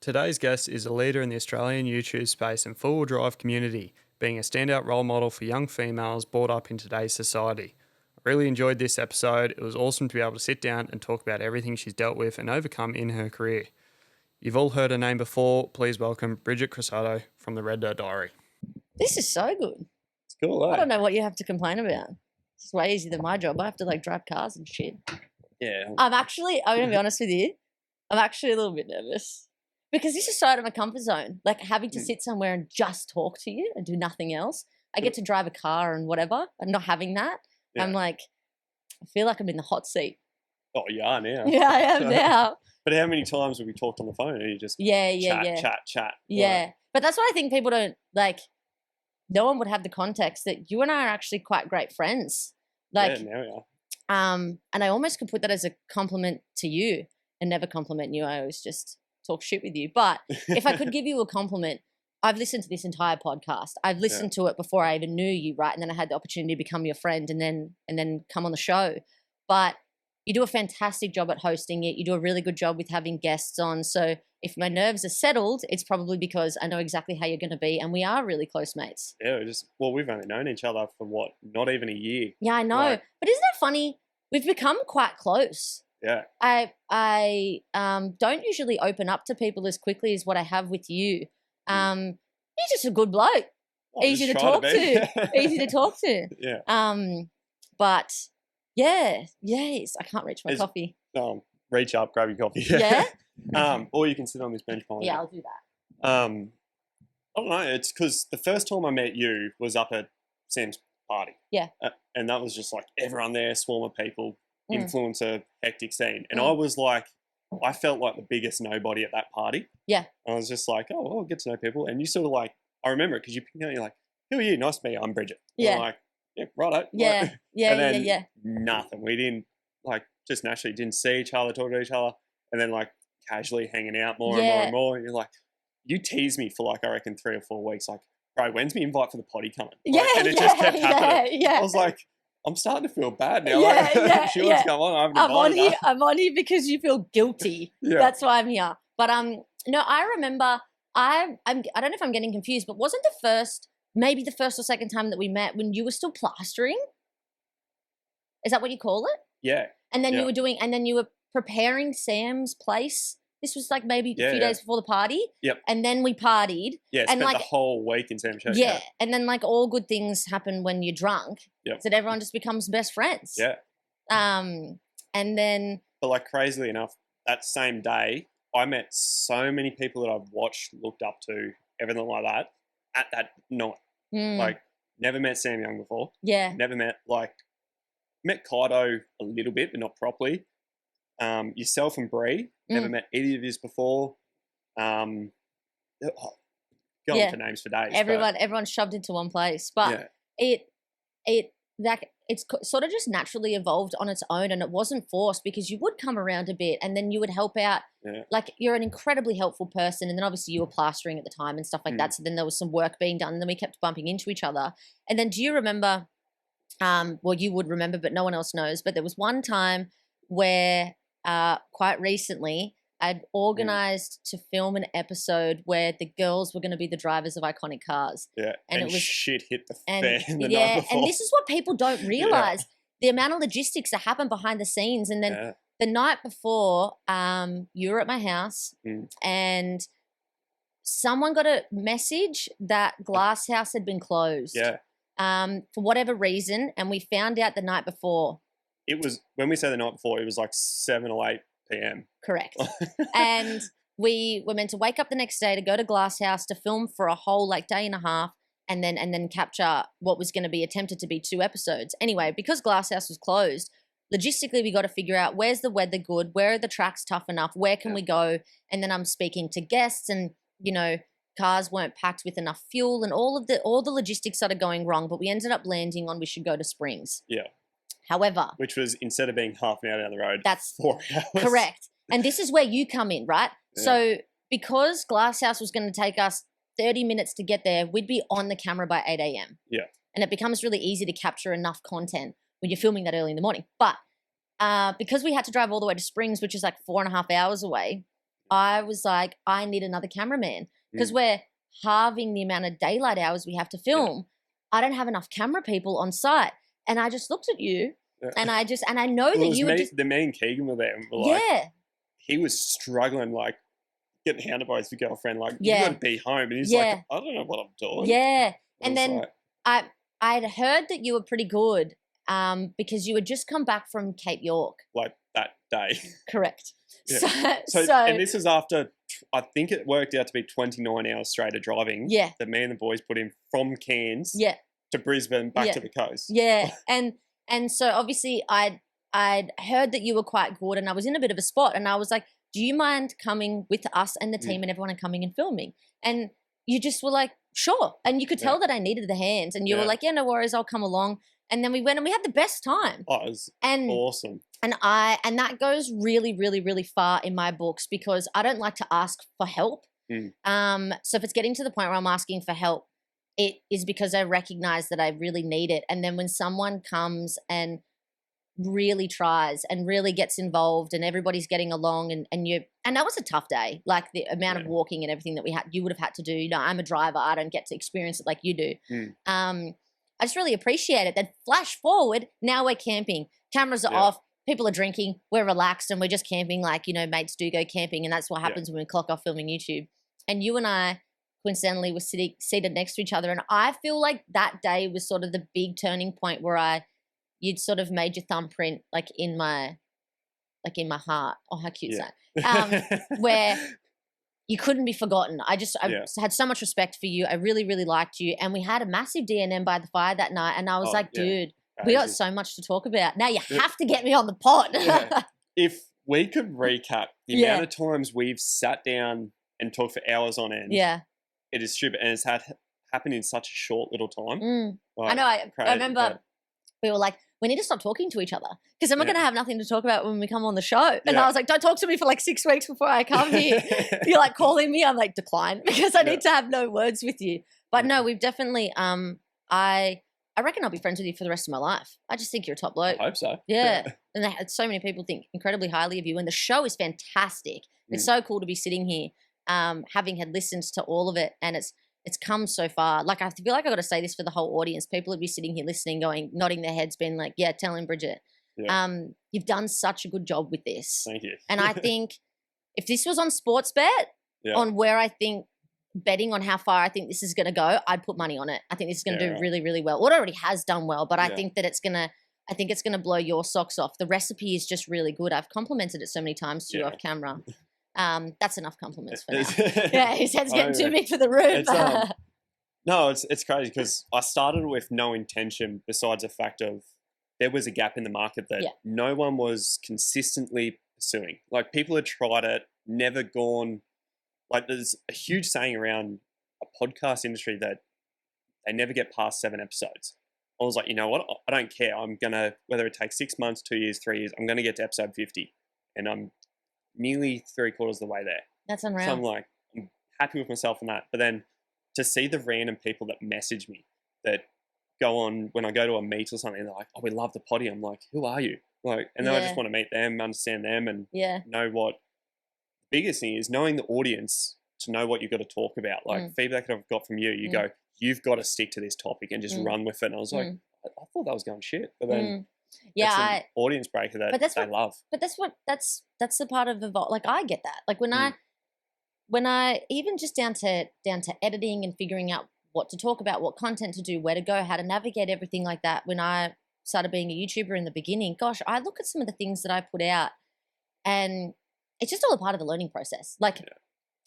Today's guest is a leader in the Australian YouTube space and four-wheel drive community, being a standout role model for young females brought up in today's society. I really enjoyed this episode. It was awesome to be able to sit down and talk about everything she's dealt with and overcome in her career. You've all heard her name before. Please welcome Bridget Crosato from the Red Dirt Diary. This is so good. It's cool, eh? I don't know what you have to complain about. It's way easier than my job. I have to drive cars and shit. Yeah. I'm going to be honest with you, I'm actually a little bit nervous because this is so out of my comfort zone. Like having to sit somewhere and just talk to you and do nothing else. I get to drive a car and whatever, and not having that, I'm like, I feel like I'm in the hot seat. Oh, you are now. Yeah, I am now. But how many times have we talked on the phone and you just chat? Yeah. But that's what I think people don't, no one would have the context that you and I are actually quite great friends. Now we are. And I almost could put that as a compliment to you and never compliment you. I always just talk shit with you. But if I could give you a compliment, I've listened to this entire podcast. I've listened to it before I even knew you, right? And then I had the opportunity to become your friend and then come on the show. But you do a fantastic job at hosting it. You do a really good job with having guests on. So if my nerves are settled, it's probably because I know exactly how you're going to be, and we are really close mates. Yeah, we've only known each other for not even a year. Yeah, I know. But isn't that funny? We've become quite close. Yeah. I don't usually open up to people as quickly as what I have with you. You're just a good bloke. Easy to talk to. Easy to talk to. Yeah. But yes, I can't reach my coffee. Reach up, grab your coffee. Yeah. Or you can sit on this bench behind. Yeah, I'll do that. I don't know. It's because the first time I met you was up at Sam's party. Yeah. And that was just like everyone there, swarm of people, influencer, hectic scene. And I felt like the biggest nobody at that party. Yeah. I was just like, oh, I'll get to know people. And you sort of I remember it because you picked out, you're like, who are you? Nice to meet you. I'm Bridget. Yeah. And I'm like, yeah, righto. Yeah. Yeah. Nothing. We didn't just naturally didn't see each other, talk to each other, and then casually hanging out more and more and more. And you're like, you teased me for I reckon 3 or 4 weeks. Like, bro, when's my invite for the potty coming? And it just kept happening. Yeah. I was like, I'm starting to feel bad now. She wants to come on. I haven't invited her. I'm on here because you feel guilty. Yeah. That's why I'm here. But no, I remember. I don't know if I'm getting confused, but wasn't maybe the first or second time that we met when you were still plastering? Is that what you call it? Yeah. And then you were preparing Sam's place. This was maybe a few days before the party. Yep. And then we partied. Yeah, spent the whole week in Sam's house. Yeah. And then all good things happen when you're drunk. Yep. So that everyone just becomes best friends. Yeah. And then. But crazily enough, that same day, I met so many people that I've watched, looked up to, everything like that, at that night. Never met Sam Young before. Yeah. Never met Kaito a little bit, but not properly. Yourself and Bree, never met either of you before. Going for names for days. Everyone shoved into one place, but it's sort of just naturally evolved on its own, and it wasn't forced because you would come around a bit and then you would help out. Yeah. You're an incredibly helpful person, and then obviously you were plastering at the time and stuff like that. So then there was some work being done, and then we kept bumping into each other. And then do you remember? Well, you would remember, but no one else knows. But there was one time where, quite recently, I'd organised to film an episode where the girls were going to be the drivers of iconic cars. Yeah, and it was shit hit the fan the night before. And this is what people don't realise: the amount of logistics that happen behind the scenes. And then the night before, you were at my house, and someone got a message that Glass House had been closed. Yeah. For whatever reason, and we found out the night before. It was, when we say the night before, it was 7 or 8 p.m. Correct. And we were meant to wake up the next day to go to Glass House to film for a whole day and a half, and then capture what was going to be attempted to be 2 episodes. Anyway, because Glass House was closed, logistically we got to figure out where's the weather good, where are the tracks tough enough, where can we go, and then I'm speaking to guests, and cars weren't packed with enough fuel, and all the logistics started going wrong, but we ended up landing on we should go to Springs. Yeah. However, which was, instead of being half an hour down the road, that's 4 hours. Correct. And this is where you come in, right? Yeah. So because Glass House was going to take us 30 minutes to get there, we'd be on the camera by 8 a.m. Yeah. And it becomes really easy to capture enough content when you're filming that early in the morning. But because we had to drive all the way to Springs, which is 4.5 hours away, I was like, I need another cameraman because we're halving the amount of daylight hours we have to film. I don't have enough camera people on site. And I just looked at you and I know that you were the me and Keegan were there and were like, he was struggling, like, getting hounded by his girlfriend, like, you got to be home. And he's like, I don't know what I'm doing. Yeah. And then like, I'd heard that you were pretty good because you had just come back from Cape York. Like that day. Correct. Yeah. So, and this is after, I think it worked out to be 29 hours straight of driving. Yeah. That me and the boys put in from Cairns to Brisbane back to the coast. Yeah. And so obviously I'd heard that you were quite good and I was in a bit of a spot and I was like, do you mind coming with us and the team and everyone and coming and filming? And you just were like, sure. And you could tell that I needed the hands and you were like, yeah, no worries, I'll come along. And then we went and we had the best time. Oh, it was awesome. And that goes really, really, really far in my books because I don't like to ask for help. So if it's getting to the point where I'm asking for help, it is because I recognize that I really need it. And then when someone comes and really tries and really gets involved and everybody's getting along and that was a tough day. Like the amount of walking and everything that you would have had to do. You know, I'm a driver. I don't get to experience it like you do. I just really appreciate it. Then flash forward, now we're camping. Cameras are off. People are drinking. We're relaxed and we're just camping like, you know, mates do go camping. And that's what happens when we clock off filming YouTube. And you and I coincidentally were seated next to each other. And I feel like that day was sort of the big turning point where you'd sort of made your thumbprint like in my heart. Oh, how cute is that? Where you couldn't be forgotten. I had so much respect for you. I really, really liked you. And we had a massive D&M by the fire that night. And I was like, dude, we got so much to talk about. Now you have to get me on the pod. If we could recap the amount of times we've sat down and talked for hours on end. It is stupid. And it's happened in such a short little time. Like, I know. I remember we were like, we need to stop talking to each other because then we're going to have nothing to talk about when we come on the show. And I was like, don't talk to me for like 6 weeks before I come here. You're like calling me. I'm like, decline because I need to have no words with you. But no, we've definitely, I reckon I'll be friends with you for the rest of my life. I just think you're a top bloke. I hope so. Yeah. And so many people think incredibly highly of you and the show is fantastic. It's so cool to be sitting here, having had listened to all of it and it's come so far. Like, I feel like I got to say this for the whole audience. People would be sitting here listening, going, nodding their heads, being like, yeah, tell him, Bridget. You've done such a good job with this. Thank you. And I think if this was on Sportsbet, on where I think betting on how far I think this is going to go, I'd put money on it. I think this is going to do really, really well. Well, it already has done well, but I think that it's going to blow your socks off. The recipe is just really good. I've complimented it so many times to you off camera. That's enough compliments for now. His head's getting too big for the room. No, it's crazy because I started with no intention besides the fact of there was a gap in the market that no one was consistently pursuing. Like, people had tried it, never gone. Like, there's a huge saying around a podcast industry that they never get past 7 episodes. I was like, you know what? I don't care. I'm going to, whether it takes 6 months, 2 years, 3 years, I'm going to get to episode 50. And I'm nearly 3/4 of the way there. That's unreal. So I'm like, I'm happy with myself on that. But then to see the random people that message me that go on when I go to a meet or something, they're like, oh, we love the potty. I'm like, who are you? Like, and then I just want to meet them, understand them and know what the biggest thing is, knowing the audience to know what you've got to talk about. Like feedback that I've got from you, you go, you've got to stick to this topic and just run with it. And I was like, I thought that was going shit. But then it's an audience breaker that they love. But that's the part of evolve. Like, I get that. Like, when I even just down to editing and figuring out what to talk about, what content to do, where to go, how to navigate everything like that. When I started being a YouTuber in the beginning, gosh, I look at some of the things that I put out and it's just all a part of the learning process. Like,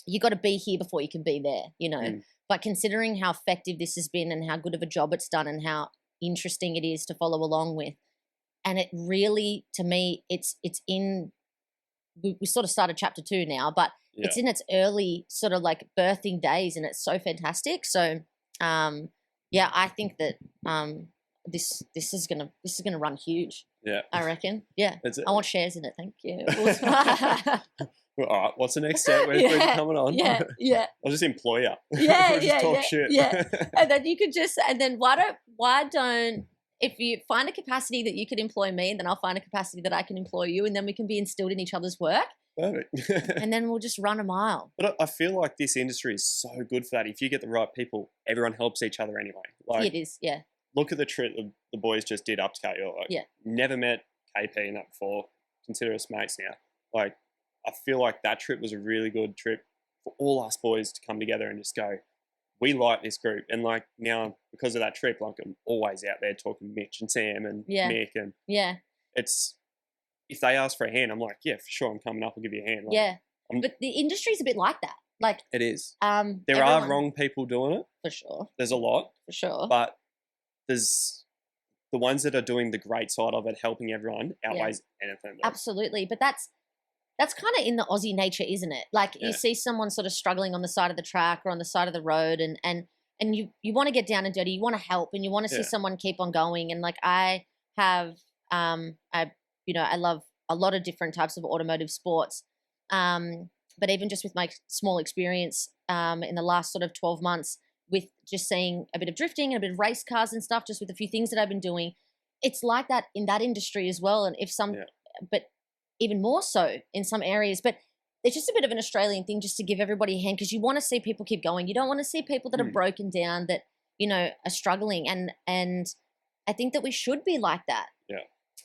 you got to be here before you can be there, you know. But considering how effective this has been and how good of a job it's done and how interesting it is to follow along with, and it really, to me, it's in, we sort of started chapter 2 now, but it's in its early sort of like birthing days and it's so fantastic. So, I think that this is gonna run huge. Yeah, I reckon. Yeah, I want shares in it. Thank you. Well, all right, what's the next step? Where's coming on? Yeah. I'll just employ you. Yeah, talk shit. Yeah. And then you could why don't if you find a capacity that you could employ me, and then I'll find a capacity that I can employ you, and then we can be instilled in each other's work. Perfect. and then we'll just run a mile. But I feel like this industry is so good for that. If you get the right people, everyone helps each other anyway. Like, It is, yeah. look at the trip the boys just did up to KO. Like, Yeah. never met KP in that before. Consider us mates now. Like, I feel like that trip was a really good trip for all us boys to come together and just go, we like this group. And like now, because of that trip, like I'm always out there talking to Mitch and Sam and Mick. And it's, if they ask for a hand, I'm like, yeah, for sure, I'm coming up. I'll give you a hand. Like, but the industry's a bit like that. Like it is. There are wrong people doing it. For sure. There's a lot. For sure. But there's the ones that are doing the great side of it, helping everyone, outweighs anything. Absolutely. But that's kind of in the Aussie nature, isn't it? Like you see someone sort of struggling on the side of the track or on the side of the road and you want to get down and dirty, you want to help and you want to see someone keep on going. And like I have, I love a lot of different types of automotive sports. But even just with my small experience in the last sort of 12 months with just seeing a bit of drifting and a bit of race cars and stuff, just with a few things that I've been doing, it's like that in that industry as well. And but even more so in some areas, but it's just a bit of an Australian thing just to give everybody a hand because you want to see people keep going. You don't want to see people that are broken down, that, are struggling. And I think that we should be like that. Yeah.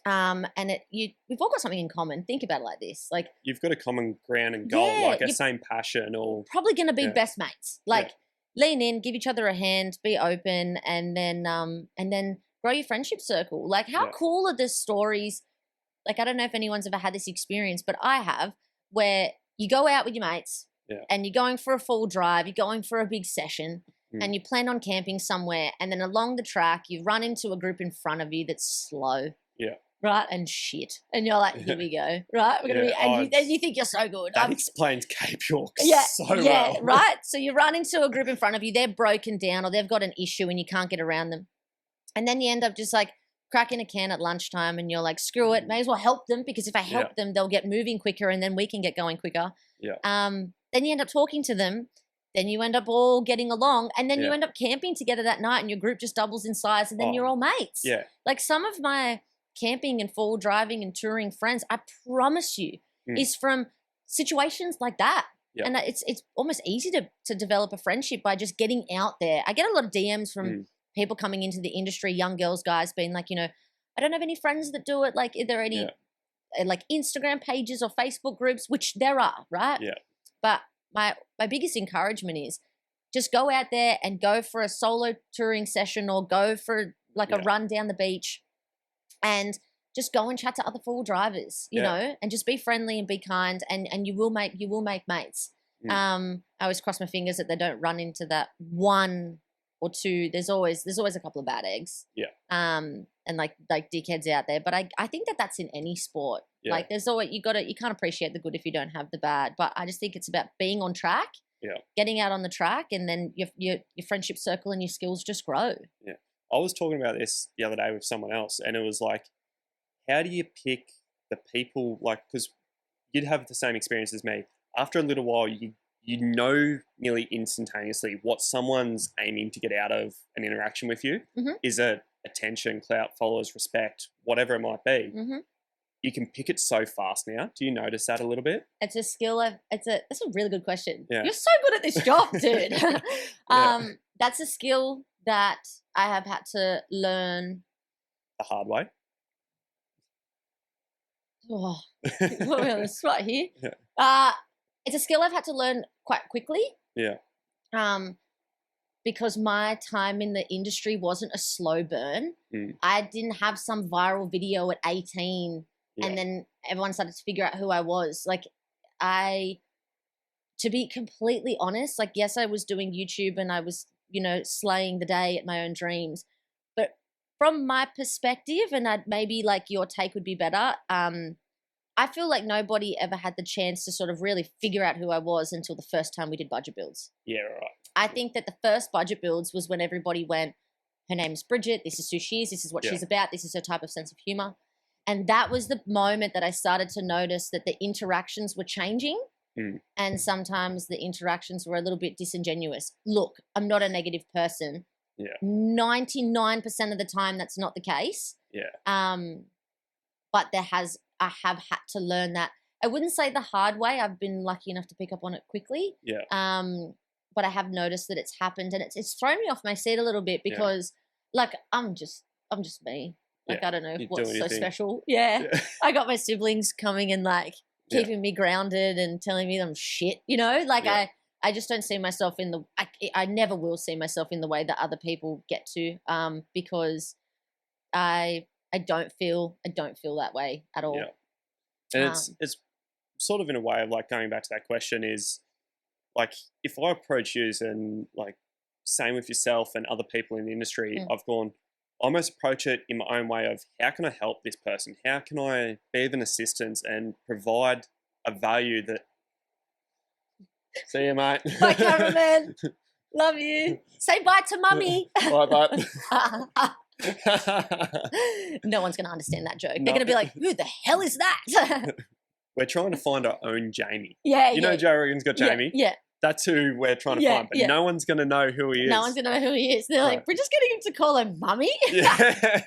And we've all got something in common. Think about it like this. Like you've got a common ground and goal, like a same passion or probably going to be best mates. Like lean in, give each other a hand, be open, and then grow your friendship circle. Like how cool are the stories? Like, I don't know if anyone's ever had this experience, but I have, where you go out with your mates and you're going for a full drive, you're going for a big session and you plan on camping somewhere. And then along the track, you run into a group in front of you that's slow. Yeah. Right. And shit. And you're like, here we go. Right. We're going to be, and you think you're so good. That explains Cape York so well. Yeah. Right. So you run into a group in front of you, they're broken down or they've got an issue and you can't get around them. And then you end up just like, cracking a can at lunchtime and you're like, screw it, may as well help them because if I help them, they'll get moving quicker and then we can get going quicker. Yeah. Then you end up talking to them. Then you end up all getting along and then you end up camping together that night and your group just doubles in size and then you're all mates. Yeah. Like some of my camping and full driving and touring friends, I promise you, is from situations like that. Yeah. And it's almost easy to develop a friendship by just getting out there. I get a lot of DMs from people coming into the industry, young girls, guys being like, I don't have any friends that do it. Like, are there any like Instagram pages or Facebook groups, which there are, right? Yeah. But my biggest encouragement is just go out there and go for a solo touring session or go for like a run down the beach and just go and chat to other full drivers, you know, and just be friendly and be kind and you will make mates. I always cross my fingers that they don't run into that one or two. There's always a couple of bad eggs. Yeah. And like dickheads out there. But I think that that's in any sport. Yeah. Like there's always, you can't appreciate the good if you don't have the bad. But I just think it's about being on track. Yeah. Getting out on the track and then your friendship circle and your skills just grow. Yeah. I was talking about this the other day with someone else and it was like, how do you pick the people, like, because you'd have the same experience as me. After a little while, you know nearly instantaneously what someone's aiming to get out of an interaction with you. Is it attention, clout, followers, respect, whatever it might be. You can pick it so fast now. Do you notice that a little bit? It's a skill. That's a really good question. Yeah. You're so good at this job, dude. That's a skill that I have had to learn the hard way. Oh, we're on the spot here. Yeah. It's a skill I've had to learn quite quickly. Yeah. Because my time in the industry wasn't a slow burn. I didn't have some viral video at 18 and then everyone started to figure out who I was. Like to be completely honest, like, yes, I was doing YouTube and I was, slaying the day at my own dreams. But from my perspective, and maybe like your take would be better, I feel like nobody ever had the chance to sort of really figure out who I was until the first time we did budget builds. Yeah, right. I think that the first budget builds was when everybody went, her name's Bridget, this is who she is, this is what she's about, this is her type of sense of humor. And that was the moment that I started to notice that the interactions were changing and sometimes the interactions were a little bit disingenuous. Look, I'm not a negative person. Yeah. 99% of the time that's not the case. Yeah. But I have had to learn that I wouldn't say the hard way. I've been lucky enough to pick up on it quickly. Yeah. But I have noticed that it's happened, and it's thrown me off my seat a little bit because, like, I'm just me. Like, I don't know what's so special. Yeah. I got my siblings coming and like keeping me grounded and telling me I'm shit. You know, like I just don't see myself in the. I never will see myself in the way that other people get to. Because I don't feel that way at all. Yeah. And it's sort of in a way of like going back to that question is like if I approach you and like same with yourself and other people in the industry, I've gone I almost approach it in my own way of how can I help this person? How can I be of an assistance and provide a value that see you, mate. Bye, cameraman. Love you. Say bye to mummy. Bye, bye. No one's going to understand that joke. They're going to be like, who the hell is that? We're trying to find our own Jamie. Yeah, you know Joe Rogan's got Jamie? Yeah. That's who we're trying to find, but no one's going to know who he is. No one's going to know who he is. They're like, we're just getting him to call him mummy. Yeah.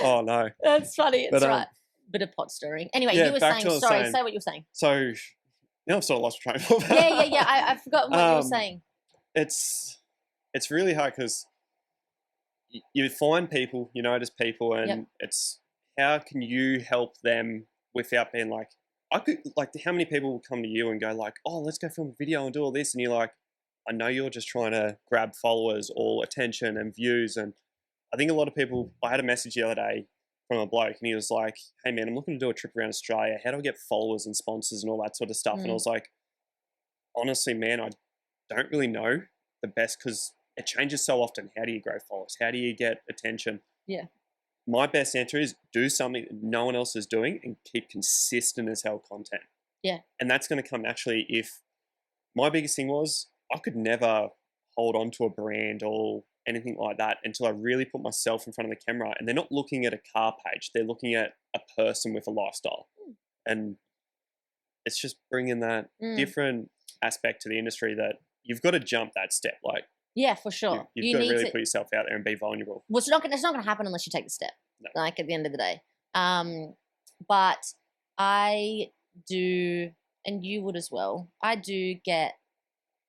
Oh, no. That's funny. It's right. Bit of pot stirring. Anyway, you were saying, sorry, say what you were saying. So, now I've sort of lost train of thought. Yeah. I forgot what you were saying. It's really hard because you find people, you notice people, and it's how can you help them without being like, I could, like, how many people will come to you and go like, oh, let's go film a video and do all this, and you're like, I know you're just trying to grab followers or attention and views, and I think a lot of people, I had a message the other day from a bloke, and he was like, hey man, I'm looking to do a trip around Australia, how do I get followers and sponsors and all that sort of stuff? And I was like, honestly man, I don't really know the best because it changes so often. How do you grow followers? How do you get attention? Yeah. My best answer is do something that no one else is doing and keep consistent as hell content. Yeah. And that's going to come naturally. If my biggest thing was I could never hold on to a brand or anything like that until I really put myself in front of the camera, and they're not looking at a car page. They're looking at a person with a lifestyle. And it's just bringing that different aspect to the industry that you've got to jump that step. Like, yeah, for sure. You've got to really put yourself out there and be vulnerable. Well, it's not going to happen unless you take the step. No. Like at the end of the day. But I do, and you would as well. I do get,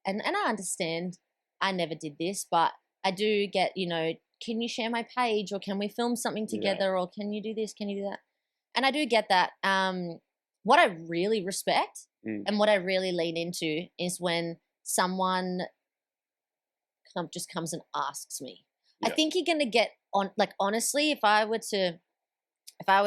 and I understand. I never did this, but I do get. You know, can you share my page, or can we film something together, or can you do this? Can you do that? And I do get that. What I really respect and what I really lean into is when someone just comes and asks me. I think you're gonna get on. Like honestly, if I were to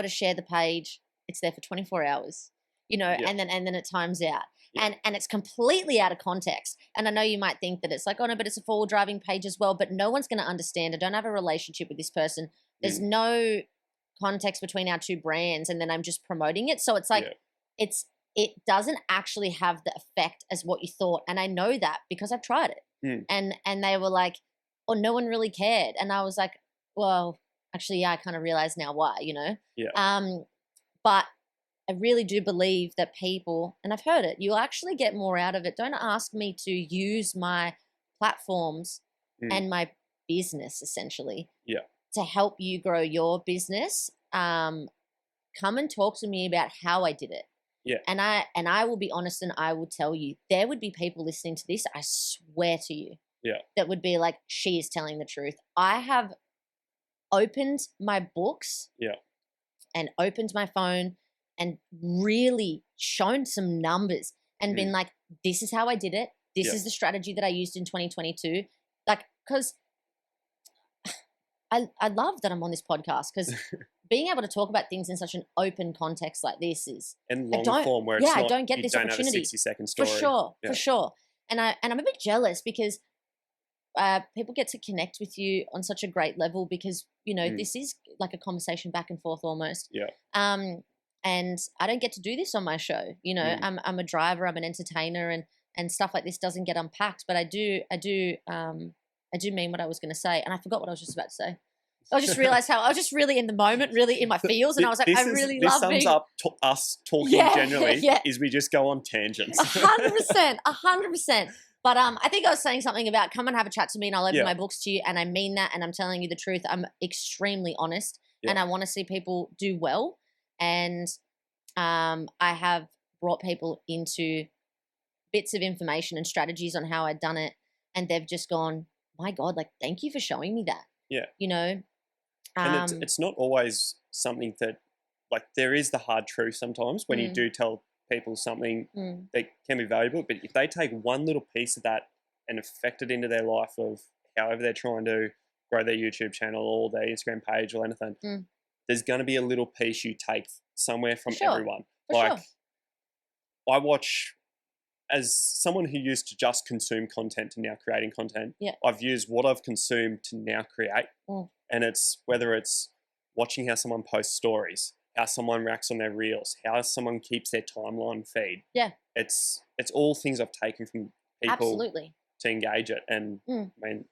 share the page, it's there for 24 hours, you know, and then it times out, and it's completely out of context. And I know you might think that it's like, oh no, but it's a forward driving page as well. But no one's gonna understand. I don't have a relationship with this person. There's no context between our two brands, and then I'm just promoting it. So it's like it doesn't actually have the effect as what you thought, and I know that because I've tried it. And they were like, oh, no one really cared. And I was like, well, actually, I kind of realize now why, you know? But I really do believe that people, and I've heard it, you'll actually get more out of it. Don't ask me to use my platforms and my business essentially to help you grow your business. Come and talk to me about how I did it. Yeah. And I will be honest, and I will tell you, there would be people listening to this, I swear to you, that would be like, she is telling the truth. I have opened my books and opened my phone and really shown some numbers and been like, this is how I did it. This is the strategy that I used in 2022. Like, because I love that I'm on this podcast because being able to talk about things in such an open context like this is and long form where it's not, I don't get you this don't opportunity. have a 60-second story. For sure. And I'm a bit jealous because people get to connect with you on such a great level because, you know, this is like a conversation back and forth almost. Yeah. And I don't get to do this on my show. You know, I'm a driver, I'm an entertainer, and stuff like this doesn't get unpacked. But I do mean what I was going to say, and I forgot what I was just about to say. I just realized how I was just really in the moment, really in my feels, and I was like, I really love being. This sums up us talking generally. Is we just go on tangents. 100%. But I think I was saying something about come and have a chat to me, and I'll open my books to you, and I mean that, and I'm telling you the truth. I'm extremely honest, and I want to see people do well. And I have brought people into bits of information and strategies on how I'd done it, and they've just gone, my God, like, thank you for showing me that. Yeah. You know? And it's not always something that, like, there is the hard truth sometimes when you do tell people something that can be valuable, but if they take one little piece of that and affect it into their life of however they're trying to grow their YouTube channel or their Instagram page or anything, there's going to be a little piece you take somewhere from everyone. Like, I watch, as someone who used to just consume content to now creating content, I've used what I've consumed to now create. And it's whether it's watching how someone posts stories, how someone reacts on their reels, how someone keeps their timeline feed. Yeah. It's all things I've taken from people Absolutely. to engage it. And I mean,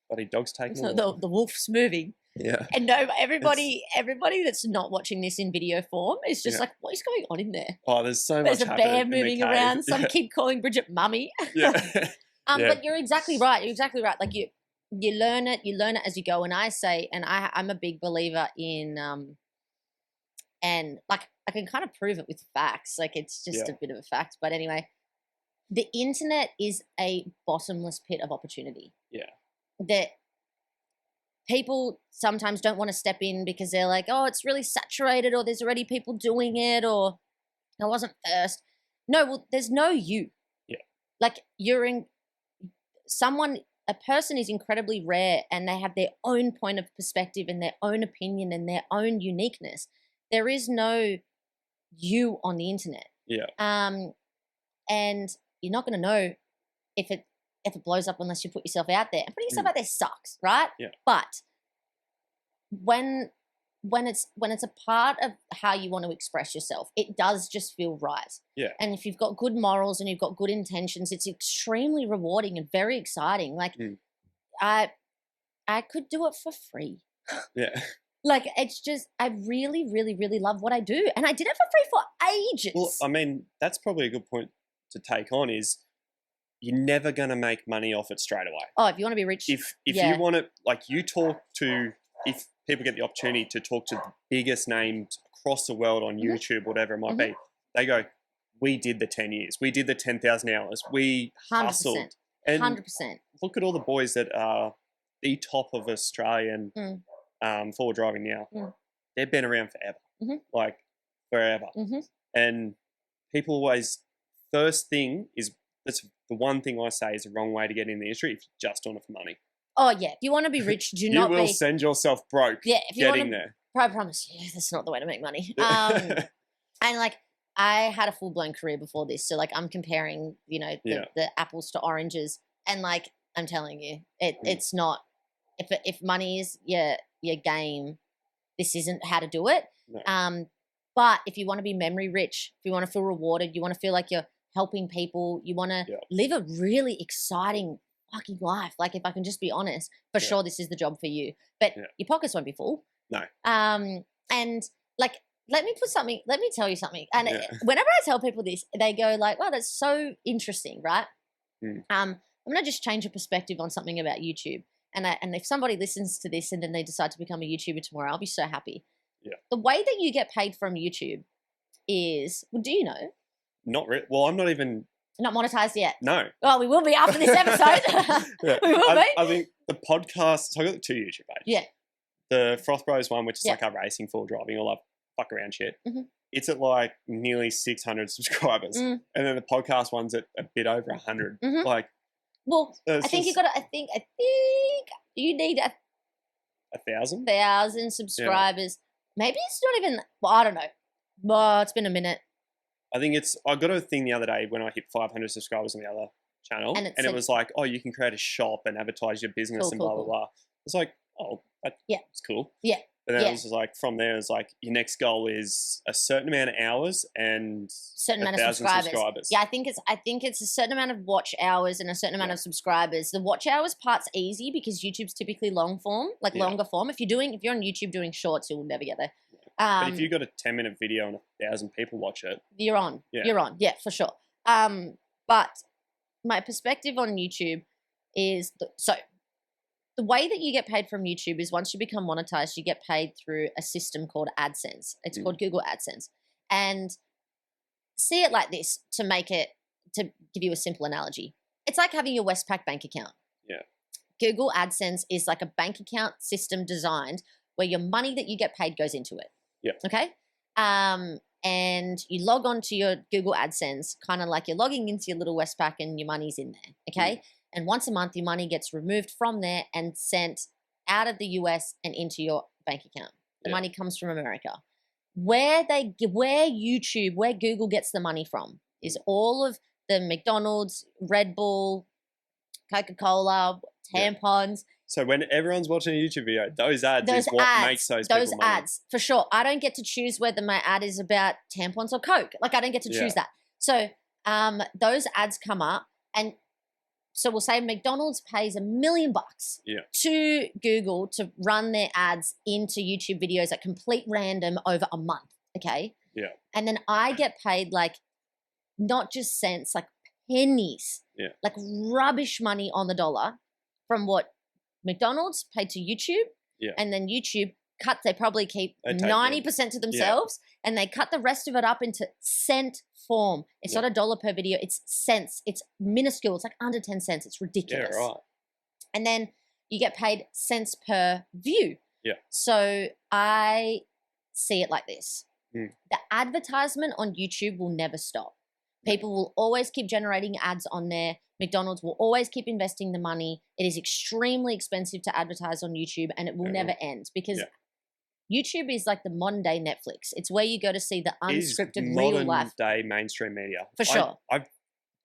bloody dog's taking So the wolf's moving. Yeah. And no, everybody that's not watching this in video form is just like, what is going on in there? Oh, there's so There's much a bear moving around. Some Yeah. keep calling Bridget mummy. Yeah. But you're exactly right. You're exactly right. Like you learn it as you go. And I say, and I'm a big believer in, and like I can kind of prove it with facts. Like it's just a bit of a fact. But anyway, the internet is a bottomless pit of opportunity. Yeah. That people sometimes don't want to step in because they're like, oh, it's really saturated, or there's already people doing it, or I wasn't first. No, well, there's no you. Yeah. Like a person is incredibly rare, and they have their own point of perspective and their own opinion and their own uniqueness. There is no you on the internet. Yeah. And you're not going to know if it blows up unless you put yourself out there. And putting yourself out there sucks, right? Yeah. But when it's a part of how you want to express yourself, it does just feel right. Yeah. And if you've got good morals and you've got good intentions, it's extremely rewarding and very exciting. Like I could do it for free. Yeah. Like it's just, I really, really, really love what I do. And I did it for free for ages. Well, I mean, that's probably a good point to take on is you're never going to make money off it straight away. Oh, if you want to be rich. If you want to, like you talk to, if people get the opportunity to talk to the biggest names across the world on YouTube, whatever it might be, they go, we did the 10 years. We did the 10,000 hours. We 100%, hustled. And 100%. Look at all the boys that are the top of Australian forward driving now. They've been around forever, like forever. And people always, first thing is, that's the one thing I say is the wrong way to get in the industry if you're just doing it for money. Oh, yeah. If you want to be rich, do not be... You will send yourself broke if you getting there. I promise you, that's not the way to make money. And, like, I had a full-blown career before this. So, like, I'm comparing, the apples to oranges. And, like, I'm telling you, it's not... If money is your game, this isn't how to do it. No. But if you want to be memory rich, if you want to feel rewarded, you want to feel like you're helping people, you want to live a really exciting fucking life. Like if I can just be honest, for sure this is the job for you. But your pockets won't be full. No. And like let me tell you something. And whenever I tell people this, they go like, wow, that's so interesting, right? I'm gonna just change your perspective on something about YouTube. And if somebody listens to this and then they decide to become a YouTuber tomorrow, I'll be so happy. Yeah. The way that you get paid from YouTube is, well, do you know? Not really. Well, I'm not even... Not monetized yet? No. Well, we will be after this episode. We will be. I think the podcast... So I got 2 YouTube pages. Yeah. The Froth Bros one, which is like our racing, full driving, all that fuck around shit. It's at like nearly 600 subscribers. And then the podcast one's at a bit over 100. Like... Well, I think you got to... I think you need 1,000? 1,000 subscribers. Yeah. Maybe it's not even... Well, I don't know. Well, it's been a minute. I think it's... I got a thing the other day when I hit 500 subscribers on the other channel. And it was like, oh, you can create a shop and advertise your business and blah, blah, blah. It's like, oh, that's cool. Yeah. But then it was like, from there, it's like, your next goal is a certain amount of hours and certain amount of subscribers. Yeah, I think it's a certain amount of watch hours and a certain amount of subscribers. The watch hours part's easy because YouTube's typically long form, like longer form. If you're on YouTube doing shorts, you'll never get there. But if you've got a 10-minute video and 1,000 people watch it, you're on. Yeah. You're on. Yeah, for sure. But my perspective on YouTube is the way that you get paid from YouTube is once you become monetized, you get paid through a system called AdSense. It's called Google AdSense. And see it like this to give you a simple analogy. It's like having your Westpac bank account. Yeah. Google AdSense is like a bank account system designed where your money that you get paid goes into it. Yeah. Okay. And you log on to your Google AdSense, kind of like you're logging into your little Westpac and your money's in there. Okay. And once a month, your money gets removed from there and sent out of the US and into your bank account. The money comes from America. Where Google gets the money from is all of the McDonald's, Red Bull, Coca-Cola, tampons. So when everyone's watching a YouTube video, those ads is what makes those people money. Ads, for sure. I don't get to choose whether my ad is about tampons or Coke. Like, I don't get to choose that. So those ads come up, and so we'll say McDonald's pays $1 million to Google to run their ads into YouTube videos at complete random over a month, okay? Yeah. And then I get paid, like, not just cents, like pennies, like rubbish money on the dollar from what McDonald's paid to YouTube, and then YouTube they probably keep 90% to themselves, and they cut the rest of it up into cent form. It's not $1 per video, it's cents. It's minuscule. It's like under 10 cents. It's ridiculous. Yeah, right. And then you get paid cents per view. Yeah. So I see it like this. The advertisement on YouTube will never stop. People will always keep generating ads on there. McDonald's will always keep investing the money. It is extremely expensive to advertise on YouTube, and it will never end because YouTube is like the modern day Netflix. It's where you go to see the unscripted real life. Modern day mainstream media. For sure. I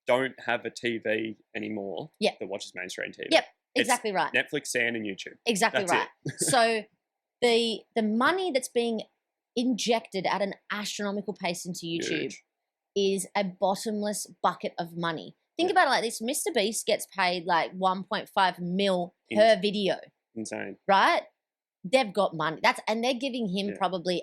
don't have a TV anymore that watches mainstream TV. Yep, exactly right. Netflix, and YouTube. Exactly right. So the money that's being injected at an astronomical pace into YouTube is a bottomless bucket of money. Think about it like this. Mr. Beast gets paid like 1.5 mil per video. Insane. Right? They've got money. And they're giving him probably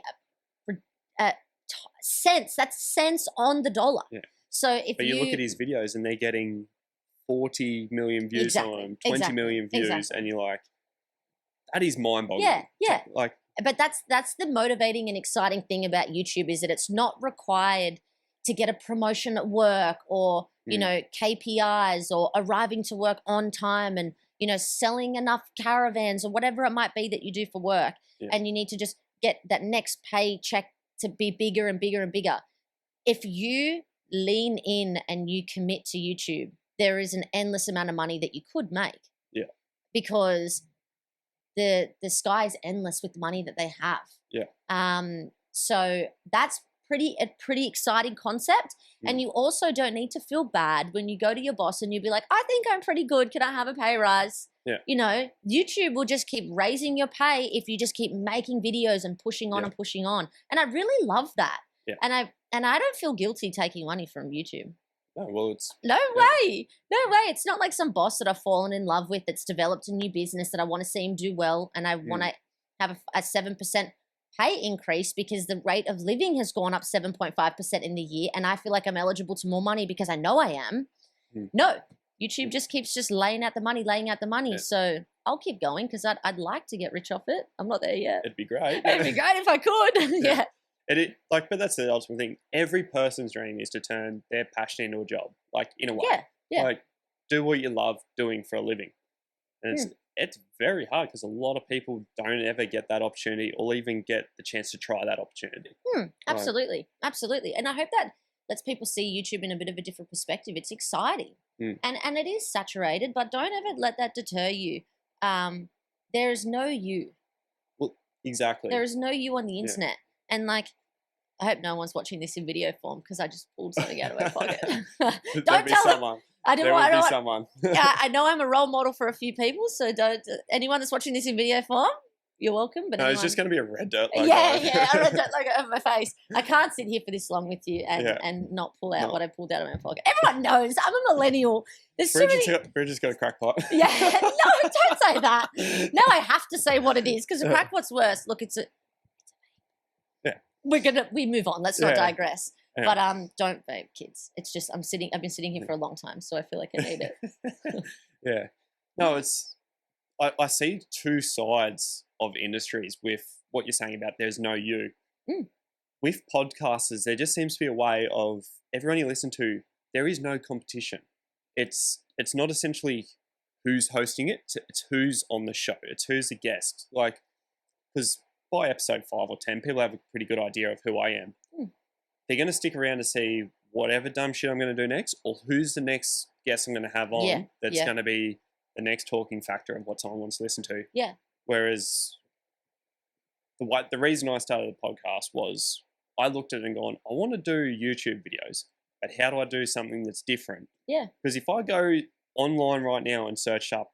cents. That's cents on the dollar. Yeah. So but you look at his videos and they're getting 40 million views on them, 20 million views, and you're like, that is mind-boggling. Yeah. Like, but that's the motivating and exciting thing about YouTube is that it's not required to get a promotion at work or, you know, KPIs or arriving to work on time and, you know, selling enough caravans or whatever it might be that you do for work. Yeah. And you need to just get that next paycheck to be bigger and bigger and bigger. If you lean in and you commit to YouTube, there is an endless amount of money that you could make. Yeah. Because the sky is endless with the money that they have. Yeah. So that's a pretty exciting concept. And you also don't need to feel bad when you go to your boss and you'll be like, I think I'm pretty good. Can I have a pay rise? Yeah. You know, YouTube will just keep raising your pay if you just keep making videos and pushing on and pushing on. And I really love that. Yeah. And I don't feel guilty taking money from YouTube. No, well, it's... No way. It's not like some boss that I've fallen in love with that's developed a new business that I want to see him do well and I want to have a 7% pay increase because the rate of living has gone up 7.5% in the year and I feel like I'm eligible to more money because I know I am. No, YouTube just keeps laying out the money. Yeah. So I'll keep going because I'd like to get rich off it. I'm not there yet. It'd be great. It'd be great if I could. Yeah. But that's the ultimate thing. Every person's dream is to turn their passion into a job, like in a way. Yeah. Like do what you love doing for a living. And it's very hard because a lot of people don't ever get that opportunity or even get the chance to try that opportunity. Absolutely. And I hope that lets people see YouTube in a bit of a different perspective. It's exciting. And it is saturated, but don't ever let that deter you. There is no you. Well, exactly. There is no you on the internet. And like, I hope no one's watching this in video form because I just pulled something out of my pocket. Don't tell someone. There will be someone. I know I'm a role model for a few people, so don't anyone that's watching this in video form, you're welcome. But it's just going to be a red dirt logo. Yeah, a red dirt logo over my face. I can't sit here for this long with you and not pull out what I pulled out of my pocket. Everyone knows I'm a millennial. Bridget's got a crackpot. Yeah, no, don't say that. No, I have to say what it is because a crackpot's worse. Look, it's a. We move on. Let's not digress. Yeah. But don't vape, kids. It's just I've been sitting here for a long time, so I feel like I need it. Yeah. No, I see two sides of industries with what you're saying about there's no you. with podcasters, there just seems to be a way of everyone you listen to, there is no competition. It's not essentially who's hosting it, it's who's on the show, it's who's the guest. Like, because by episode 5 or 10, people have a pretty good idea of who I am. They're going to stick around to see whatever dumb shit I'm going to do next, or who's the next guest I'm going to have on that's going to be the next talking factor of what someone wants to listen to. Yeah. Whereas the reason I started the podcast was I looked at it and gone, I want to do YouTube videos, but how do I do something that's different? Yeah. Because if I go online right now and search up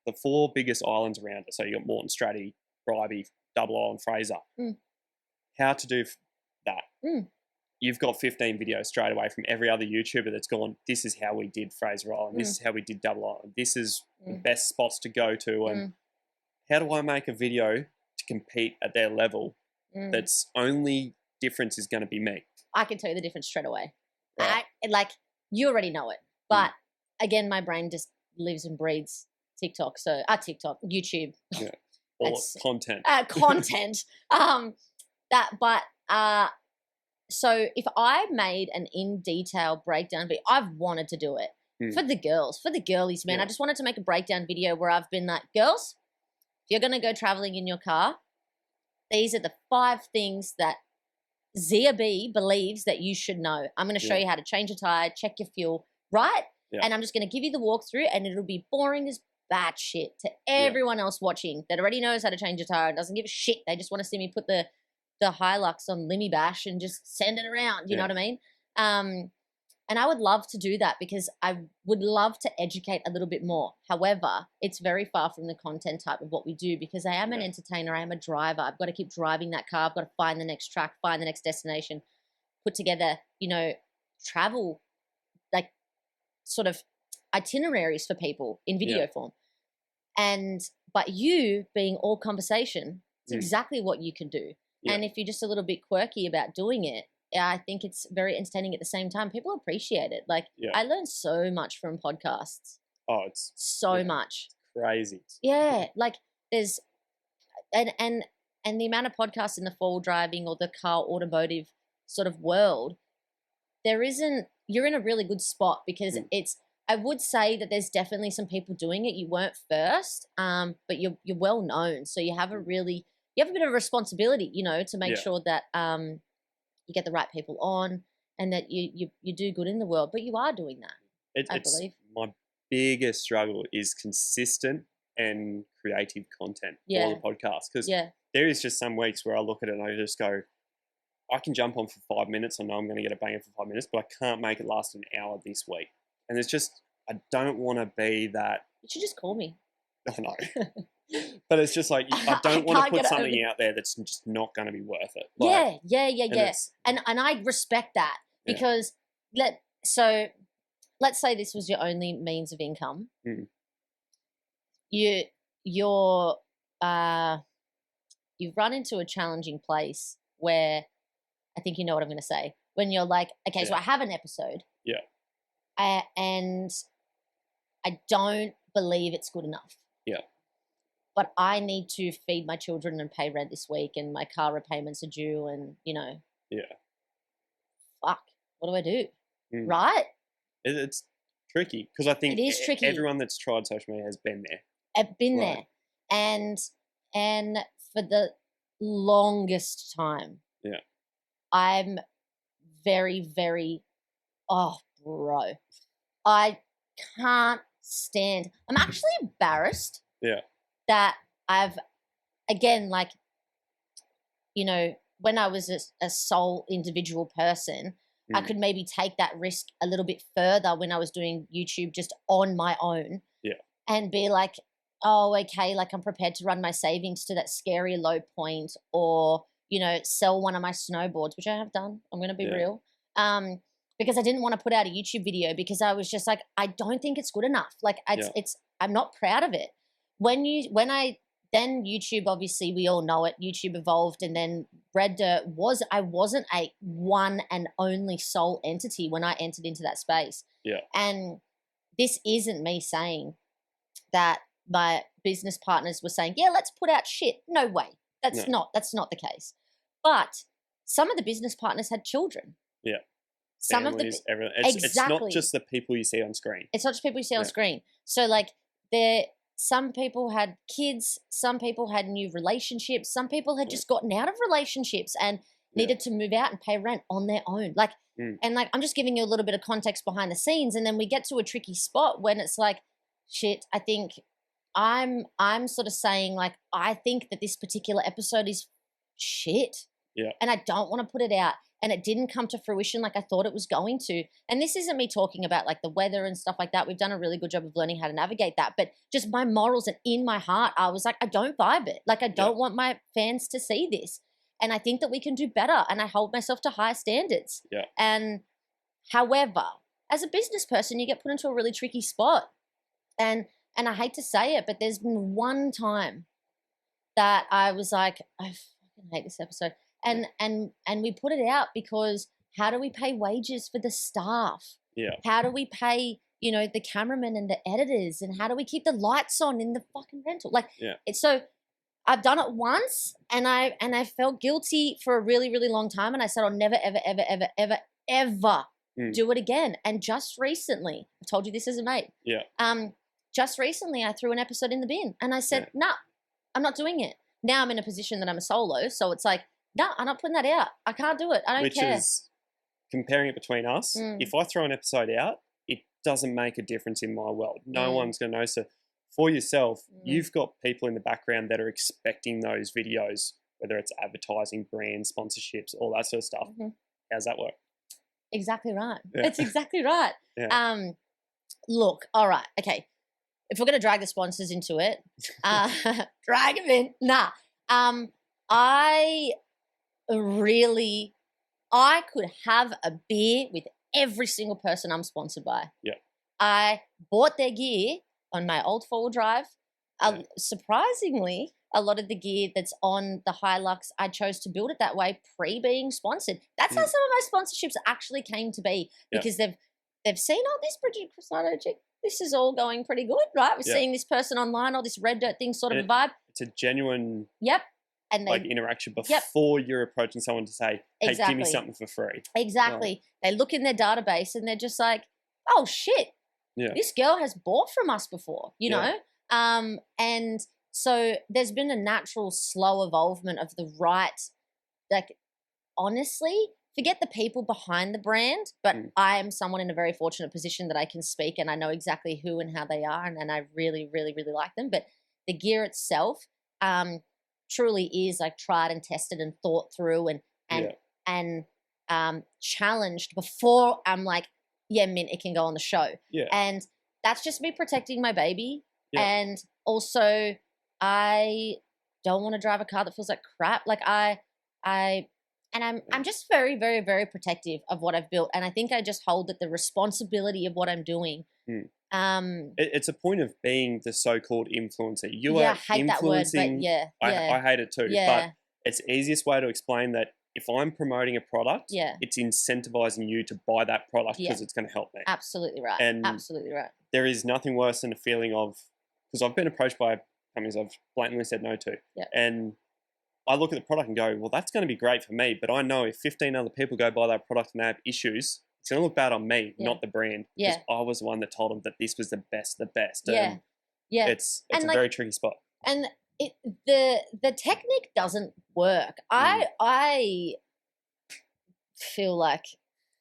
the 4 biggest islands around it, so you got Moreton, Stratty, Bribie, Double Island, Fraser, how to do that. You've got 15 videos straight away from every other YouTuber that's gone, this is how we did Fraser Island, this is how we did Double Island, this is the best spots to go to, and how do I make a video to compete at their level that's only difference is going to be me? I can tell you the difference straight away. Right. You already know it. But again, my brain just lives and breathes TikTok. So, YouTube. Yeah. Or content. Content. So if I made an in detail breakdown video, I've wanted to do it for the girls, for the girlies, man. I just wanted to make a breakdown video where I've been like, girls, if you're going to go traveling in your car, these are the 5 things that Zia B believes that you should know. I'm going to show you how to change a tire, check your fuel, right? Yeah. And I'm just going to give you the walkthrough, and it'll be boring as bat shit to everyone else watching that already knows how to change a tire and doesn't give a shit. They just want to see me put the Hilux on Limmy Bash and just send it around. You know what I mean? And I would love to do that because I would love to educate a little bit more. However, it's very far from the content type of what we do because I am an entertainer. I am a driver. I've got to keep driving that car. I've got to find the next track, find the next destination, put together, travel, like sort of itineraries for people in video form. But you being all conversation, it's exactly what you can do. Yeah. And if you're just a little bit quirky about doing it, I think it's very entertaining at the same time. People appreciate it. Like I learned so much from podcasts. Oh, it's so much. Crazy. Yeah. Like there's and the amount of podcasts in the four-wheel driving or the car automotive sort of world, you're in a really good spot because I would say that there's definitely some people doing it. You weren't first, but you're well known. So you have a bit of a responsibility, to make sure that you get the right people on and that you do good in the world. But you are doing that, I believe. My biggest struggle is consistent and creative content for the podcast. Because there is just some weeks where I look at it and I just go, I can jump on for 5 minutes. I know I'm going to get a banger for 5 minutes, but I can't make it last an hour this week. And it's just, I don't want to be that. You should just call me. I know. But it's just like, I don't want to put something out there that's just not going to be worth it. Like, yeah. And I respect that because let's say this was your only means of income. You've run into a challenging place where I think you know what I'm going to say. When you're like, okay, so I have an episode. Yeah. And I don't believe it's good enough. Yeah. But I need to feed my children and pay rent this week and my car repayments are due and, Yeah. Fuck, what do I do? Right? It's tricky because I think it is tricky. Everyone that's tried social media has been there. I've been there. And for the longest time, I'm very, very, bro, I can't stand. I'm actually embarrassed. Yeah. That I've, again, like, when I was a sole individual person, I could maybe take that risk a little bit further when I was doing YouTube just on my own. Yeah. And be like, oh, okay, like I'm prepared to run my savings to that scary low point or, sell one of my snowboards, which I have done. I'm going to be real. Because I didn't want to put out a YouTube video because I was just like, I don't think it's good enough. Like I'm not proud of it. Then YouTube, obviously we all know it, YouTube evolved and then Red Dirt I wasn't a one and only sole entity when I entered into that space. Yeah. And this isn't me saying that my business partners were saying, yeah, let's put out shit. No way. That's not the case. But some of the business partners had children. Yeah. Some Families, of the everyone. exactly. It's not just the people you see on screen. It's not just people you see on Yeah. screen. So like some people had kids, some people had new relationships, some people had just gotten out of relationships and needed to move out and pay rent on their own. Like, and like, I'm just giving you a little bit of context behind the scenes. And then we get to a tricky spot when it's like, shit, I think I'm sort of saying like, I think that this particular episode is shit. Yeah. And I don't want to put it out. And it didn't come to fruition like I thought it was going to. And this isn't me talking about like the weather and stuff like that. We've done a really good job of learning how to navigate that. But just my morals and in my heart, I was like, I don't vibe it. Like I don't want my fans to see this. And I think that we can do better. And I hold myself to higher standards. Yeah. And however, as a business person, you get put into a really tricky spot. And I hate to say it, but there's been one time that I was like, I fucking hate this episode. And we put it out because how do we pay wages for the staff? Yeah. How do we pay, you know, the cameramen and the editors? And how do we keep the lights on in the fucking rental? Like, so I've done it once and I felt guilty for a really, really long time. And I said, I'll never, ever, ever, ever, ever, ever do it again. And just recently, I've told you this as a mate. Yeah. Just recently I threw an episode in the bin and I said, nah, I'm not doing it. Now I'm in a position that I'm a solo. So it's like, no, I'm not putting that out. I can't do it. I don't care. Which is, comparing it between us, if I throw an episode out, it doesn't make a difference in my world. No one's going to know. So for yourself, you've got people in the background that are expecting those videos, whether it's advertising, brand sponsorships, all that sort of stuff. How's that work? Exactly right. Yeah. It's exactly right. Look, all right, okay. If we're going to drag the sponsors into it, drag them in. Nah. I could have a beer with every single person I'm sponsored by. Yeah. I bought their gear on my old 4-wheel drive. Surprisingly, a lot of the gear that's on the Hilux, I chose to build it that way pre-being sponsored. That's how some of my sponsorships actually came to be because they've seen, oh, this Bridget Crosato chick, this is all going pretty good, right? We're seeing this person online, all this red dirt thing sort of a vibe. It's a genuine... And like interaction before you're approaching someone to say, hey, give me something for free. Exactly. They look in their database and they're just like, oh, shit. Yeah. This girl has bought from us before, you know? And so there's been a natural slow evolvement of the right, like, honestly, forget the people behind the brand, but I am someone in a very fortunate position that I can speak and I know exactly who and how they are and I really, really, really like them. But the gear itself, truly is like tried and tested and thought through and challenged before I'm like, yeah, mint, it can go on the show. Yeah. And that's just me protecting my baby. Yeah. And also I don't want to drive a car that feels like crap. Like I'm just very, very, very protective of what I've built. And I think I just hold that the responsibility of what I'm doing. It's a point of being the so-called influencer. You are I hate influencing. That word, but I hate it too. But it's the easiest way to explain that if I'm promoting a product, it's incentivizing you to buy that product because it's going to help me. Absolutely right. And absolutely right. There is nothing worse than a feeling of, because I've been approached by companies I've blatantly said no to. Yeah. And I look at the product and go, well, that's going to be great for me. But I know if 15 other people go buy that product and they have issues, it's going to look bad on me, not the brand. Because I was the one that told them that this was the best. And it's a very tricky spot. And the technique doesn't work. I feel like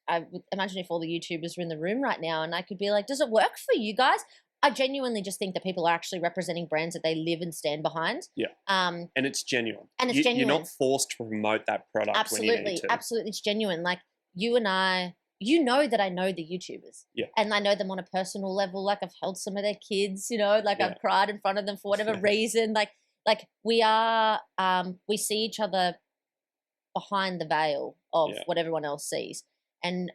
I would imagine if all the YouTubers were in the room right now and I could be like, does it work for you guys? I genuinely just think that people are actually representing brands that they live and stand behind. Yeah. And it's genuine. And it's genuine. You're not forced to promote that product when you need to. Absolutely. It's genuine. Like you and I, you know that I know the YouTubers. Yeah. And I know them on a personal level. Like I've held some of their kids, you know, like I've cried in front of them for whatever reason. Like we are, we see each other behind the veil of what everyone else sees. And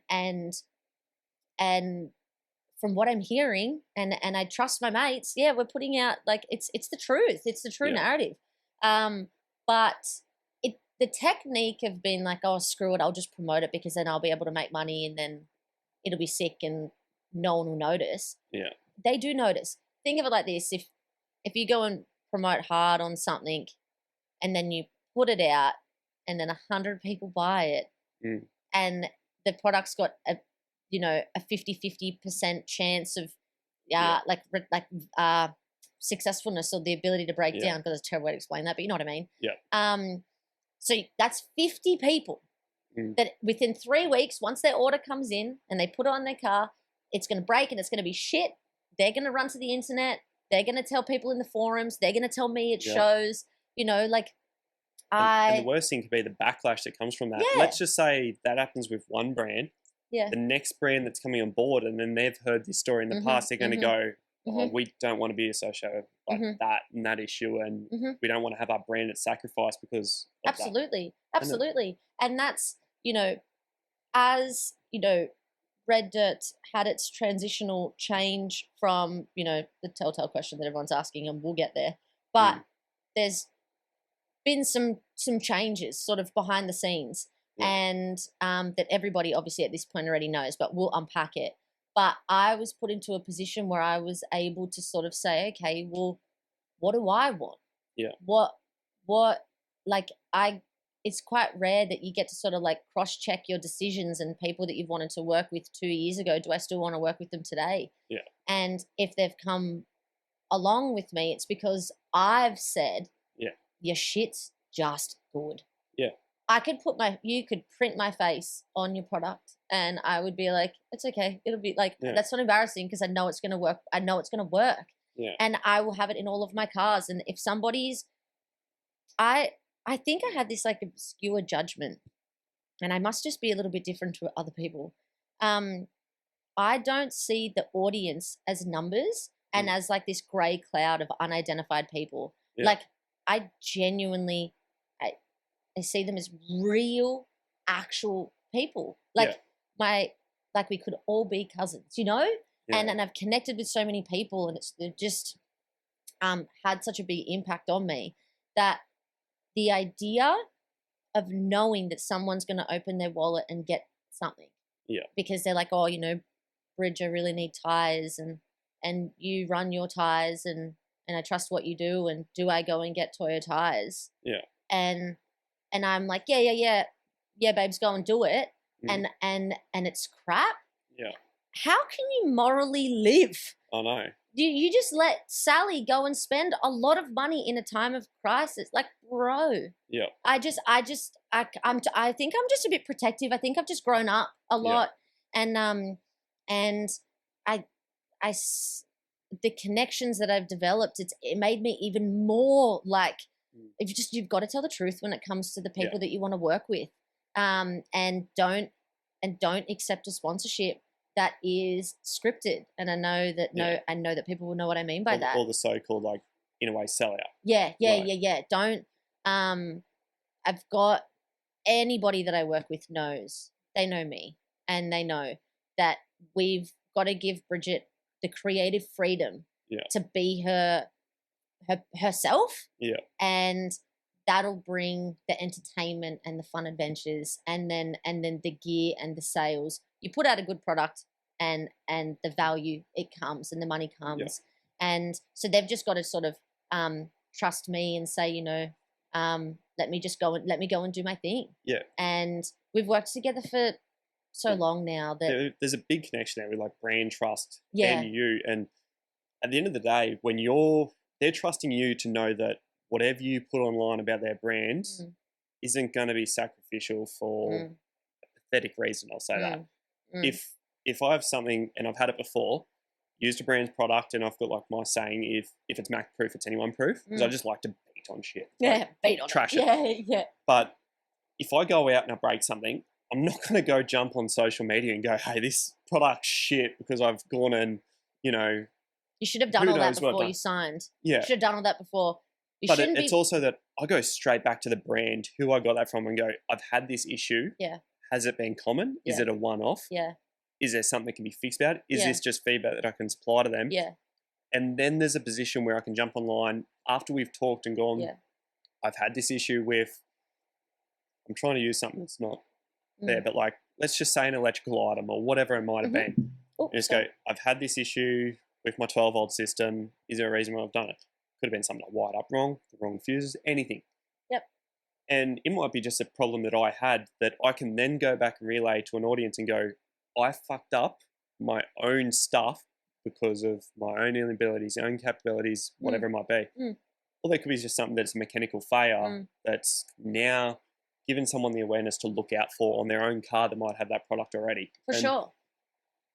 from what I'm hearing, and I trust my mates, we're putting out like it's the truth. It's the true narrative. But the technique of being like, oh, screw it, I'll just promote it because then I'll be able to make money and then it'll be sick and no one will notice. Yeah. They do notice. Think of it like this. If you go and promote hard on something and then you put it out and then 100 people buy it, Mm. and the product's got a 50% chance of successfulness or the ability to break down, because it's a terrible way to explain that, but you know what I mean. So that's 50 people that within 3 weeks, once their order comes in and they put it on their car, it's going to break and it's going to be shit. They're going to run to the internet. They're going to tell people in the forums. They're going to tell me at shows, like and the worst thing could be the backlash that comes from that. Yeah. Let's just say that happens with one brand. Yeah. The next brand that's coming on board, and then they've heard this story in the past, they're going to go, oh, we don't want to be associated with that and that issue, and we don't want to have our brand at sacrifice because of absolutely. And that's, as, Red Dirt had its transitional change from, the telltale question that everyone's asking, and we'll get there. But there's been some changes sort of behind the scenes, and that everybody obviously at this point already knows, but we'll unpack it. But I was put into a position where I was able to sort of say, okay, well, what do I want? Yeah. It's quite rare that you get to sort of like cross-check your decisions and people that you've wanted to work with 2 years ago. Do I still want to work with them today? Yeah. And if they've come along with me, it's because I've said, your shit's just good. Yeah. You could print my face on your product and I would be like, it's okay. It'll be like, that's not embarrassing because I know it's going to work. I know it's going to work. Yeah. And I will have it in all of my cars. And if somebody's, I think I had this like obscure judgment, and I must just be a little bit different to other people. I don't see the audience as numbers and as like this gray cloud of unidentified people. Yeah. Like I genuinely, I see them as real, actual people. Like we could all be cousins, Yeah. And I've connected with so many people, and they've just had such a big impact on me that the idea of knowing that someone's going to open their wallet and get something. Yeah. Because they're like, oh, Bridget, I really need tires, and you run your tires, and I trust what you do, and do I go and get Toyo tires? Yeah. And I'm like, yeah, babes, go and do it. And it's crap. Yeah. How can you morally live? I know. You just let Sally go and spend a lot of money in a time of crisis. Like, bro. Yeah. I think I'm just a bit protective. I think I've just grown up a lot. And the connections that I've developed, it made me even more like, you've got to tell the truth when it comes to the people that you want to work with. And don't accept a sponsorship that is scripted. And I know that people will know what I mean by that. Or the so-called, like, in a way, sellout. Yeah. Don't. I've got anybody that I work with knows. They know me, and they know that we've got to give Bridget the creative freedom to be herself. Yeah. And that'll bring the entertainment and the fun adventures, and then the gear and the sales. You put out a good product, and the value, it comes, and the money comes. And so they've just got to sort of trust me and say, let me go and do my thing. Yeah. And we've worked together for so long now that there's a big connection there with like brand trust and you. And at the end of the day, when they're trusting you to know that whatever you put online about their brand isn't going to be sacrificial for a pathetic reason. I'll say that. If I have something, and I've had it before, used a brand's product, and I've got like my saying, if it's Mac proof, it's anyone proof, because I just like to beat on shit. Beat on trash it. Yeah. But if I go out and I break something, I'm not going to go jump on social media and go, hey, this product's shit, because I've gone and, You should have done all that before you signed. Yeah. You should have done all that before. It's also that I go straight back to the brand, who I got that from, and go, I've had this issue. Yeah. Has it been common? Is it a one-off? Yeah. Is there something that can be fixed about it? Is this just feedback that I can supply to them? Yeah. And then there's a position where I can jump online after we've talked and gone, I've had this issue with, I'm trying to use something that's not there, but like, let's just say an electrical item or whatever it might have been. Oh, and just go, I've had this issue with my 12-volt system. Is there a reason why I've done it? Could have been something like wired up wrong, the wrong fuses, anything. Yep. And it might be just a problem that I had that I can then go back and relay to an audience and go, I fucked up my own stuff because of my own inabilities, own capabilities, whatever it might be. Or there could be just something that's a mechanical failure that's now given someone the awareness to look out for on their own car that might have that product already. For sure.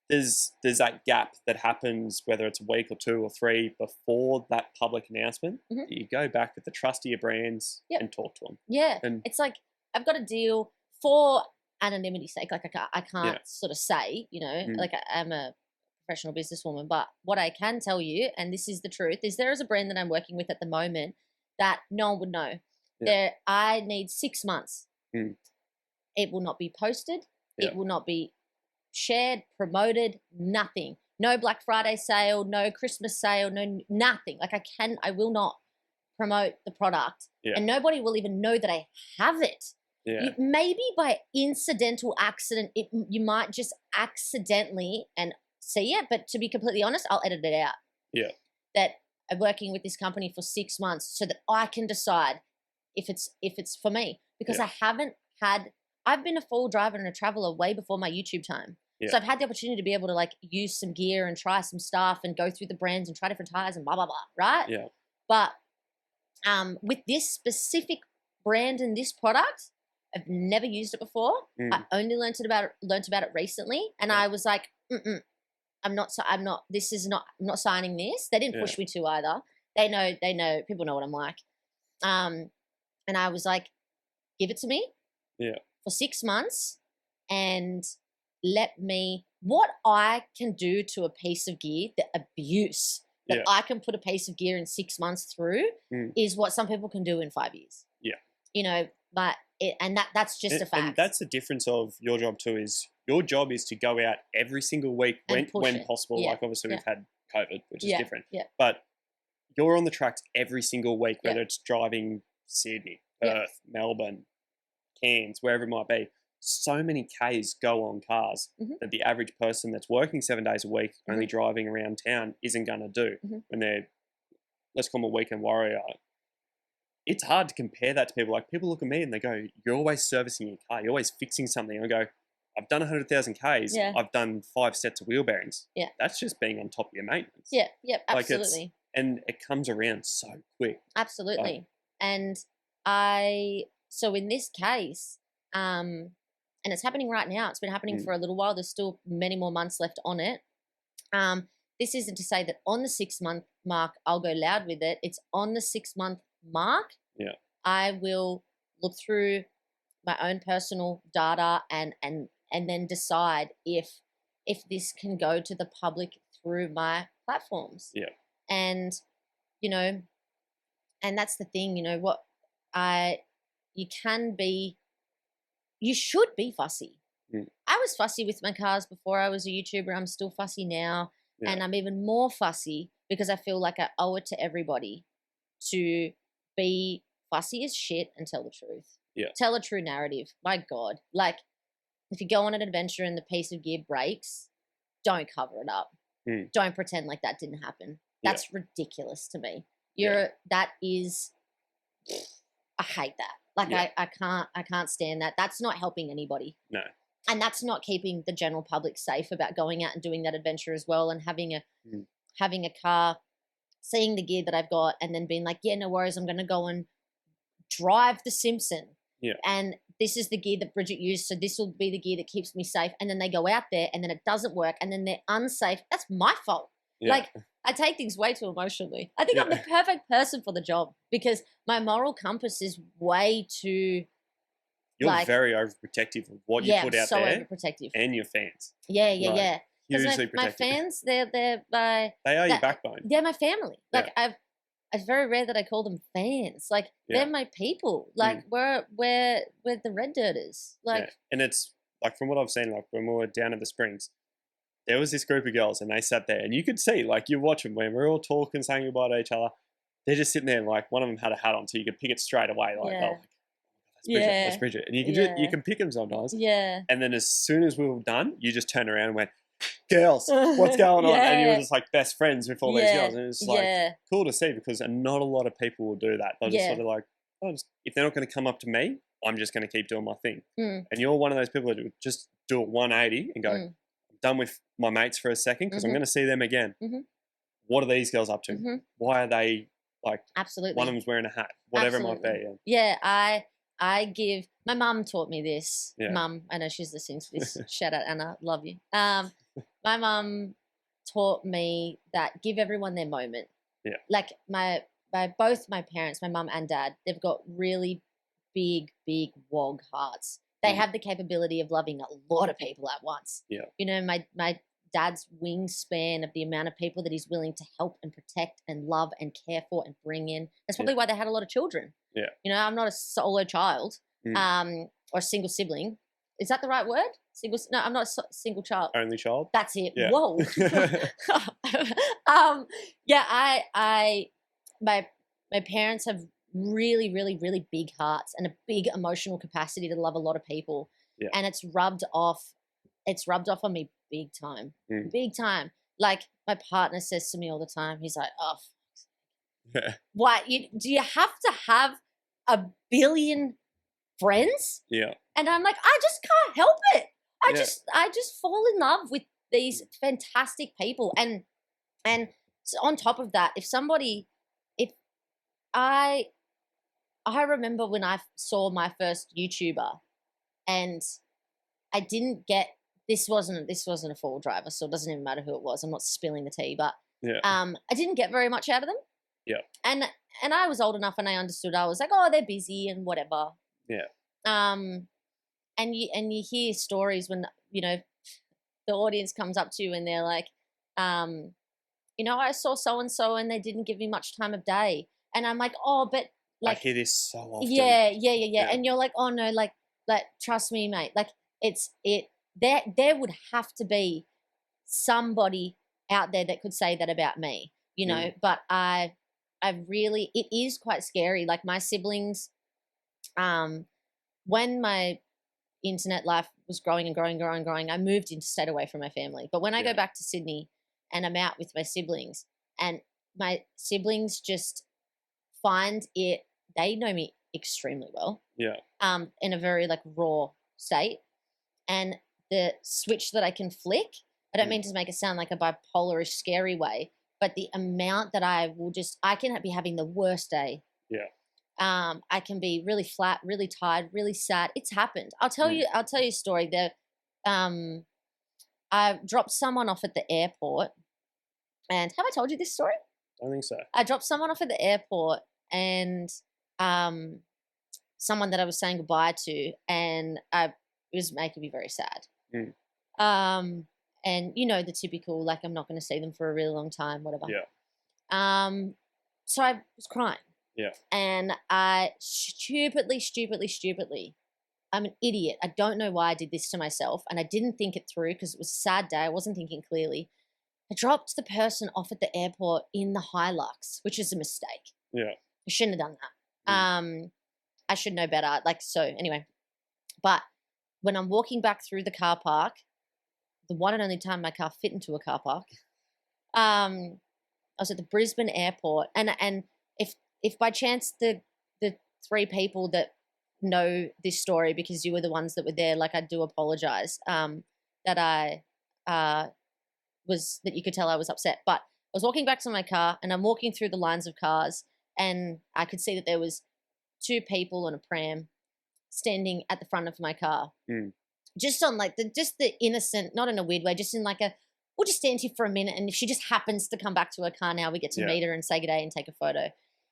There's that gap that happens, whether it's a week or 2 or 3 before that public announcement. You go back with the trust of your brands and talk to them. Yeah. And it's like, I've got a deal for anonymity's sake. Like I can't sort of say, you know, like I'm a professional businesswoman, but what I can tell you, and this is the truth, is there is a brand that I'm working with at the moment that no one would know. I need 6 months. It will not be posted. It will not be shared, promoted, nothing. No Black Friday sale, no Christmas sale, no nothing. Like I will not promote the product, and nobody will even know that I have it. Maybe by incidental accident, you might just accidentally and see it, but to be completely honest, I'll edit it out. That I'm working with this company for 6 months so that I can decide if it's for me, because I've been a full driver and a traveler way before my YouTube time. So I've had the opportunity to be able to like use some gear and try some stuff and go through the brands and try different tires and blah, blah, blah. Right. But with this specific brand and this product, I've never used it before. I only learnt about it recently. And I was like, I'm not signing this. They didn't push me to either. They know, people know what I'm like. And I was like, give it to me for 6 months and let me, what I can do to a piece of gear, the abuse that I can put a piece of gear in 6 months through is what some people can do in 5 years. You know, but that's just a fact. And that's the difference of your job too, is your job is to go out every single week when possible. Like obviously we've had COVID, which is different. But you're on the tracks every single week, whether it's driving Sydney, Perth, Melbourne, Cairns, wherever it might be. So many Ks go on cars that the average person that's working 7 days a week, only driving around town, isn't going to do when they're, let's call them a weekend warrior. It's hard to compare that to people. Like people look at me and they go, you're always servicing your car. You're always fixing something. I go, I've done 100,000 Ks. I've done 5 sets of wheel bearings. That's just being on top of your maintenance. Absolutely. And it comes around so quick. Absolutely. And so in this case, and it's happening right now. It's been happening for a little while. There's still many more months left on it. This isn't to say that on the 6 month mark, I'll go loud with it. It's on the 6 month mark. I will look through my own personal data and then decide if this can go to the public through my platforms. And, you know, and that's the thing, you know, you should be fussy. I was fussy with my cars before I was a YouTuber. I'm still fussy now. And I'm even more fussy because I feel like I owe it to everybody to be fussy as shit and tell the truth. Tell a true narrative. My God. Like, if you go on an adventure and the piece of gear breaks, don't cover it up. Don't pretend like that didn't happen. That's ridiculous to me. That is, I hate that. Like I can't stand that. That's not helping anybody. No. And that's not keeping the general public safe about going out and doing that adventure as well, and having a car, seeing the gear that I've got and then being like, yeah, no worries, I'm going to go and drive the Simpson. And this is the gear that Bridget used, so this will be the gear that keeps me safe. And then they go out there and then it doesn't work and then they're unsafe. That's my fault. Like, I take things way too emotionally. I think I'm the perfect person for the job because my moral compass is way too... You're very overprotective of what you put out there. Yeah, so overprotective. And your fans. Yeah. Hugely protective. My fans, they're my... They are your backbone. They're my family. Like, it's very rare that I call them fans. Like, they're my people. Like, we're the red dirters. Like, and it's, like, from what I've seen, like, when we were down at the Springs, there was this group of girls and they sat there and you could see, like, you watch them when we're all talking, saying goodbye to each other. They're just sitting there and, like, one of them had a hat on so you could pick it straight away. Like, that's Bridget. And you can pick them sometimes. And then as soon as we were done, you just turned around and went, girls, what's going on? And you were just like best friends with all these girls. And it's like cool to see because not a lot of people will do that. They'll just sort of like if they're not going to come up to me, I'm just going to keep doing my thing. Mm. And you're one of those people that would just do a 180 and go, I'm done with my mates for a second because I'm going to see them again. What are these girls up to? Why are they like, absolutely, one of them's wearing a hat, whatever it might be. Yeah, I give, my mum taught me this. Mum, I know she's listening to this. Shout out, Anna, love you. My mum taught me that give everyone their moment. Yeah. Like both my parents, my mum and dad, they've got really big wog hearts. They have the capability of loving a lot of people at once. Yeah. You know, my dad's wingspan of the amount of people that he's willing to help and protect and love and care for and bring in. That's probably why they had a lot of children. Yeah. You know, I'm not a solo child or a single sibling. Is that the right word? No, I'm not a single child. Only child? That's it. Yeah. Whoa. My parents have really big hearts and a big emotional capacity to love a lot of people. Yeah. And it's rubbed off on me big time. Big time. Like my partner says to me all the time, he's like, oh, why? Do you have to have a billion friends? Yeah. And I'm like, I just can't help it. I just fall in love with these fantastic people. And so on top of that, I remember when I saw my first YouTuber and I didn't get, this wasn't a full driver, so it doesn't even matter who it was. I'm not spilling the tea, but I didn't get very much out of them. Yeah. And I was old enough and I understood. I was like, oh, they're busy and whatever. Yeah. And you hear stories when, you know, the audience comes up to you and they're like, you know, I saw so and so and they didn't give me much time of day. And I'm like, oh, but like, I hear this so often. Yeah. And you're like, oh no, like trust me, mate. Like there would have to be somebody out there that could say that about me, you know. But I really, it is quite scary. Like my siblings, when my internet life was growing and growing, I moved interstate away from my family. But when I go back to Sydney and I'm out with my siblings, and my siblings just find it, they know me extremely well. Yeah. In a very like raw state. And the switch that I can flick, I don't mean to make it sound like a bipolarish, scary way, but the amount that I can be having the worst day. Yeah. I can be really flat, really tired, really sad. It's happened. I'll tell you a story. I dropped someone off at the airport, and have I told you this story? I don't think so. I dropped someone off at the airport, and someone that I was saying goodbye to, and it was making me very sad. And you know the typical, like, I'm not going to see them for a really long time, whatever. Yeah. So I was crying. Yeah. And I stupidly, I'm an idiot. I don't know why I did this to myself, and I didn't think it through because it was a sad day. I wasn't thinking clearly. I dropped the person off at the airport in the Hilux, which is a mistake. Yeah. I shouldn't have done that. I should know better. Like, so anyway, but when I'm walking back through the car park, the one and only time my car fit into a car park, I was at the Brisbane airport, and if by chance the three people that know this story, because you were the ones that were there, like, I do apologize, that you could tell I was upset. But I was walking back to my car, and I'm walking through the lines of cars, and I could see that there was two people on a pram standing at the front of my car. Just on like the innocent, not in a weird way, just in like we'll just stand here for a minute, and if she just happens to come back to her car now, we get to meet her and say good day and take a photo.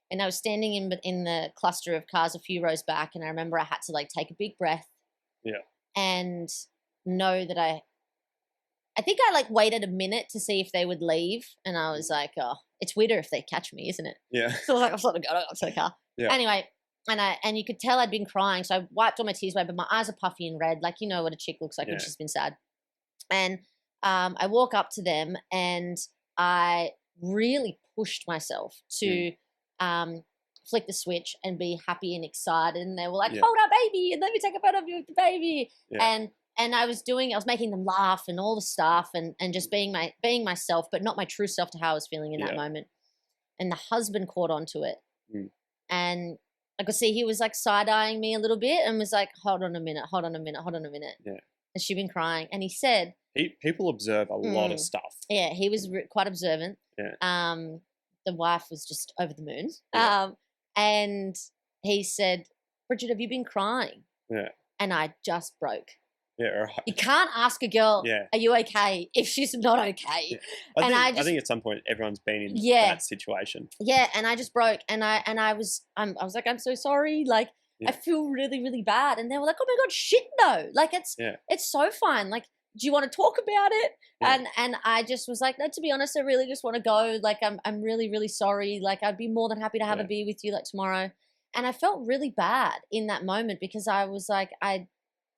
And I was standing in the cluster of cars a few rows back, and I remember I had to like take a big breath. Yeah. And know that I think I like waited a minute to see if they would leave, and I was like, oh, it's weirder if they catch me, isn't it? Yeah. So I was like, I'm sort of going to the car. Yeah. Anyway, and you could tell I'd been crying, so I wiped all my tears away, but my eyes are puffy and red, like, you know what a chick looks like when she's been sad. And I walk up to them, and I really pushed myself to flick the switch and be happy and excited. And they were like, hold up, baby, and let me take a photo of you with the baby. Yeah. And I was making them laugh and all the stuff, and just being myself, but not my true self to how I was feeling in that moment. And the husband caught on to it. And I could see he was like side-eyeing me a little bit and was like, hold on a minute. Yeah. Has she been crying? And he said, People observe a lot of stuff. yeah, he was quite observant. Yeah. The wife was just over the moon. Yeah. And he said, Bridget, have you been crying? Yeah. And I just broke. Yeah, right. You can't ask a girl, Yeah. are you okay, if she's not okay. Yeah. I think at some point everyone's been in that situation. Yeah, and I just broke, and I was like, I'm so sorry, like I feel really, really bad. And they were like, oh my God, shit no. Like it's so fine. Like, do you want to talk about it? Yeah. And I just was like, no, to be honest, I really just want to go. Like I'm really, really sorry. Like I'd be more than happy to have a beer with you like tomorrow. And I felt really bad in that moment because I was like,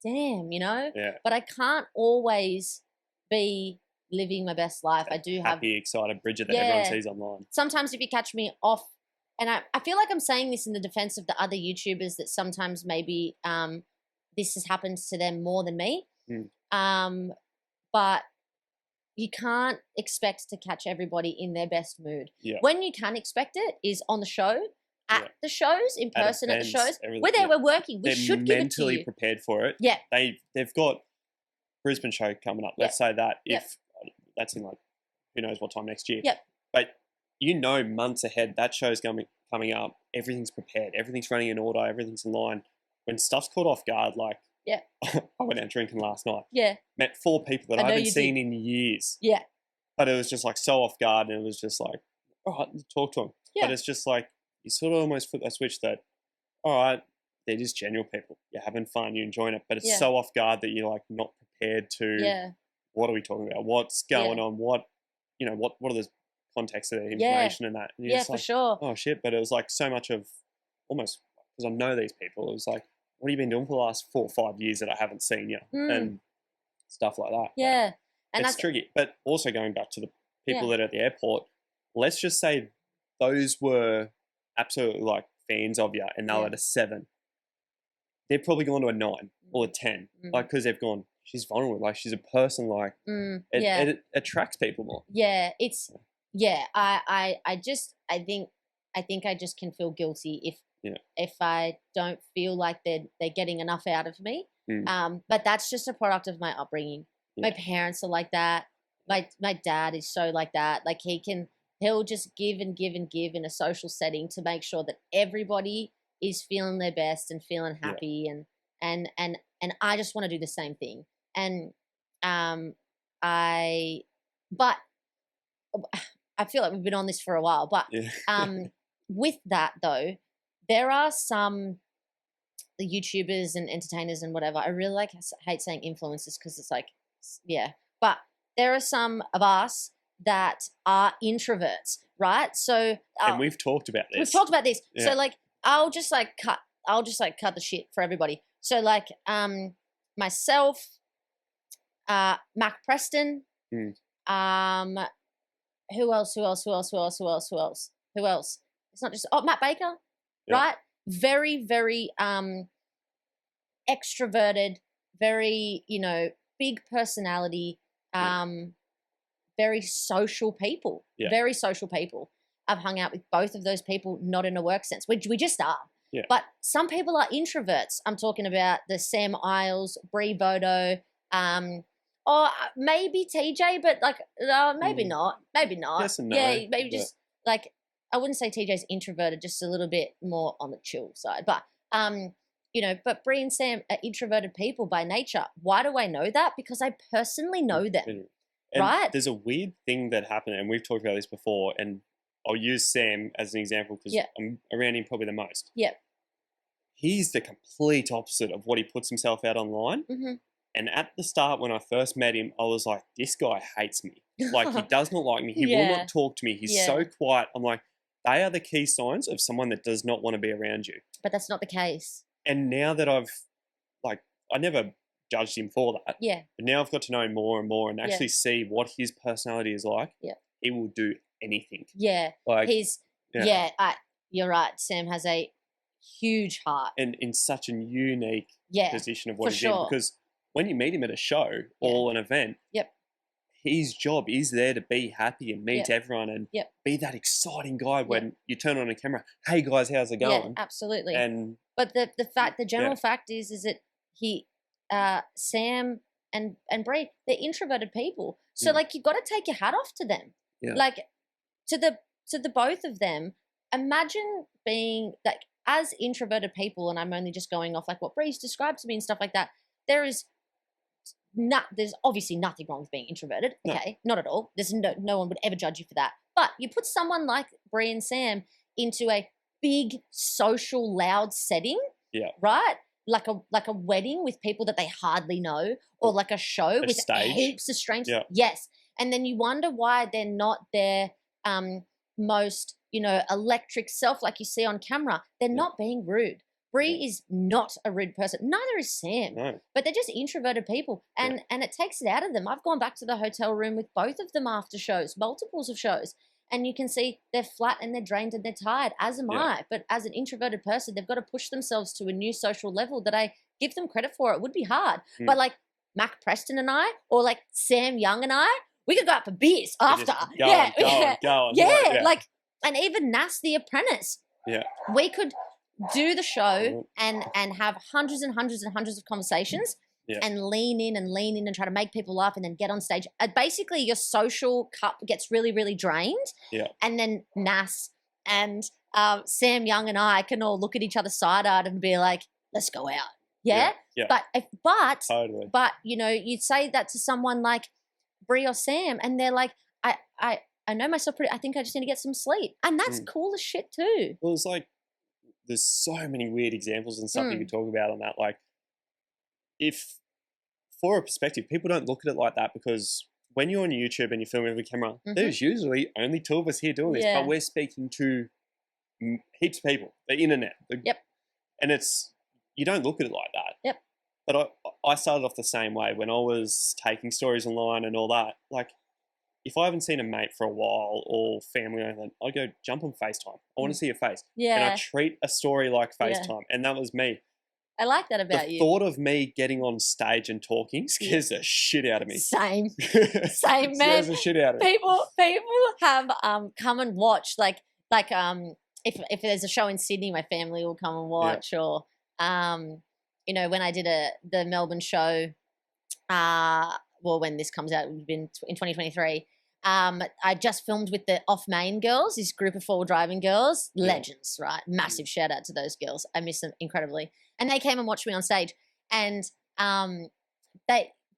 damn, you know? Yeah. But I can't always be living my best life. I do have happy, excited Bridget that everyone sees online. Sometimes if you catch me off, and I feel like I'm saying this in the defense of the other YouTubers that sometimes maybe this has happened to them more than me. But you can't expect to catch everybody in their best mood. Yeah. When you can expect it is on the show, at the shows, in person at the shows. We're there, we're working. We should give it to you. They're mentally prepared for it. Yeah. They've got Brisbane show coming up. Let's say that if that's in like who knows what time next year. Yep. But you know months ahead that show's coming up. Everything's prepared. Everything's running in order. Everything's in line. When stuff's caught off guard, like I went out drinking last night. Yeah. Met 4 people that I haven't seen in years. Yeah. But it was just like so off guard, and it was just like, all right, talk to them. Yeah. But it's just like you sort of almost flip that switch that, all right, they're just genuine people. You're having fun, you're enjoying it, but it's so off guard that you're like not prepared to. What are we talking about? What's going on? What are the context of the information and that? And you're just for like, sure. Oh shit! But it was like so much of almost because I know these people. It was like, what have you been doing for the last 4 or 5 years that I haven't seen you and stuff like that. Yeah, and it's tricky. But also going back to the people that are at the airport, let's just say those were absolutely like fans of you and they were at a 7. They've probably gone to a 9 or a 10, like because they've gone. She's vulnerable, like she's a person. Like it attracts people more. Yeah, it's I think I just can feel guilty if I don't feel like they're getting enough out of me. But that's just a product of my upbringing. My parents are like that. My dad is so like that. Like he'll just give and give and give in a social setting to make sure that everybody is feeling their best and feeling happy and I just want to do the same thing. And I feel like we've been on this for a while, but with that though, there are some the YouTubers and entertainers and whatever. I really hate saying influencers because it's like, but there are some of us that are introverts, right? So and we've talked about this. We've talked about this. Yeah. So like, I'll just cut the shit for everybody. So like, myself, Mac Preston, who else? It's not just Matt Baker, right? Very, very extroverted, very, big personality, very social people, very social people. I've hung out with both of those people, not in a work sense, which we just are. Yeah. But some people are introverts. I'm talking about the Sam Isles, Brie Bodo, or maybe TJ, but like maybe not. Yes and no. Yeah, maybe just like I wouldn't say TJ's introverted, just a little bit more on the chill side. But but Brie and Sam are introverted people by nature. Why do I know that? Because I personally know them. And right? There's a weird thing that happened, and we've talked about this before, and I'll use Sam as an example because I'm around him probably the most. Yep. He's the complete opposite of what he puts himself out online. Mm-hmm. And at the start, when I first met him, I was like, this guy hates me. Like, he does not like me. He will not talk to me. He's so quiet. I'm like, they are the key signs of someone that does not want to be around you. But that's not the case. And now that I never judged him for that. Yeah. But now I've got to know him more and more and actually see what his personality is like. Yeah. He will do anything. Yeah. Like, you're right. Sam has a huge heart. And in such a unique position of what he's in. Because when you meet him at a show or an event, his job is there to be happy and meet everyone and be that exciting guy when you turn on a camera. Hey guys, how's it going? Yeah, absolutely. And but the general fact is that he, Sam and Bree, they're introverted people. So like you've got to take your hat off to them. Yeah. Like to the both of them. Imagine being like as introverted people, and I'm only just going off like what Bree's described to me and stuff like that. There's obviously nothing wrong with being introverted. Okay, not at all. There's no one would ever judge you for that. But you put someone like Bree and Sam into a big social loud setting, right? Like a wedding with people that they hardly know, or like a show with stage. Heaps of strangers. Yes, and then you wonder why they're not their most electric self like you see on camera. They're not being rude. Bree is not a rude person. Neither is Sam. No. But they're just introverted people. And it takes it out of them. I've gone back to the hotel room with both of them after shows, multiples of shows. And you can see they're flat and they're drained and they're tired, as am I. But as an introverted person, they've got to push themselves to a new social level that I give them credit for. It would be hard. But like Mac Preston and I, or like Sam Young and I, we could go out for beers after. Go on. Like, and even Nas the Apprentice. Yeah. We could do the show and have hundreds and hundreds and hundreds of conversations and lean in and try to make people laugh and then get on stage. Basically, your social cup gets really, really drained. Yeah. And then Nas and Sam Young and I can all look at each other side-eyed and be like, let's go out. Yeah? But totally. But, you'd say that to someone like Bree or Sam and they're like, I know myself pretty, I think I just need to get some sleep. And that's cool as shit too. Well, it's like, there's so many weird examples and stuff you could talk about on that. Like, if, for a perspective, people don't look at it like that because when you're on YouTube and you're filming with a camera, there's usually only two of us here doing this, but we're speaking to heaps of people, the internet. And you don't look at it like that. But I started off the same way when I was taking stories online and all that. Like, if I haven't seen a mate for a while or family or anything, I go jump on FaceTime. I want to see your face. And I treat a story like FaceTime. And that was me. I like that about you. The thought of me getting on stage and talking scares the shit out of me. Same, man. Scares the shit out of me. People have come and watch like if there's a show in Sydney, my family will come and watch. Or when I did the Melbourne show, when this comes out, it would have been in 2023. I just filmed with the Off Main girls, this group of forward driving girls, legends, right? Massive shout out to those girls. I miss them incredibly. And they came and watched me on stage. And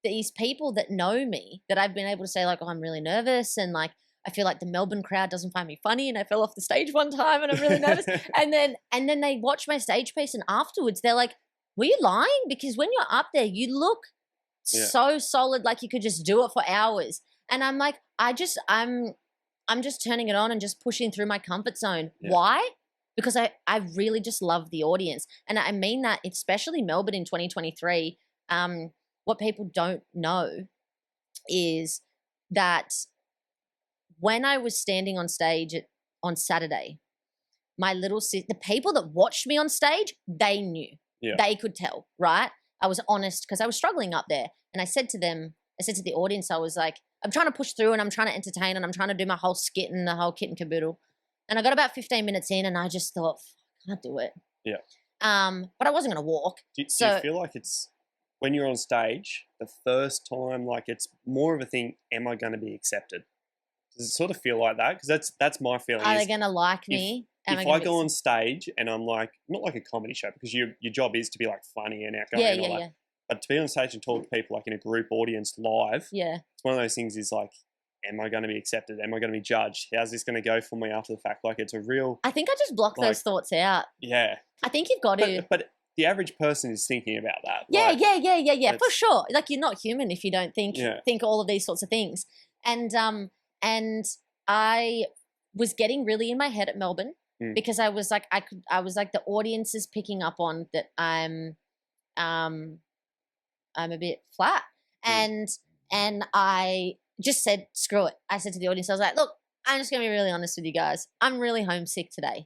these people that know me, that I've been able to say like, oh, I'm really nervous, and like I feel like the Melbourne crowd doesn't find me funny, and I fell off the stage one time and I'm really nervous. and then they watch my stage piece, and afterwards they're like, were you lying? Because when you're up there, you look so solid, like you could just do it for hours. And I'm like, I'm just turning it on and just pushing through my comfort zone. Why? Because I really just love the audience. And I mean that, especially Melbourne in 2023, what people don't know is that when I was standing on stage on Saturday, the people that watched me on stage, they knew. They could tell, right? I was honest because I was struggling up there. And I said to the audience, I was like, I'm trying to push through and I'm trying to entertain and I'm trying to do my whole skit and the whole kit and caboodle. And I got about 15 minutes in and I just thought, I can't do it. But I wasn't going to walk. Do you feel like it's, when you're on stage, the first time, like it's more of a thing, am I going to be accepted? Does it sort of feel like that? Because that's my feeling. Are they going to like me? If I go on stage and I'm like, not like a comedy show, because your job is to be like funny and outgoing and all that. But to be on stage and talk to people like in a group audience live, it's one of those things is like, am I going to be accepted? Am I going to be judged? How's this going to go for me after the fact? Like it's a real... I think I just block those thoughts out. Yeah. I think you've got to... But the average person is thinking about that. Yeah, for sure. Like you're not human if you don't think all of these sorts of things. And I was getting really in my head at Melbourne because I was like, the audience is picking up on that I'm a bit flat. And I just said, screw it. I said to the audience, I was like, look, I'm just going to be really honest with you guys. I'm really homesick today.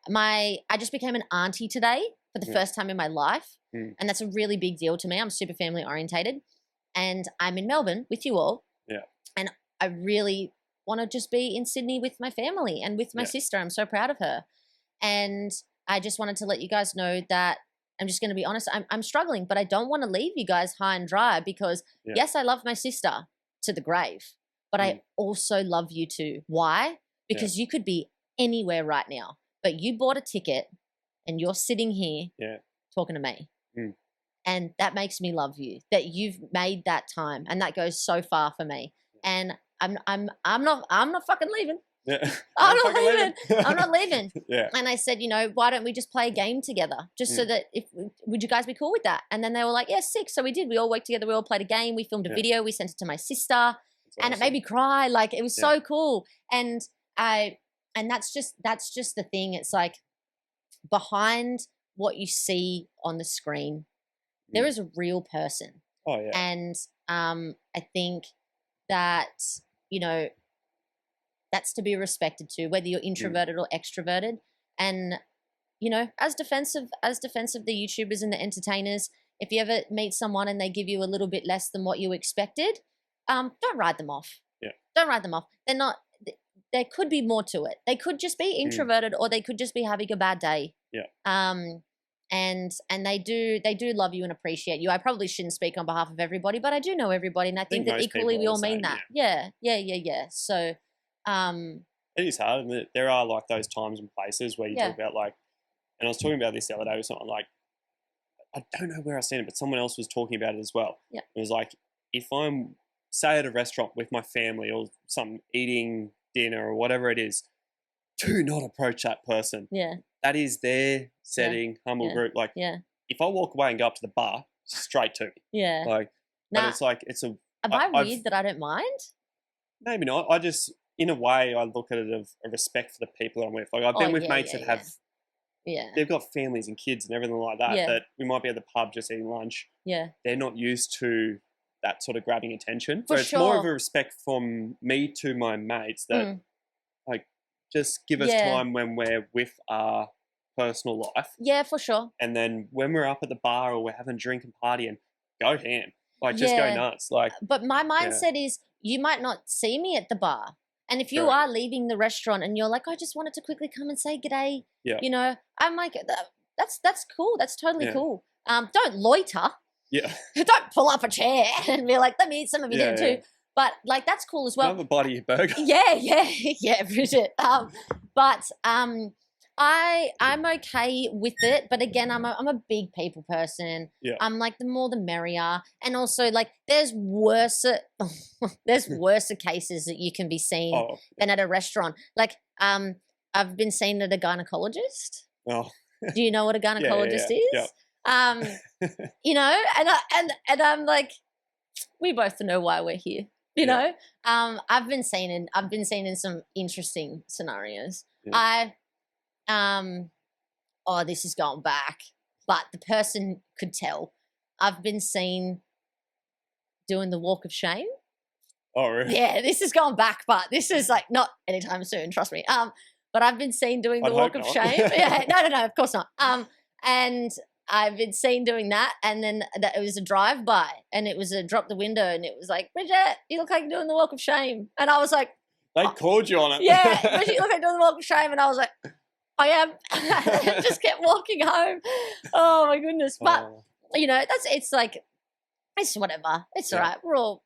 I just became an auntie today for the first time in my life. And that's a really big deal to me. I'm super family orientated. And I'm in Melbourne with you all. And I really want to just be in Sydney with my family and with my sister. I'm so proud of her. And I just wanted to let you guys know that I'm just going to be honest. I'm struggling, but I don't want to leave you guys high and dry because yes, I love my sister to the grave, but I also love you too. Why? Because you could be anywhere right now, but you bought a ticket and you're sitting here talking to me. And that makes me love you, that you've made that time. And that goes so far for me. And I'm not fucking leaving. Yeah. I'm not leaving. I'm not leaving. Yeah. And I said, you know, why don't we just play a game together? Just so that would you guys be cool with that? And then they were like, yeah, sick. So we did. We all worked together. We all played a game. We filmed a video. We sent it to my sister. And it made me cry. Like, it was so cool. And that's just the thing. It's like behind what you see on the screen, there is a real person. Oh yeah. And I think that, you know, that's to be respected too, whether you're introverted or extroverted. And, you know, as defensive the YouTubers and the entertainers, if you ever meet someone and they give you a little bit less than what you expected, don't write them off. Yeah. Don't write them off. They're not, there could be more to it. They could just be introverted or they could just be having a bad day. Yeah. And they do love you and appreciate you. I probably shouldn't speak on behalf of everybody, but I do know everybody, and I think that equally we all mean that. Yeah. So, it is hard, and there are like those times and places where you talk about like, and I was talking about this the other day with someone, like, I don't know where I seen it, but someone else was talking about it as well. Yeah. It was like, if I'm, say, at a restaurant with my family or some eating dinner or whatever it is, do not approach that person. Yeah. That is their setting, humble group. Like, if I walk away and go up to the bar, straight to me. Yeah. Like, but it's like, it's a. Am I weird that I don't mind? Maybe not. I just, in a way, I look at it of a respect for the people that I'm with. Like, I've been with mates that have, they've got families and kids and everything like that, that we might be at the pub just eating lunch. Yeah. They're not used to that sort of grabbing attention. For so it's more of a respect from me to my mates that, like, just give us time when we're with our personal life. Yeah, for sure. And then when we're up at the bar or we're having a drink and party, and go ham. Like, just go nuts. Like, but my mindset is you might not see me at the bar. And if you are leaving the restaurant and you're like, I just wanted to quickly come and say g'day, you know, I'm like, that's cool. That's totally cool. Don't loiter. Yeah. Don't pull up a chair and be like, let me eat some of your dinner too. But like, that's cool as well. Have a bite of your burger. Yeah, Bridget. But I'm okay with it. But again, I'm a big people person. Yeah. I'm like, the more the merrier. And also, like, there's worse cases that you can be seen than at a restaurant. Like, I've been seen at a gynecologist. Oh. Do you know what a gynecologist is? Yeah. You know, and I'm like, we both know why we're here. You know, I've been seen in some interesting scenarios. Yeah. This is going back, but the person could tell. I've been seen doing the walk of shame. Oh, really? Yeah, this is going back, but this is like not anytime soon, trust me. But I've been seen doing the walk of shame. Yeah, no, of course not. And I've been seen doing that, and then it was a drive-by, and it was a drop the window, and it was like, Bridget, you look like you're doing the walk of shame. And I was like, they called you on it. Yeah, Bridget, you look like you're doing the walk of shame. And I was like, I am. Just kept walking home. Oh my goodness. But you know, it's like, it's whatever. It's all right. We're all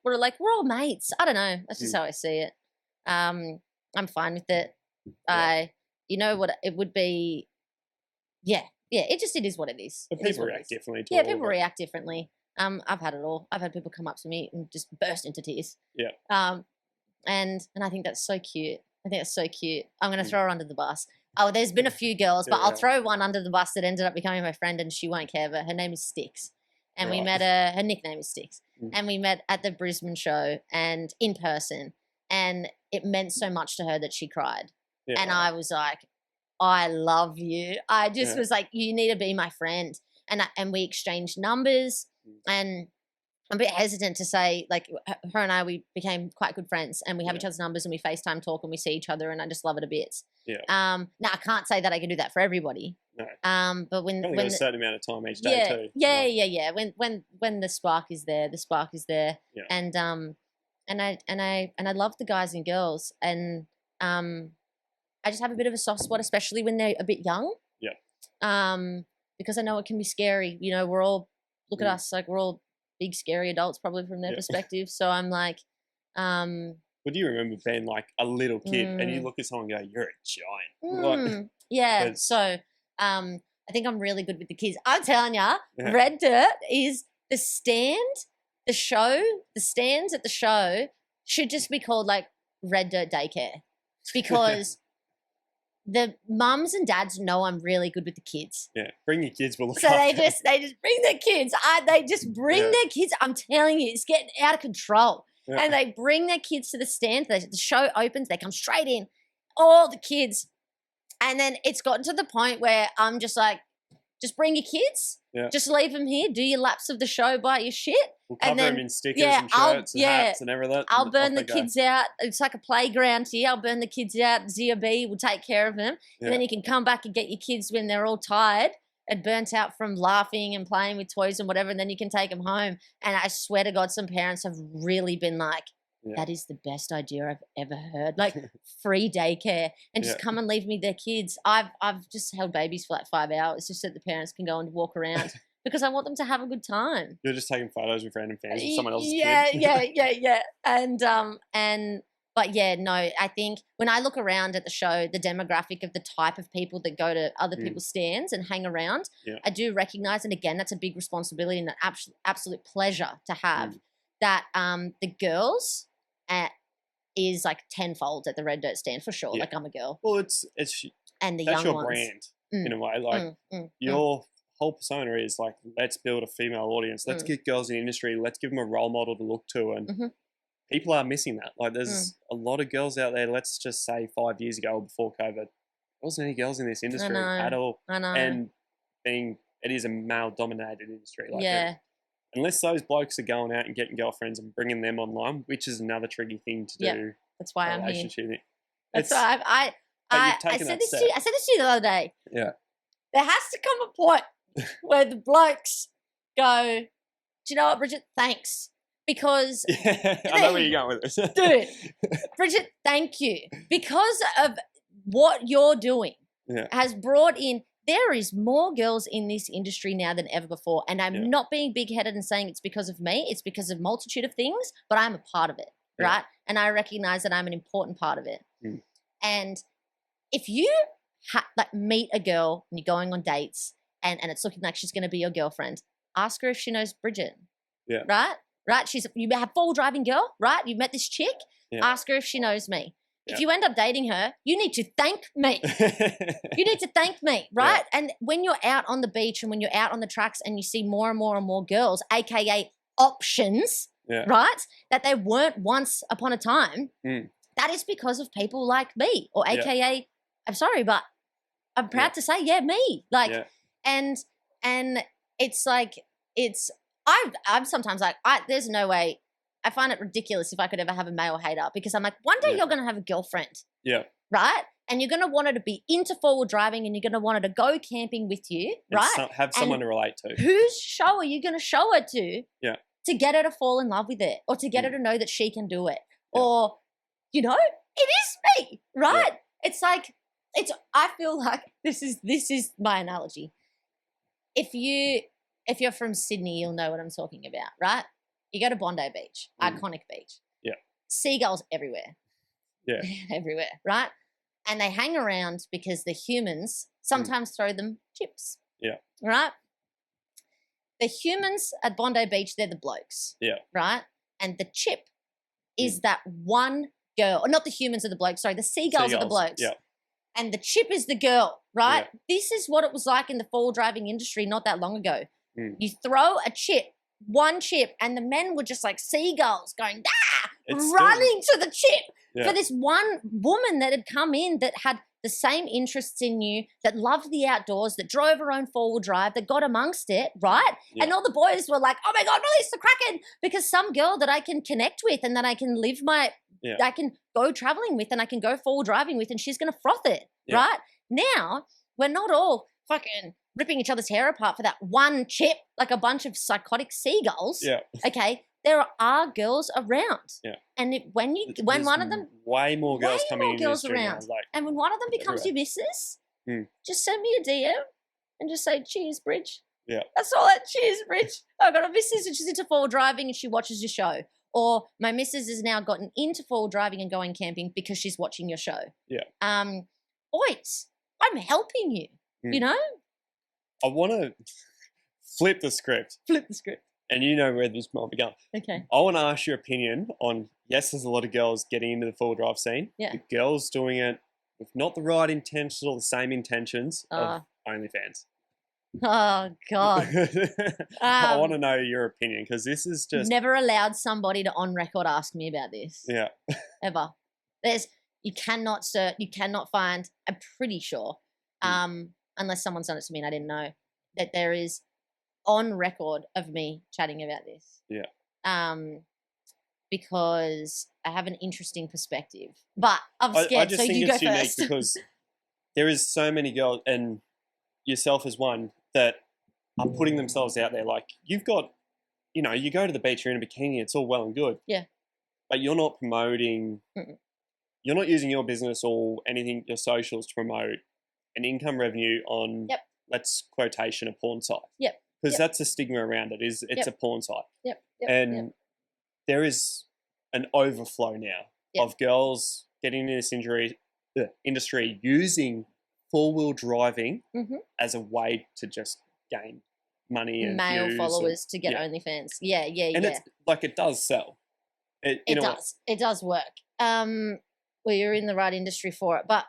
mates. I don't know. That's just how I see it. I'm fine with it. You know what it would be. Yeah. It is what it is. But people react differently to it. Yeah, people react differently. I've had it all. I've had people come up to me and just burst into tears. Yeah. And I think that's so cute. I'm going to throw her under the bus. Oh, there's been a few girls, but I'll throw one under the bus that ended up becoming my friend, and she won't care, but her name is Styx. And we met her nickname is Styx. And we met at the Brisbane show and in person. And it meant so much to her that she cried. Yeah. And I was like, I love you. I just was like, you need to be my friend. And we exchanged numbers, and I'm a bit hesitant to say, like, her and I, we became quite good friends, and we have each other's numbers, and we FaceTime talk, and we see each other, and I just love it a bit. Yeah. Now I can't say that I can do that for everybody. No. But when got a certain amount of time each day too. Yeah. When the spark is there, the spark is there. Yeah. I love the guys and girls, and I just have a bit of a soft spot, especially when they're a bit young. Yeah. Because I know it can be scary. You know, we're all look at us like we're all big scary adults, probably from their perspective. So I'm like, What do you remember being like a little kid and you look at someone and go, "You're a giant." Like, yeah. So I think I'm really good with the kids. I'm telling ya, Red Dirt is the stand, the show, the stands at the show should just be called like Red Dirt Daycare, because the mums and dads know I'm really good with the kids. Yeah, bring your kids. We'll look so after they just bring their kids. They just bring their kids. I'm telling you, it's getting out of control. Yeah. And they bring their kids to the stand. The show opens. They come straight in, all the kids. And then it's gotten to the point where I'm just like, just bring your kids. Yeah. Just leave them here. Do your laps of the show, buy your shit. We'll cover them in stickers and shirts and hats and everything. I'll burn the kids out. It's like a playground here. I'll burn the kids out. Zia B will take care of them. Yeah. And then you can come back and get your kids when they're all tired and burnt out from laughing and playing with toys and whatever, and then you can take them home. And I swear to God, some parents have really been like, that is the best idea I've ever heard. Like free daycare and just come and leave me their kids. I've just held babies for like 5 hours just so that the parents can go and walk around because I want them to have a good time. You're just taking photos with random fans of someone else's kid. Yeah. But yeah, no, I think when I look around at the show, the demographic of the type of people that go to other people's stands and hang around, I do recognize, and again, that's a big responsibility and an absolute pleasure to have, that the girls is like tenfold at the Red Dirt stand for sure. Like I'm a girl. Well, it's and the that's young your ones. brand in a way. Like your whole persona is like, let's build a female audience. Let's get girls in the industry. Let's give them a role model to look to. And people are missing that. Like there's a lot of girls out there. Let's just say 5 years ago or before COVID, there wasn't any girls in this industry at all. I know. And it is a male dominated industry. Like unless those blokes are going out and getting girlfriends and bringing them online, which is another tricky thing to do. That's why I'm here. That's why I said this to you the other day. Yeah. There has to come a point where the blokes go, do you know what, Bridget? Thanks. Because I know where you're going with this. Dude, Bridget, thank you. Because of what you're doing has brought in, there is more girls in this industry now than ever before. And I'm not being big-headed and saying it's because of me. It's because of a multitude of things, but I'm a part of it, right? And I recognize that I'm an important part of it. And if you meet a girl and you're going on dates and it's looking like she's going to be your girlfriend, ask her if she knows Bridget, right? Right? You have a full driving girl, right? You've met this chick. Ask her if she knows me. If you end up dating her, you need to thank me. You need to thank me, right? And when you're out on the beach and when you're out on the tracks and you see more and more and more girls, aka options, right? That they weren't once upon a time. That is because of people like me, or aka, I'm sorry, but I'm proud to say, me. Like, and it's like I'm sometimes like, there's no way. I find it ridiculous if I could ever have a male hater, because I'm like, one day you're going to have a girlfriend. Yeah. Right? And you're going to want her to be into forward driving and you're going to want her to go camping with you, right? Have someone to relate to. Whose show are you going to show her to? Yeah. To get her to fall in love with it, or to get her to know that she can do it. Yeah. Or, it is me, right? Yeah. It's like, I feel like this is my analogy. If you're from Sydney, you'll know what I'm talking about, right? You go to Bondi Beach, iconic beach. Yeah. Seagulls everywhere. Yeah. Everywhere, right? And they hang around because the humans sometimes throw them chips. Yeah. Right? The humans at Bondi Beach, they're the blokes. Yeah. Right? And the chip is that one girl. Or not the humans are the blokes, sorry, the seagulls are the blokes. Yeah. And the chip is the girl, right? Yeah. This is what it was like in the forward driving industry not that long ago. You throw a chip, one chip, and the men were just like seagulls going, running to the chip for this one woman that had come in that had the same interests in you, that loved the outdoors, that drove her own forward drive, that got amongst it, right? Yeah. And all the boys were like, oh my God, release the Kraken, because some girl that I can connect with and that I can live I can go traveling with and I can go forward driving with, and she's going to froth it, right? Now, we're not all fucking ripping each other's hair apart for that one chip, like a bunch of psychotic seagulls. Yeah. Okay. there are girls around. Yeah. And when There's one of them, way more girls way coming more in girls the industry now, around. like, and when one of them becomes everywhere. your missus, Mm. just send me a DM and just say, cheers, Bridge. Yeah. That's all that. Cheers, Bridge. I've got a missus and she's into four-wheel driving and she watches your show. Or my missus has now gotten into four-wheel driving and going camping because she's watching your show. Yeah. Boys, I'm helping you, you know? I want to flip the script. Flip the script. And you know where this might be going. Okay. I want to ask your opinion on, yes, there's a lot of girls getting into the four-wheel drive scene. Yeah. The girls doing it with not the right intentions or the same intentions of OnlyFans. Oh, God. I want to know your opinion because this is just... Never allowed somebody to on record ask me about this. Yeah. Ever. You cannot find, I'm pretty sure, unless someone sent it to me and I didn't know, that there is on record of me chatting about this. Yeah. Because I have an interesting perspective. But I'm I scared, just so think you go it's unique first. because there is so many girls, and yourself as one, that are putting themselves out there. Like, you've got, you know, you go to the beach, you're in a bikini, it's all well and good. Yeah. But you're not promoting, you're not using your business or anything, your socials, to promote an income revenue on, let's quotation, a porn site. Yep. Because that's a stigma around it, it's a porn site. And there is an overflow now of girls getting in this industry using four-wheel driving as a way to just gain money and male views followers to get OnlyFans. Yeah. And it's like, it does sell. It does. It does work. Well, you're in the right industry for it, but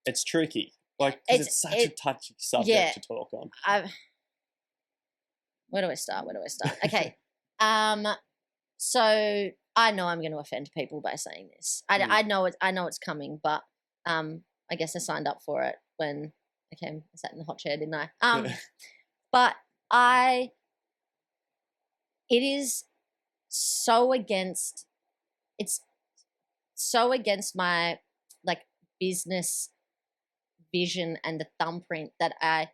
it's tricky. Like, because it's such a touchy subject to talk on. Where do I start? Okay. So I know I'm going to offend people by saying this. I know it's coming, but I guess I signed up for it when I sat in the hot chair, didn't I? But it is so against my like business vision and the thumbprint that I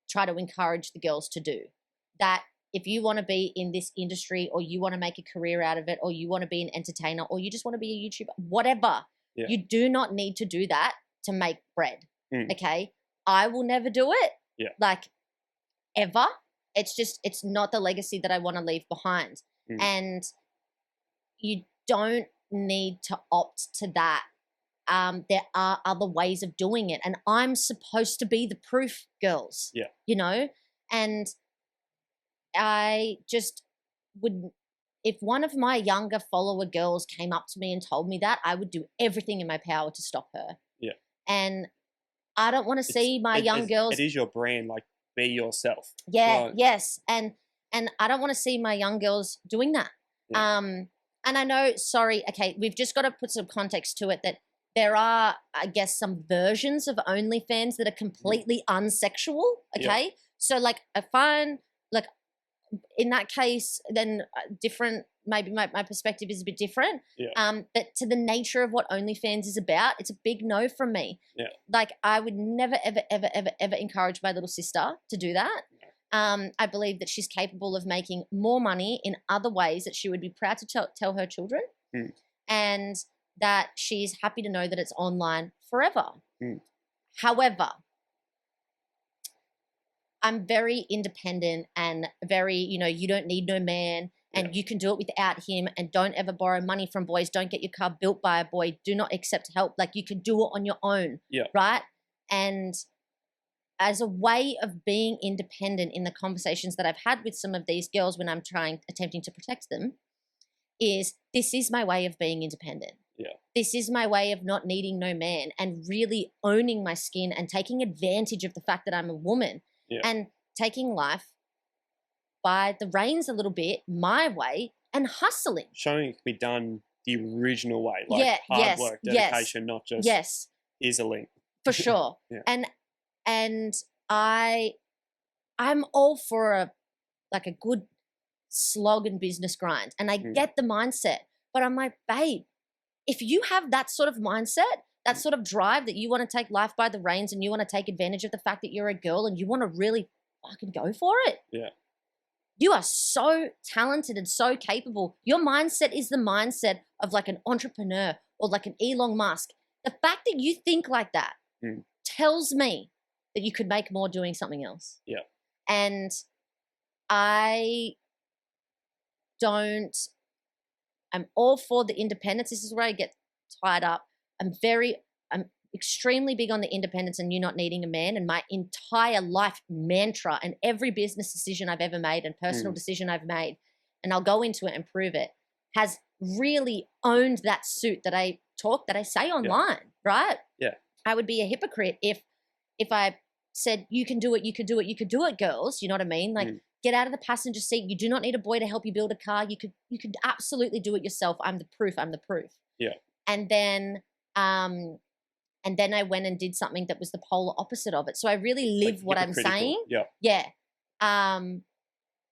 try to encourage the girls to do. That if you want to be in this industry, or you want to make a career out of it, or you want to be an entertainer, or you just want to be a YouTuber, whatever, you do not need to do that to make bread. Okay? I will never do it. Like, ever. It's not the legacy that I want to leave behind. And you don't need to opt to that. There are other ways of doing it. And I'm supposed to be the proof, girls. You know? And I just would, if one of my younger follower girls came up to me and told me that, I would do everything in my power to stop her. And I don't want to see my young girls. It is your brand, like, be yourself. Yes. And I don't want to see my young girls doing that. And I know, okay, we've just got to put some context to it, that there are, I guess, some versions of OnlyFans that are completely unsexual. Okay. So, like, I find, like, in that case, then different, maybe my perspective is a bit different. But to the nature of what OnlyFans is about, it's a big no from me. Like, I would never, ever, ever, ever, ever encourage my little sister to do that. I believe that she's capable of making more money in other ways that she would be proud to tell her children. And that she's happy to know that it's online forever. However, I'm very independent and very, you don't need no man, and you can do it without him, and don't ever borrow money from boys. Don't get your car built by a boy. Do not accept help. Like, you can do it on your own. Right? And as a way of being independent, in the conversations that I've had with some of these girls when I'm attempting to protect them, this is my way of being independent. This is my way of not needing no man, and really owning my skin and taking advantage of the fact that I'm a woman. And taking life by the reins a little bit, my way, and hustling. Showing it can be done the original way, like hard work, dedication, not just is a link. For sure. And I'm all for a good slog and business grind. And I get the mindset, but I'm like, babe, if you have that sort of mindset, that sort of drive, that you want to take life by the reins, and you want to take advantage of the fact that you're a girl, and you want to really fucking go for it. You are so talented and so capable. Your mindset is the mindset of like an entrepreneur or like an Elon Musk. The fact that you think like that tells me that you could make more doing something else. Yeah. And I'm all for the independence. This is where I get tied up. I'm extremely big on the independence and you not needing a man. And my entire life mantra and every business decision I've ever made and personal decision I've made, and I'll go into it and prove it, has really owned that suit that I say online, right? Yeah. I would be a hypocrite if I said, you can do it, girls. You know what I mean? Like, get out of the passenger seat. You do not need a boy to help you build a car. You could absolutely do it yourself. I'm the proof. Yeah. And then I went and did something that was the polar opposite of it. So I really live what I'm saying. Yeah. Yeah.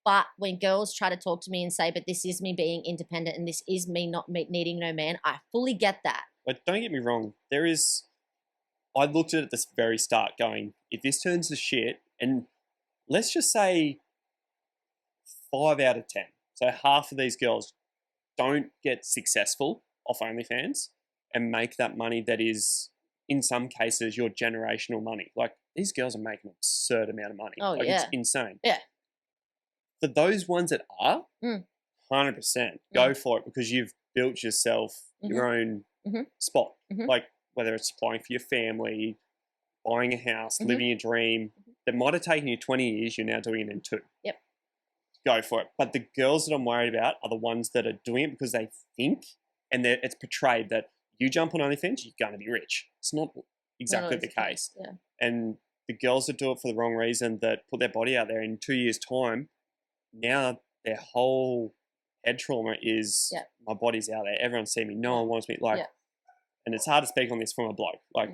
But when girls try to talk to me and say, but this is me being independent and this is me not needing no man, I fully get that. But don't get me wrong. I looked at it at the very start going, if this turns to shit, and let's just say 5 out of 10, so half of these girls don't get successful off OnlyFans and make that money that is, in some cases, your generational money. Like, these girls are making an absurd amount of money. Oh, like, yeah. It's insane. Yeah. For those ones that are, 100% go for it, because you've built yourself your own spot. Like, whether it's applying for your family, buying a house, living your dream, that might have taken you 20 years, you're now doing it in 2. Yep. Go for it. But the girls that I'm worried about are the ones that are doing it because they think, and it's portrayed that you jump on OnlyFans, you're going to be rich. It's not exactly the case. Yeah. And the girls that do it for the wrong reason, that put their body out there, in 2 years' time, now their whole head trauma is, my body's out there. Everyone's seeing me. No one wants me. Like, and it's hard to speak on this from a bloke. Like,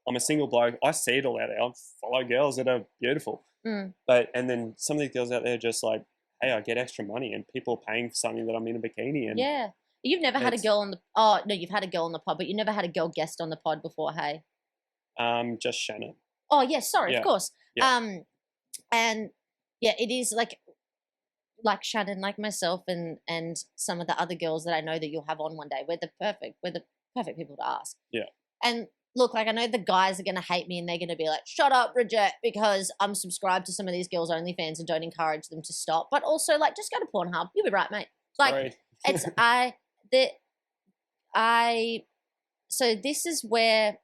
I'm a single bloke. I see it all out there. I follow girls that are beautiful. And then some of these girls out there are just like, hey, I get extra money and people are paying for something that I'm in a bikini. And you've never had a girl on the, oh, no, you've had a girl on the pod, but you never had a girl guest on the pod before, hey? Just Shannon. Oh, yeah, sorry, of course. Yeah. And yeah, it is like Shannon, like myself and some of the other girls that I know that you'll have on one day. We're the perfect people to ask. Yeah. And look, like, I know the guys are going to hate me and they're going to be like, shut up, Bridget, because I'm subscribed to some of these girls' OnlyFans and don't encourage them to stop. But also, like, just go to Pornhub. You'll be right, mate. Like, so this is where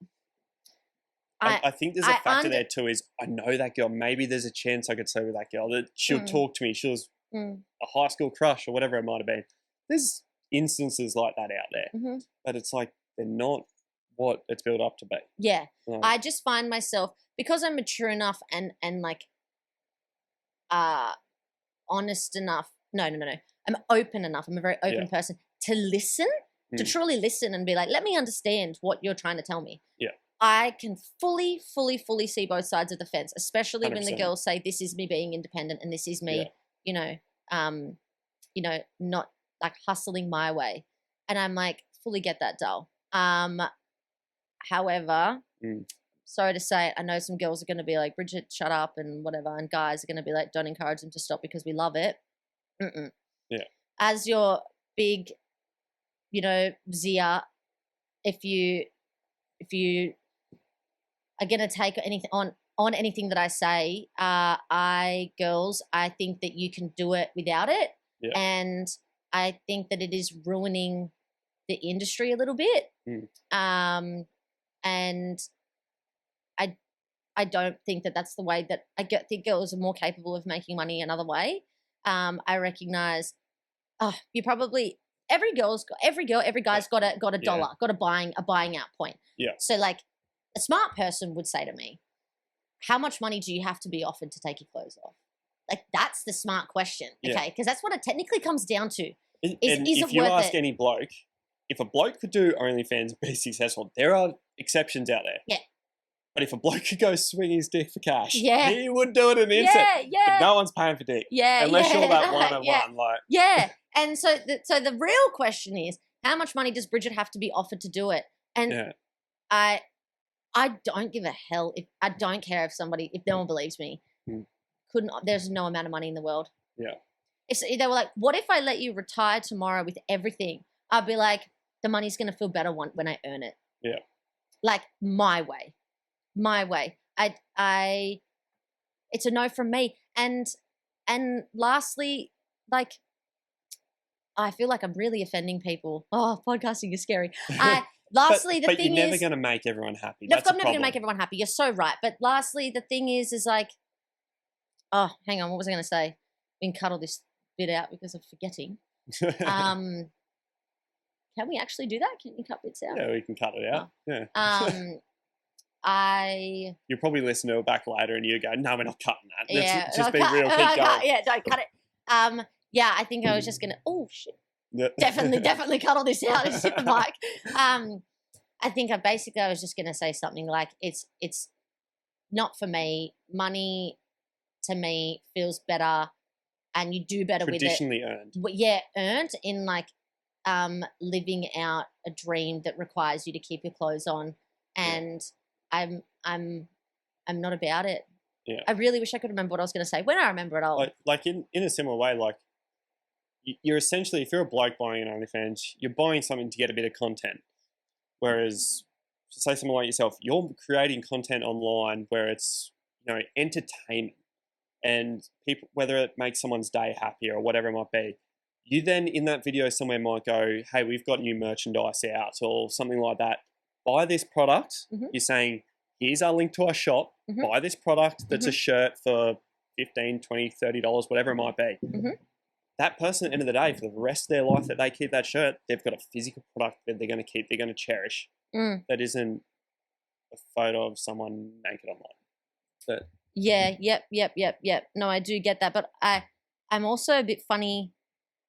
I think there's a factor there too, is I know that girl. Maybe there's a chance I could say with that girl that she'll talk to me. She was a high school crush or whatever it might have been. There's instances like that out there. But it's like, they're not what it's built up to be. Yeah. I just find myself, because I'm mature enough and like honest enough. No. I'm open enough. I'm a very open person to listen, to truly listen and be like, let me understand what you're trying to tell me. Yeah. I can fully see both sides of the fence, especially 100%. when the girls say, this is me being independent and this is me, not like hustling my way. And I'm like, fully get that, doll. However, sorry to say it, I know some girls are going to be like, Bridget, shut up and whatever. And guys are going to be like, don't encourage them to stop because we love it. Yeah. As your big, Zia, if you are going to take anything on anything that I say, girls, I think that you can do it without it. Yeah. And I think that it is ruining the industry a little bit. And I don't think that that's the way that think girls are more capable of making money another way. I recognize, you probably, every guy's got a dollar, got a buying out point. Yeah. So like a smart person would say to me, how much money do you have to be offered to take your clothes off? Like, that's the smart question. Okay. Because that's what it technically comes down to. If you ask any bloke, if a bloke could do OnlyFans and be successful, there are exceptions out there. Yeah. But if a bloke could go swing his dick for cash, he would do it in an instant. But no one's paying for dick. Unless you're that one-on-one. Like. Yeah. And so the real question is, how much money does Bridget have to be offered to do it? And I don't give a hell. I don't care if no one believes me. There's no amount of money in the world. Yeah. if they were like, what if I let you retire tomorrow with everything? I'd be like, the money's going to feel better when I earn it. Yeah. Like my way. It's a no from me. And lastly, like, I feel like I'm really offending people. Oh, podcasting is scary. Lastly, the but thing you're never is, going to make everyone happy. no, That's I'm a never problem. going to make everyone happy. You're so right. But lastly, the thing is like, oh, hang on. What was I going to say? We can cut all this bit out because I'm forgetting. Can we actually do that? Can you cut bits out? Yeah, we can cut it out. Oh. Yeah. You'll probably listen to it back later and you go, no, we're not cutting that. Yeah. Let's just be real. Keep going. Yeah, don't cut it. Yeah, I think I was just going to, oh, shit. Yep. Definitely cut all this out and hit the mic. I think I was just going to say something like, it's not for me. Money to me feels better and you do better with it. Traditionally earned. Yeah, earned in like living out a dream that requires you to keep your clothes on. And I'm not about it. Yeah. I really wish I could remember what I was going to say. When I remember it, I'll... Like in a similar way, like you're essentially, if you're a bloke buying an OnlyFans, you're buying something to get a bit of content. Whereas, say someone like yourself, you're creating content online where it's, entertainment and people, whether it makes someone's day happier or whatever it might be. You then in that video somewhere might go, hey, we've got new merchandise out or something like that. Buy this product. Mm-hmm. You're saying, here's our link to our shop. Mm-hmm. Buy this product that's a shirt for $15, $20, $30, whatever it might be. Mm-hmm. That person at the end of the day, for the rest of their life that they keep that shirt, they've got a physical product that they're going to keep, they're going to cherish. That isn't a photo of someone naked online. But yeah, yep. No, I do get that. But I'm also a bit funny.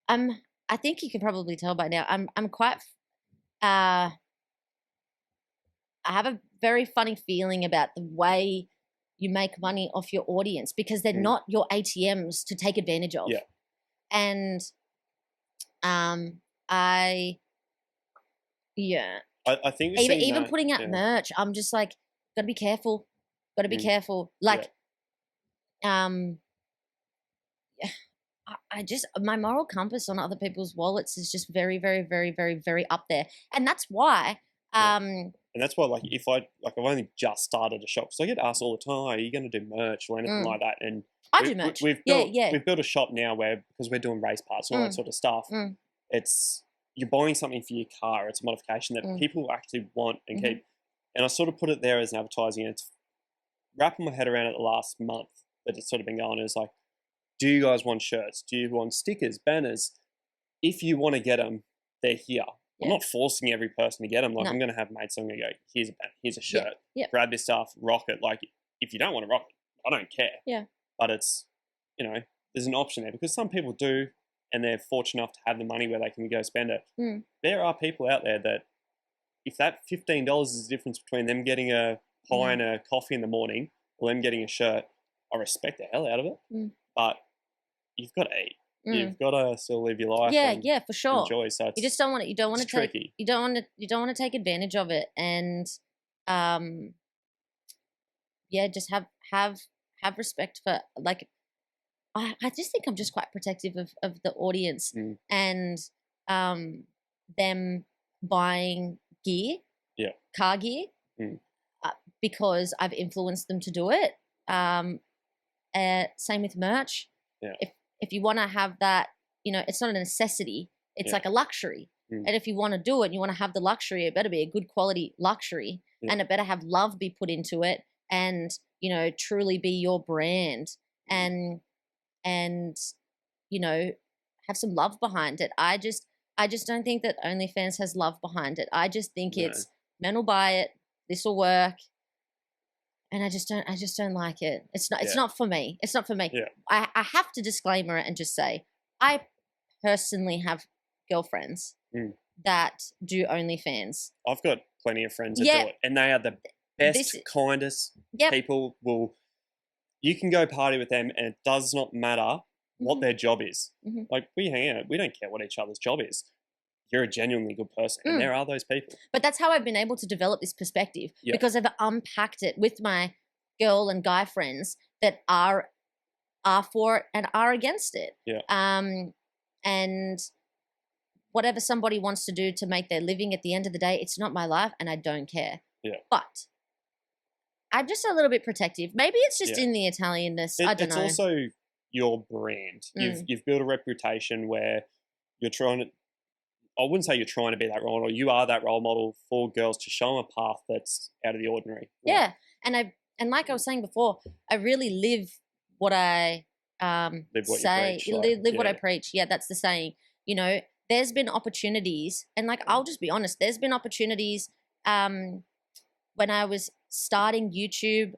I think you can probably tell by now. I'm quite I have a very funny feeling about the way you make money off your audience because they're not your ATMs to take advantage of. Yeah. And I think even putting out merch, I'm just like, gotta be careful. Like, I just, my moral compass on other people's wallets is just very, very, very, very, very up there, and that's why. And that's why, like, I've only just started a shop, so I get asked all the time, "Are you going to do merch or anything like that?" And I do merch. We've built a shop now where, because we're doing race parts and all that sort of stuff, it's you're buying something for your car. It's a modification that people actually want and keep. And I sort of put it there as an advertising. And it's wrapping my head around it the last month that it's sort of been going. It's like, do you guys want shirts? Do you want stickers, banners? If you want to get them, they're here. Yeah. I'm not forcing every person to get them. Like, I'm going to have mates. I'm going to go, here's a banner, here's a shirt. Grab this stuff, rock it. Like, if you don't want to rock it, I don't care. Yeah. But it's, there's an option there because some people do, and they're fortunate enough to have the money where they can go spend it. There are people out there that, if that $15 is the difference between them getting a pie and a coffee in the morning or them getting a shirt, I respect the hell out of it. But you've got to eat. You've got to still live your life. Yeah, for sure. Enjoy. So you just don't want it. You don't want to take. Tricky. You don't want to take advantage of it, and just have respect for, like. I just think I'm just quite protective of the audience and them buying gear, car gear, because I've influenced them to do it. Same with merch. Yeah. If you want to have that, it's not a necessity. It's like a luxury. And if you want to do it and you want to have the luxury, it better be a good quality luxury and it better have love be put into it and, truly be your brand and have some love behind it. I just don't think that OnlyFans has love behind it. I just think it's men will buy it, this will work. And I just don't like it. It's not for me. It's not for me. Yeah. I have to disclaimer it and just say, I personally have girlfriends that do OnlyFans. I've got plenty of friends that do it. And they are the best, kindest people. You can go party with them and it does not matter what their job is. Like, we hang out, we don't care what each other's job is. You're a genuinely good person. And there are those people. But that's how I've been able to develop this perspective because I've unpacked it with my girl and guy friends that are are for it and are against it. Yeah. And whatever somebody wants to do to make their living, at the end of the day, it's not my life and I don't care. Yeah. But I'm just a little bit protective. Maybe it's just in the Italianness. I don't know. It's also your brand. You've built a reputation where you're trying to, I wouldn't say you're trying to be that role model. You are that role model for girls to show them a path that's out of the ordinary. Yeah. And like I was saying before, I really live what I live what say. you preach, live what I preach. Yeah, that's the saying. You know, there's been opportunities, and like I'll just be honest, there's been opportunities when I was starting YouTube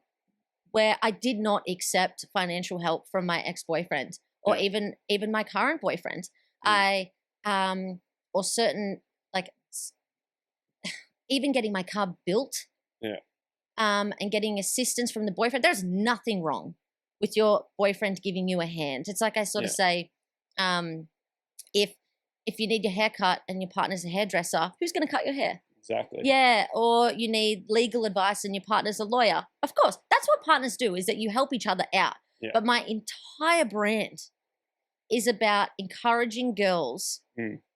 where I did not accept financial help from my ex-boyfriend or even my current boyfriend. Or certain, like, even getting my car built. Yeah. And getting assistance from the boyfriend. There's nothing wrong with your boyfriend giving you a hand. It's like I sort of say, if you need your hair cut and your partner's a hairdresser, who's going to cut your hair? Exactly. Yeah, or you need legal advice and your partner's a lawyer. Of course, that's what partners do, is that you help each other out. Yeah. But my entire brand is about encouraging girls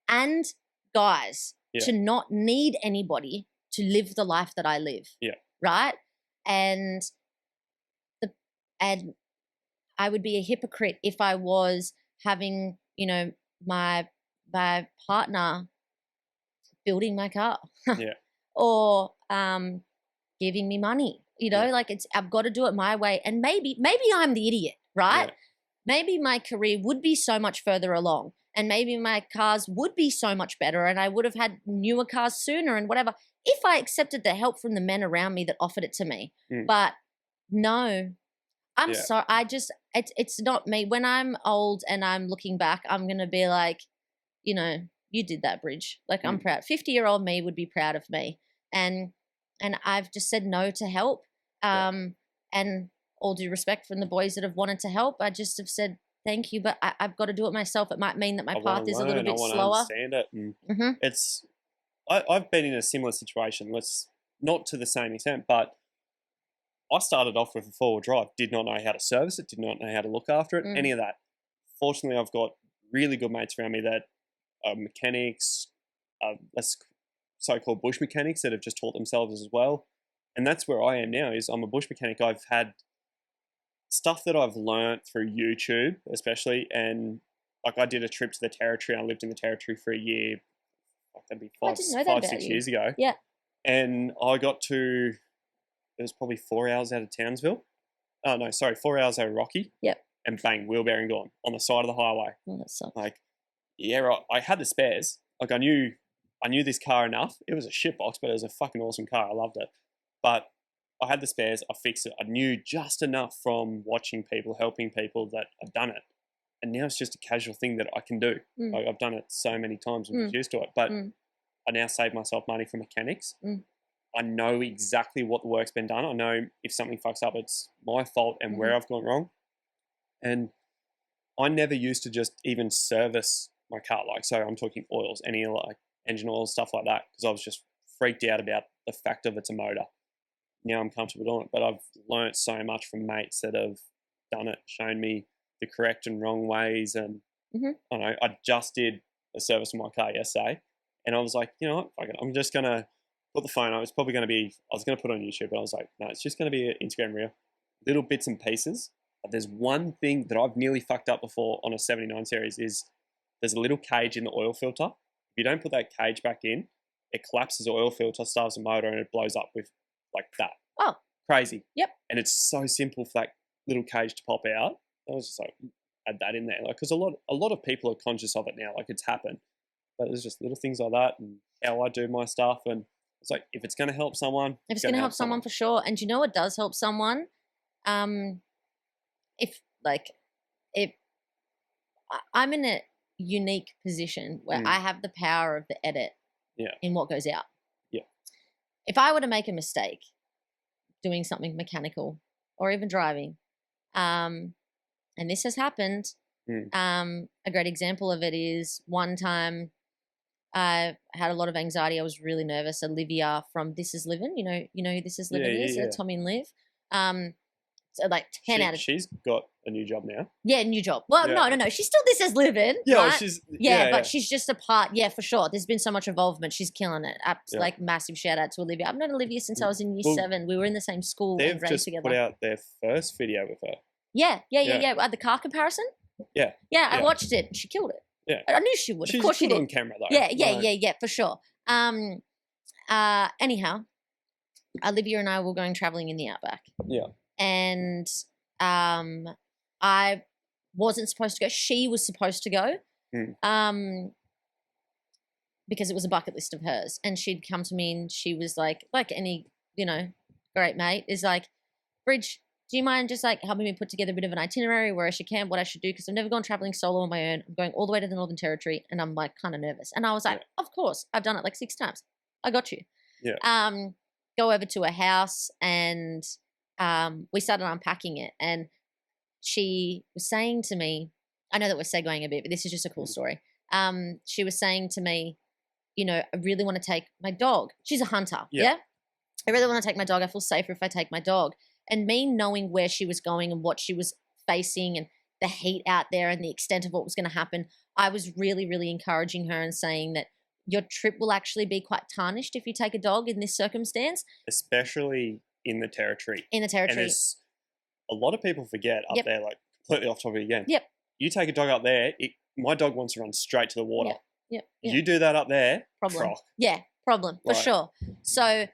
and guys to not need anybody to live the life that I live. Yeah. Right? And I would be a hypocrite if I was having, you know, my partner building my car. Yeah. Or giving me money. You know, like I've got to do it my way. And maybe I'm the idiot, right? Yeah. Maybe my career would be so much further along, and maybe my cars would be so much better, and I would have had newer cars sooner and whatever, if I accepted the help from the men around me that offered it to me. But no, I'm sorry. It's not me. When I'm old and I'm looking back, I'm going to be like, you know, you did that, Bridge. Like, I'm proud. 50-year-old me would be proud of me. And I've just said no to help. And all due respect from the boys that have wanted to help, I just have said thank you, but I've got to do it myself. It might mean that my path is a little bit slower. I understand it. And I've been in a similar situation. Not to the same extent, but I started off with a four-wheel drive. Did not know how to service it. Did not know how to look after it. Any of that. Fortunately, I've got really good mates around me that are mechanics, so-called bush mechanics that have just taught themselves as well. And that's where I am now, is I'm a bush mechanic. I've had stuff that I've learnt through YouTube, especially, and like I did a trip to the Territory. I lived in the Territory for a year. Like that'd be 5-6 years ago. Yeah. And I got to, it was probably 4 hours out of Townsville. Oh no, sorry, 4 hours out of Rocky. Yep. And bang, wheel bearing gone on the side of the highway. Oh, that sucks. Like, yeah, right. I had the spares. Like I knew this car enough. It was a shitbox, but it was a fucking awesome car. I loved it. But I had the spares. I fixed it. I knew just enough from watching people, helping people, that I'd done it. And now it's just a casual thing that I can do. Like I've done it so many times and used to it. But I now save myself money from mechanics. I know exactly what the work's been done. I know if something fucks up, it's my fault and where I've gone wrong. And I never used to just even service my car. Like, so I'm talking oils, any like engine oils, stuff like that, because I was just freaked out about the fact of it's a motor. Now I'm comfortable doing it, but I've learnt so much from mates that have done it, shown me the correct and wrong ways. And I know I just did a service on my car yesterday, and I was like, you know what, fuck it, I'm just gonna put the phone on. It's probably gonna be, I was gonna put it on YouTube, but I was like, no, it's just gonna be an Instagram reel, little bits and pieces. But there's one thing that I've nearly fucked up before on a 79 series is there's a little cage in the oil filter. If you don't put that cage back in, it collapses the oil filter, starves the motor, and it blows up with like that. Oh. Crazy. Yep. And it's so simple for that little cage to pop out. I was just like, add that in there. Like, because a lot of people are conscious of it now. Like, it's happened. But there's just little things like that and how I do my stuff. And it's like, if it's going to help someone. If it's going to help someone for sure. And you know what does help someone? If I'm in a unique position where I have the power of the edit in what goes out. Yeah. If I were to make a mistake doing something mechanical or even driving, and this has happened, a great example of it is one time I had a lot of anxiety. I was really nervous. Olivia from This Is Living, you know who This Is Living is? Tommy and Liv. So like 10 out of... She's got a new job now. Yeah, new job. Well, Yeah. no. She's still this as live-in. Yeah, right? she's but she's just a part. Yeah, for sure. There's been so much involvement. She's killing it. Like massive shout out to Olivia. I've known Olivia since I was in year 7. We were in the same school and They've raised just together. put out their first video with her. Yeah. The car comparison. Yeah. Yeah, I watched it. She killed it. Yeah. I knew she would. She's of course she good did. on camera though. Yeah, for sure. Anyhow, Olivia and I were going traveling in the outback. Yeah. And I wasn't supposed to go. She was supposed to go. Because it was a bucket list of hers. And she'd come to me and she was like any, great mate, is like, Bridge, do you mind just like helping me put together a bit of an itinerary where I should camp, what I should do? Because I've never gone traveling solo on my own. I'm going all the way to the Northern Territory and I'm like kind of nervous. And I was like, of course, I've done it like 6 times. I got you. Yeah. Go over to a house and we started unpacking it. And she was saying to me, I know that we're segueing a bit, but this is just a cool story. She was saying to me, I really want to take my dog. She's a hunter. Yeah. I really want to take my dog. I feel safer if I take my dog. And me knowing where she was going and what she was facing and the heat out there and the extent of what was going to happen, I was really, really encouraging her and saying that your trip will actually be quite tarnished if you take a dog in this circumstance. Especially in the territory. In the territory. And a lot of people forget up there, like completely off topic again. Yep. You take a dog up there, my dog wants to run straight to the water. Yep. You do that up there, problem. Croc. Yeah, problem, for sure. So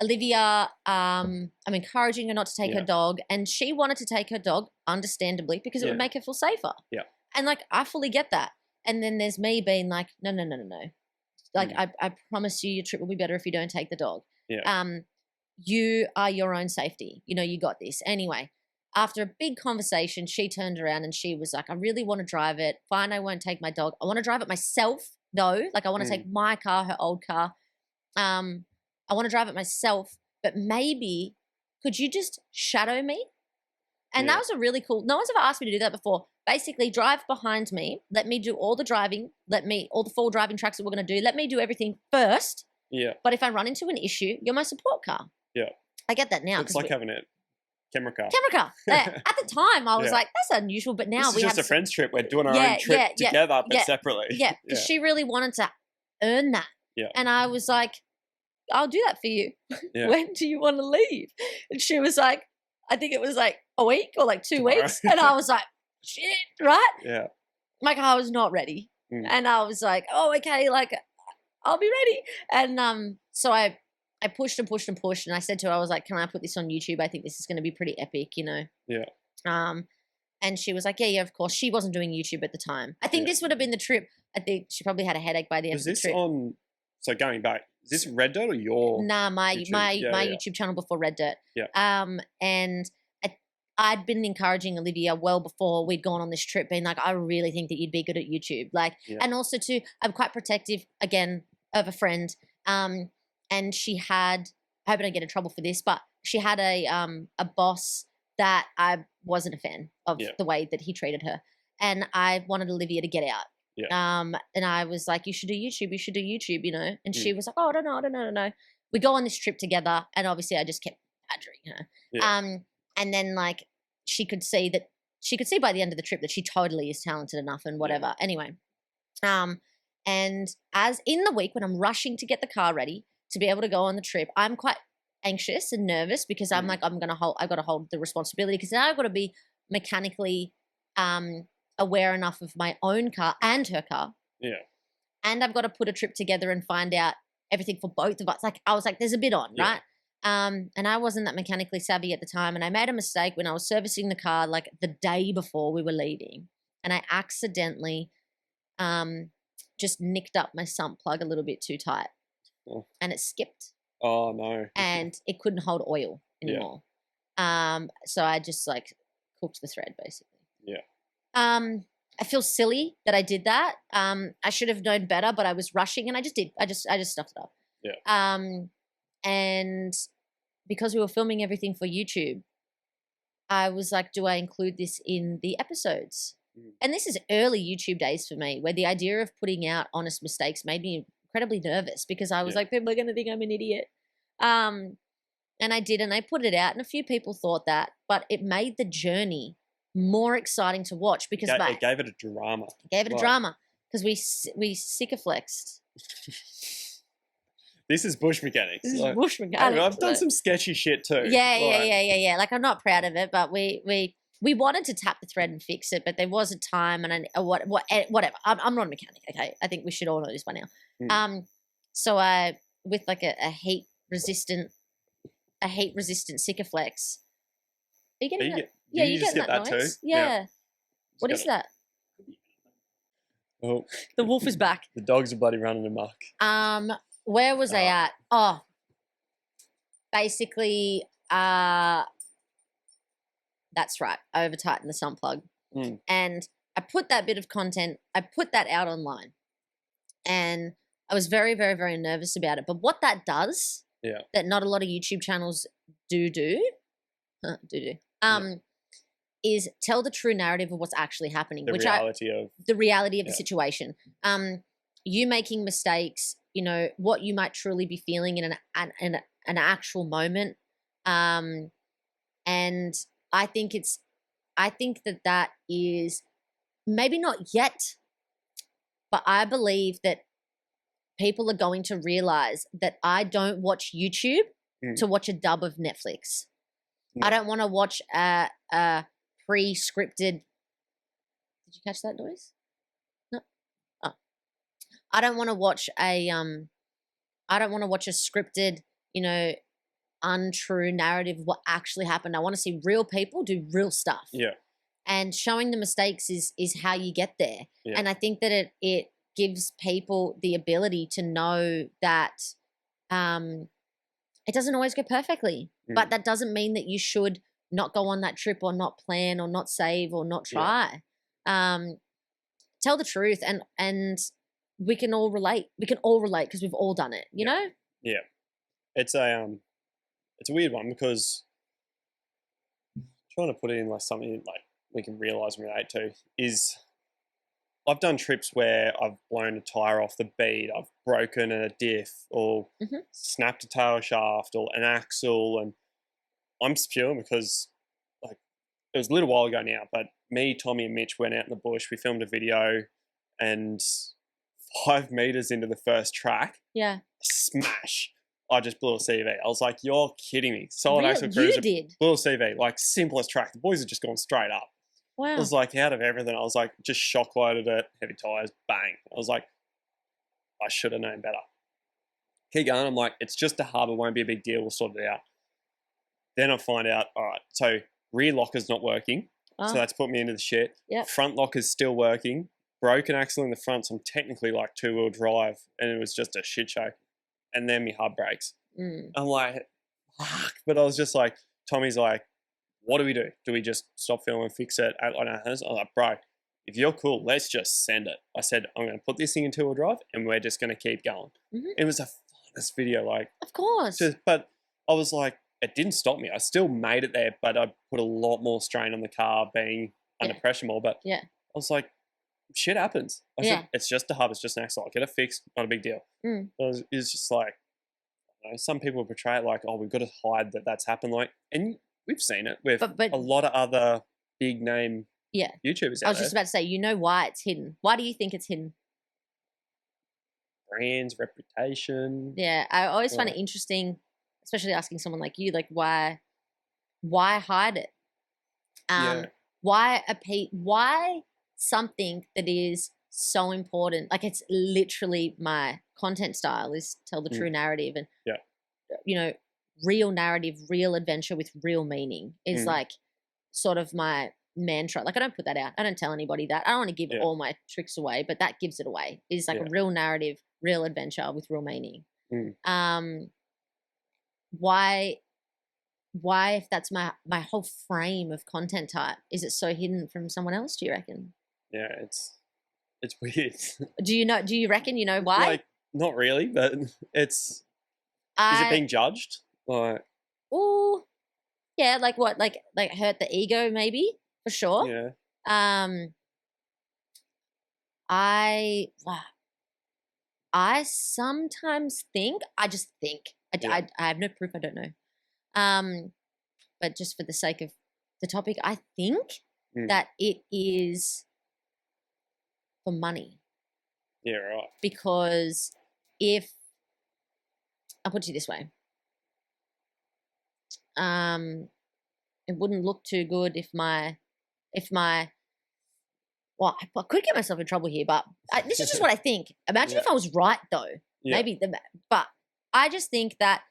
Olivia, I'm encouraging her not to take her dog, and she wanted to take her dog, understandably, because it would make her feel safer. Yeah. And like, I fully get that. And then there's me being like, no. Like, I promise you your trip will be better if you don't take the dog. Yeah. You are your own safety. You got this. Anyway, after a big conversation, she turned around and she was like, I really want to drive it. Fine, I won't take my dog. I want to drive it myself, though. Like, I want to take my car, her old car. I want to drive it myself, but maybe could you just shadow me? And that was a really cool, no one's ever asked me to do that before. Basically, drive behind me, let me do all the driving, all the 4 driving tracks that we're going to do, let me do everything first. Yeah. But if I run into an issue, you're my support car. Yeah. I get that now. It's like having a camera car. At the time, I was like, that's unusual, but now this is just a friend's trip. We're doing our own trip together, but separately. Yeah, because she really wanted to earn that. Yeah. And I was like, I'll do that for you. Yeah. When do you want to leave? And she was like, I think it was like a week or like 2 weeks. And I was like, shit, right? Yeah. My car was not ready. And I was like, oh, okay, like, I'll be ready. And so I pushed and pushed and pushed. And I said to her, I was like, can I put this on YouTube? I think this is going to be pretty epic, Yeah. And she was like, yeah, of course. She wasn't doing YouTube at the time. I think this would have been the trip. I think she probably had a headache by the end of the trip. So going back, is this Red Dirt or your? Nah, my YouTube? YouTube channel before Red Dirt. Yeah. And I'd been encouraging Olivia well before we'd gone on this trip, being like, I really think that you'd be good at YouTube. Like, and also too, I'm quite protective again of a friend. And she had, I hope I don't get in trouble for this, but she had a boss that I wasn't a fan of the way that he treated her, and I wanted Olivia to get out. Yeah. And I was like, you should do YouTube, And she was like, oh, I don't know. We go on this trip together, and obviously I just kept badgering her. Yeah. And then like she could see by the end of the trip that she totally is talented enough and whatever. Yeah. Anyway, and as in the week when I'm rushing to get the car ready to be able to go on the trip, I'm quite anxious and nervous because I'm like, I've got to hold the responsibility, because now I've got to be mechanically aware enough of my own car and her car. Yeah. And I've got to put a trip together and find out everything for both of us. Like, I was like, there's a bit on, right? And I wasn't that mechanically savvy at the time. And I made a mistake when I was servicing the car, like the day before we were leaving. And I accidentally just nicked up my sump plug a little bit too tight. Oh. And it skipped. Oh, no. And it couldn't hold oil anymore. So I just like cooked the thread, basically. Yeah. I feel silly that I did that. I should have known better, but I was rushing and I just did. I just stuffed it up. Yeah. And because we were filming everything for YouTube, I was like, do I include this in the episodes? And this is early YouTube days for me, where the idea of putting out honest mistakes made me incredibly nervous, because I was like, people are going to think I'm an idiot. And I did, and I put it out, and a few people thought that, but it made the journey more exciting to watch because It gave it a drama. Because we sycophilexed. This is bush mechanics. This is bush mechanics. I've done some sketchy shit too. Yeah. Like, I'm not proud of it, but we wanted to tap the thread and fix it, but there was a time and whatever. I'm not a mechanic, okay? I think we should all know this by now. So I, with like a heat resistant Sikaflex. Are you getting that? Yeah, you just getting get that that noise? too? Yeah. What is that? Oh, The wolf is back. the dogs are bloody running amok. Where was I at? Oh, basically, that's right. I over tightened the sump plug. And I put that bit of content, I put that out online. And I was very, very, very nervous about it. But what that does, that not a lot of YouTube channels do, is tell the true narrative of what's actually happening. The reality of the situation. You making mistakes, you know, what you might truly be feeling in an actual moment. And I think that is maybe not yet, but I believe that people are going to realize that I don't watch YouTube to watch a dub of Netflix. No. I don't want to watch a pre-scripted. Did you catch that noise? No. Oh. I don't want to watch a scripted, you know, untrue narrative of what actually happened. I want to see real people do real stuff. Yeah. And showing the mistakes is how you get there. Yeah. And I think that it gives people the ability to know that it doesn't always go perfectly. But that doesn't mean that you should not go on that trip or not plan or not save or not try. Tell the truth and we can all relate. We can all relate because we've all done it, you know? Yeah. It's a weird one because trying to put it in like something like we can realize and relate to is I've done trips where I've blown a tire off the bead, I've broken a diff or snapped a tail shaft or an axle, and I'm spewing because like it was a little while ago now, but me, Tommy and Mitch went out in the bush, we filmed a video, and 5 meters into the first track, smash, I just blew a CV. I was like, you're kidding me. Solid axle cruiser, blew a CV, like simplest track. The boys had just gone straight up. Wow. I was like, out of everything, I was like, just shock loaded it, heavy tires, bang. I was like, I should have known better. Keep going. I'm like, it's just a hub. It won't be a big deal. We'll sort it out. Then I find out, all right, so rear locker's not working. So that's put me into the shit. Yep. Front locker's still working. Broken axle in the front, so I'm technically like 2-wheel drive, and it was just a shit show. And then my hub breaks. I'm like, fuck. But I was just like, Tommy's like, what do we do? Do we just stop filming and fix it on our hands? I was like, bro, if you're cool, let's just send it. I said, I'm going to put this thing in 2-wheel drive and we're just going to keep going. It was a funnest video. Like, of course. But I was like, it didn't stop me. I still made it there, but I put a lot more strain on the car being under pressure more. But I was like, shit happens. I said, it's just a hub. It's just an axle. I'll get it fixed. Not a big deal. It's just like, you know, some people portray it like, oh, we've got to hide that that's happened. Like, and we've seen it with a lot of other big name YouTubers out there. I was just about to say, you know why it's hidden. Why do you think it's hidden? Brands, reputation. Yeah, I always find it interesting, especially asking someone like you, like why hide it? Why something that is so important, like it's literally my content style is tell the true narrative and you know, real narrative, real adventure with real meaning is like sort of my mantra. Like I don't put that out. I don't tell anybody that. I don't want to give all my tricks away, but that gives it away. It's like a real narrative, real adventure with real meaning. Why if that's my whole frame of content type, is it so hidden from someone else, do you reckon? Yeah, it's weird. Do you reckon you know why? Like not really, but is it being judged? Like, oh, yeah, like what? Like hurt the ego, maybe for sure. Yeah. I sometimes think. I just think. I have no proof. I don't know. But just for the sake of the topic, I think that it is for money. Yeah, right. Because if I'll put it this way, it wouldn't look too good if my well, I could get myself in trouble here, but this is just what I think. Imagine if I was right, though. Yeah. But I just think that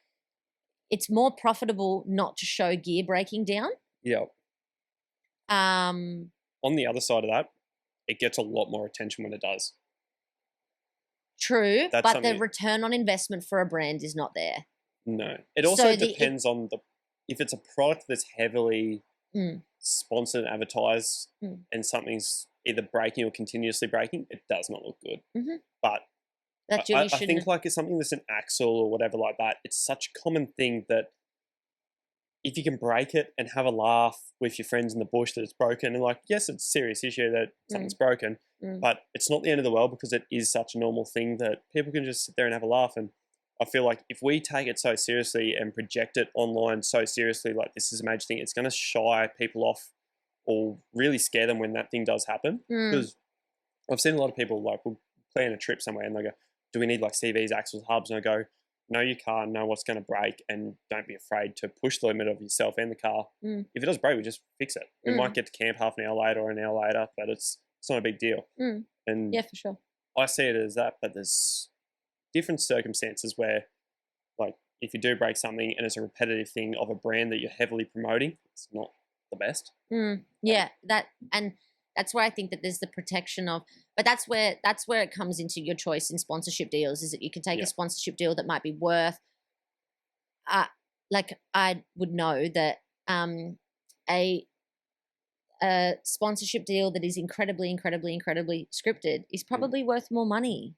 it's more profitable not to show gear breaking down. Yeah. Um, On the other side of that, it gets a lot more attention when it does. True, That's but the something- return on investment for a brand is not there. No. It also depends on if it's a product that's heavily sponsored and advertised and something's either breaking or continuously breaking, it does not look good. Mm-hmm. But that I think like it's something that's an axle or whatever like that, it's such a common thing that if you can break it and have a laugh with your friends in the bush that it's broken, and like, yes, it's a serious issue that something's broken, but it's not the end of the world because it is such a normal thing that people can just sit there and have a laugh. And I feel like if we take it so seriously and project it online so seriously, like this is a major thing, it's going to shy people off or really scare them when that thing does happen. Because I've seen a lot of people like will plan a trip somewhere and they go, do we need like CVs, axles, hubs? And I go, know your car, know what's going to break, and don't be afraid to push the limit of yourself and the car. If it does break, we just fix it. We might get to camp half an hour later or an hour later, but it's not a big deal. And yeah, for sure. I see it as that, but there's different circumstances where, like, if you do break something and it's a repetitive thing of a brand that you're heavily promoting, it's not the best. Yeah, that's where I think that there's the protection of, but that's where it comes into your choice in sponsorship deals, is that you can take a sponsorship deal that might be worth, like I would know that a sponsorship deal that is incredibly scripted is probably worth more money.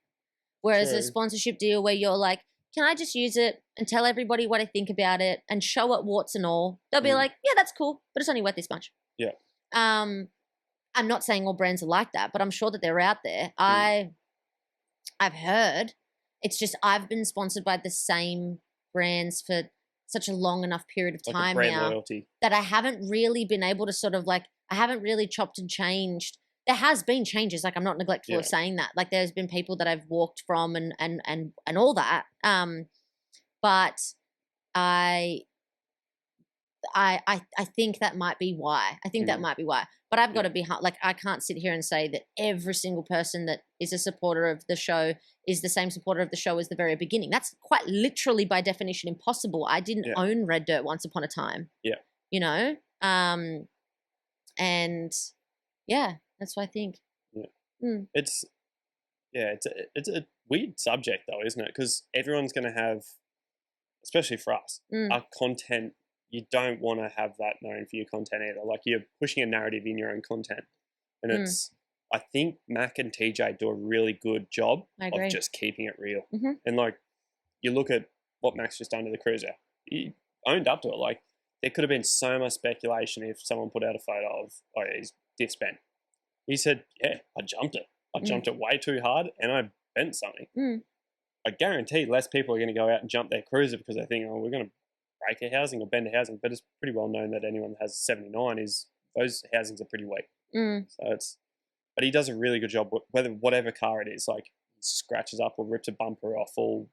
Whereas a sponsorship deal where you're like, can I just use it and tell everybody what I think about it and show it warts and all? They'll be like, yeah, that's cool, but it's only worth this much. Yeah. I'm not saying all brands are like that, but I'm sure that they're out there. I've heard. It's just I've been sponsored by the same brands for such a long enough period of time now loyalty. that I haven't really been able to sort of like, I haven't really chopped and changed. There has been changes, like I'm not neglectful of saying that. Like there's been people that I've walked from and all that. But I think that might be why. I think that might be why. But I've got to be like, I can't sit here and say that every single person that is a supporter of the show is the same supporter of the show as the very beginning. That's quite literally by definition impossible. I didn't own Red Dirt once upon a time. Yeah. You know? And yeah, that's what I think. Yeah. It's a weird subject though, isn't it? Because everyone's going to have, especially for us, our content. You don't want to have that known for your content either. Like you're pushing a narrative in your own content. And it's, I think Mac and TJ do a really good job of just keeping it real. And like, you look at what Mac's just done to the Cruiser. He owned up to it. Like there could have been so much speculation if someone put out a photo of, oh, his diff bent. He said, yeah, I jumped it. I jumped it way too hard and I bent something. I guarantee less people are going to go out and jump their Cruiser because they think, oh, we're going to break a housing or bend a housing, but it's pretty well known that anyone that has 79 is those housings are pretty weak. So it's, but he does a really good job. Whatever car it is, like he scratches up or rips a bumper off, or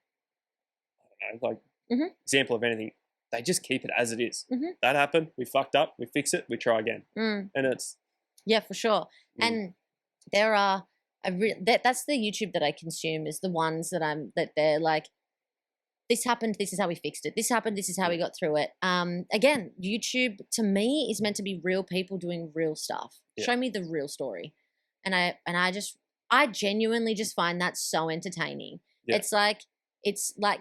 I don't know, like example of anything, they just keep it as it is. That happened, we fucked up, we fix it, we try again, and it's for sure. And there are that's the YouTube that I consume is the ones that they're like, this happened, this is how we fixed it. This happened, this is how we got through it. Again, YouTube to me is meant to be real people doing real stuff. Show me the real story. And I genuinely just find that so entertaining. It's like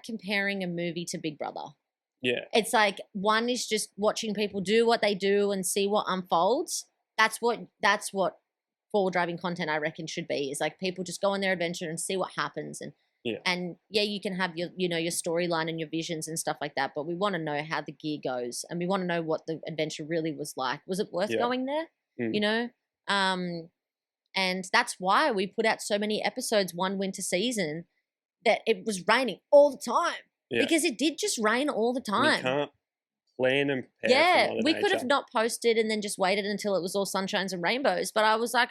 comparing a movie to Big Brother. Yeah. It's like one is just watching people do what they do and see what unfolds. That's what forward driving content I reckon should be, is like people just go on their adventure and see what happens. And you can have your storyline and your visions and stuff like that, but we want to know how the gear goes and we want to know what the adventure really was like. Was it worth going there? You know? And that's why we put out so many episodes one winter season that it was raining all the time. Because it did just rain all the time. You can't plan and prepare for Yeah, Mother we could have Nature. not posted and then just waited until it was all sunshines and rainbows. But I was like,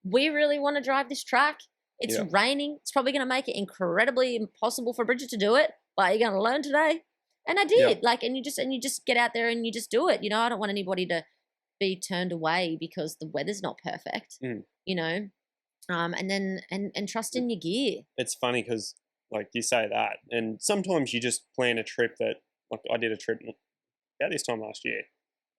we really want to drive this track. It's Yeah. raining. It's probably going to make it incredibly impossible for Bridget to do it, but you're going to learn today. And I did. Yeah. Like, and you just get out there and you just do it. You know, I don't want anybody to be turned away because the weather's not perfect. You know, and trust in your gear. It's funny because like you say that, and sometimes you just plan a trip that, like I did a trip about this time last year,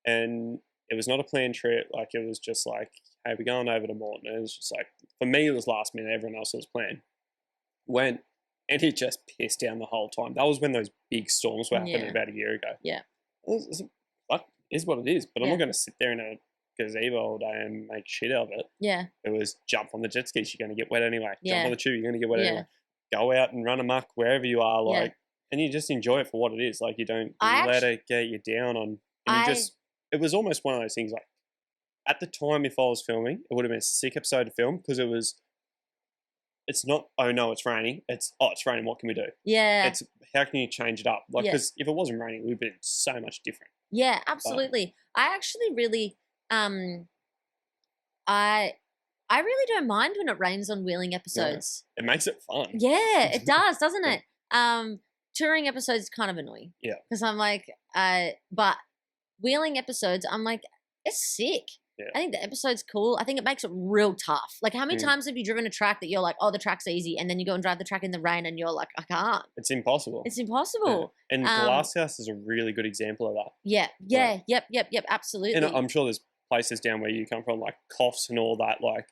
and it was not a planned trip. Like it was just like, hey, we're going over to Morton. And it was just like, for me, it was last minute. Everyone else was planned. Went, and it just pissed down the whole time. That was when those big storms were happening about a year ago. Yeah. Like, it is what it is. But I'm Yeah. not going to sit there in a gazebo all day and make shit of it. Yeah. It was jump on the jet skis. You're going to get wet anyway. Yeah. Jump on the tube. You're going to get wet Yeah. anyway. Go out and run amok wherever you are. Yeah. Like, and you just enjoy it for what it is. Like, you don't let it get you down on. And you just, it was almost one of those things like, at the time, if I was filming, it would have been a sick episode to film because it's not, oh no, it's raining. It's, oh, it's raining. What can we do? Yeah. It's, how can you change it up? Like, because if it wasn't raining, we'd been so much different. Yeah, absolutely. I actually really, I really don't mind when it rains on wheeling episodes. It makes it fun. Yeah, it does, doesn't it? Touring episodes kind of annoying. Yeah. Because I'm like, but wheeling episodes, I'm like, it's sick. Yeah. I think the episode's cool. I think it makes it real tough. Like, how many times have you driven a track that you're like, oh, the track's easy, and then you go and drive the track in the rain, and you're like, I can't. It's impossible. It's impossible. Yeah. And Glasshouse is a really good example of that. Yeah. Yeah. Yep. Absolutely. And I'm sure there's places down where you come from, like Coughs and all that. Like,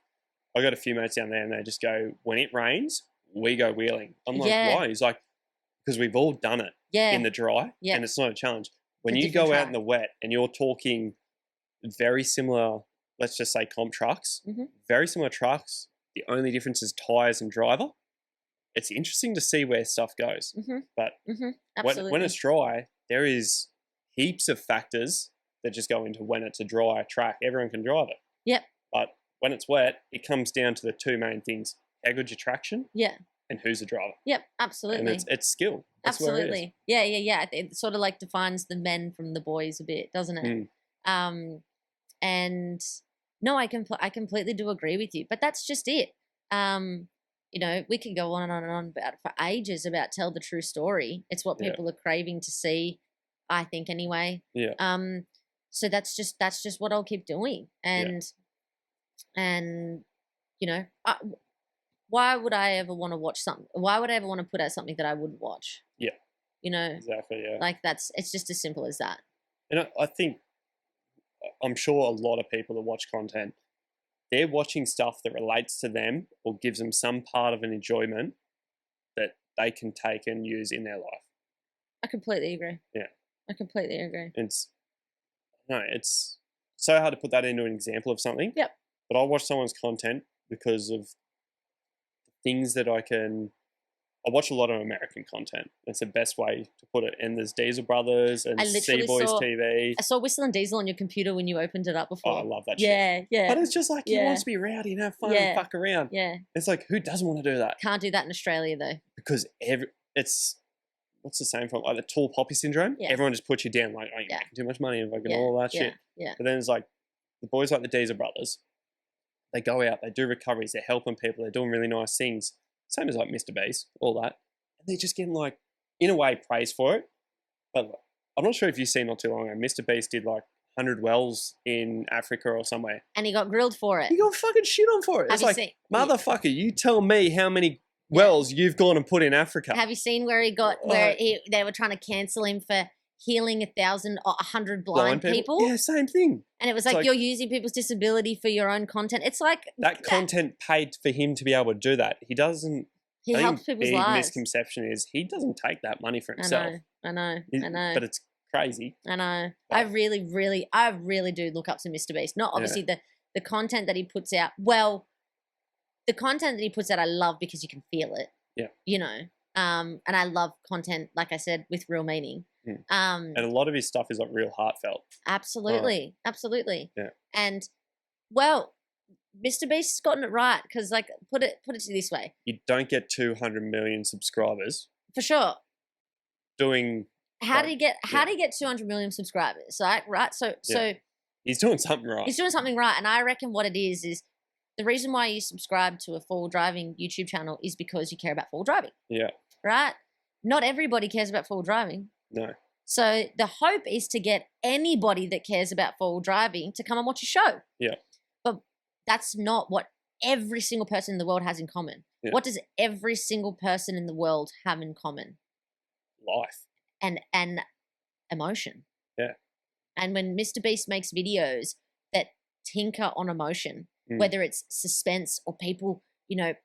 I got a few mates down there, and they just go, when it rains, we go wheeling. I'm like, why? He's like, because we've all done it in the dry, and it's not a challenge. When you go out in the wet and you're talking very similar, let's just say comp trucks, very similar trucks, the only difference is tyres and driver. It's interesting to see where stuff goes. But when it's dry, there is heaps of factors that just go into when it's a dry track. Everyone can drive it. Yep. But when it's wet, it comes down to the two main things: how good's your traction? Yeah. And who's the driver? Yep, absolutely. And it's skill. That's absolutely. Yeah. It sort of like defines the men from the boys a bit, doesn't it? And no, I completely do agree with you. But that's just it. You know, we can go on and on and on about it for ages about tell the true story. It's what people are craving to see, I think, anyway. Yeah. So that's just what I'll keep doing. And you know, why would I ever want to watch something? Why would I ever want to put out something that I wouldn't watch? Yeah. You know, exactly. Yeah. Like it's just as simple as that. And I think, I'm sure a lot of people that watch content, they're watching stuff that relates to them or gives them some part of an enjoyment that they can take and use in their life. I completely agree. Yeah. I completely agree. It's so hard to put that into an example of something. Yep. But I watch someone's content because of things that I watch a lot of American content. That's the best way to put it. And there's Diesel Brothers and Seaboys TV. I saw Whistle and Diesel on your computer when you opened it up before. Oh, I love that shit. Yeah. But it's just like, he wants to be rowdy and have fun and fuck around. Yeah. It's like, who doesn't want to do that? Can't do that in Australia, though. Because what's the same from, like the tall poppy syndrome? Yeah. Everyone just puts you down, like, oh, you're making too much money and fucking all that shit. Yeah. But then it's like, the boys like the Diesel Brothers, they go out, they do recoveries, they're helping people, they're doing really nice things. Same as like Mr. Beast, all that. And they're just getting like, in a way, praise for it. But I'm not sure if you've seen not too long ago, Mr. Beast did like 100 wells in Africa or somewhere. And he got grilled for it. He got fucking shit on for it. It's like, motherfucker, you tell me how many wells you've gone and put in Africa. Have you seen where they were trying to cancel him for healing 1,000 or 100 blind people? Yeah, same thing. And it was like, you're using people's disability for your own content. It's like that content paid for him to be able to do that. He doesn't. He helps people's lives. The misconception is he doesn't take that money for himself. I know. But it's crazy. I know. But I really do look up to Mr. Beast. Not obviously the content that he puts out. Well, the content that he puts out, I love because you can feel it. Yeah. You know. And I love content, like I said, with real meaning. And a lot of his stuff is like real heartfelt. Absolutely. Yeah. And well, Mr. Beast's gotten it right because, like, put it this way: you don't get 200 million subscribers for sure doing how do you get 200 million subscribers? Right. So he's doing something right. He's doing something right, and I reckon what it is the reason why you subscribe to a full driving YouTube channel is because you care about full driving. Yeah. Right. Not everybody cares about full driving. No. So the hope is to get anybody that cares about full driving to come and watch a show. Yeah. But that's not what every single person in the world has in common. Yeah. What does every single person in the world have in common? Life. And emotion. Yeah. And when Mr. Beast makes videos that tinker on emotion, whether it's suspense or people, a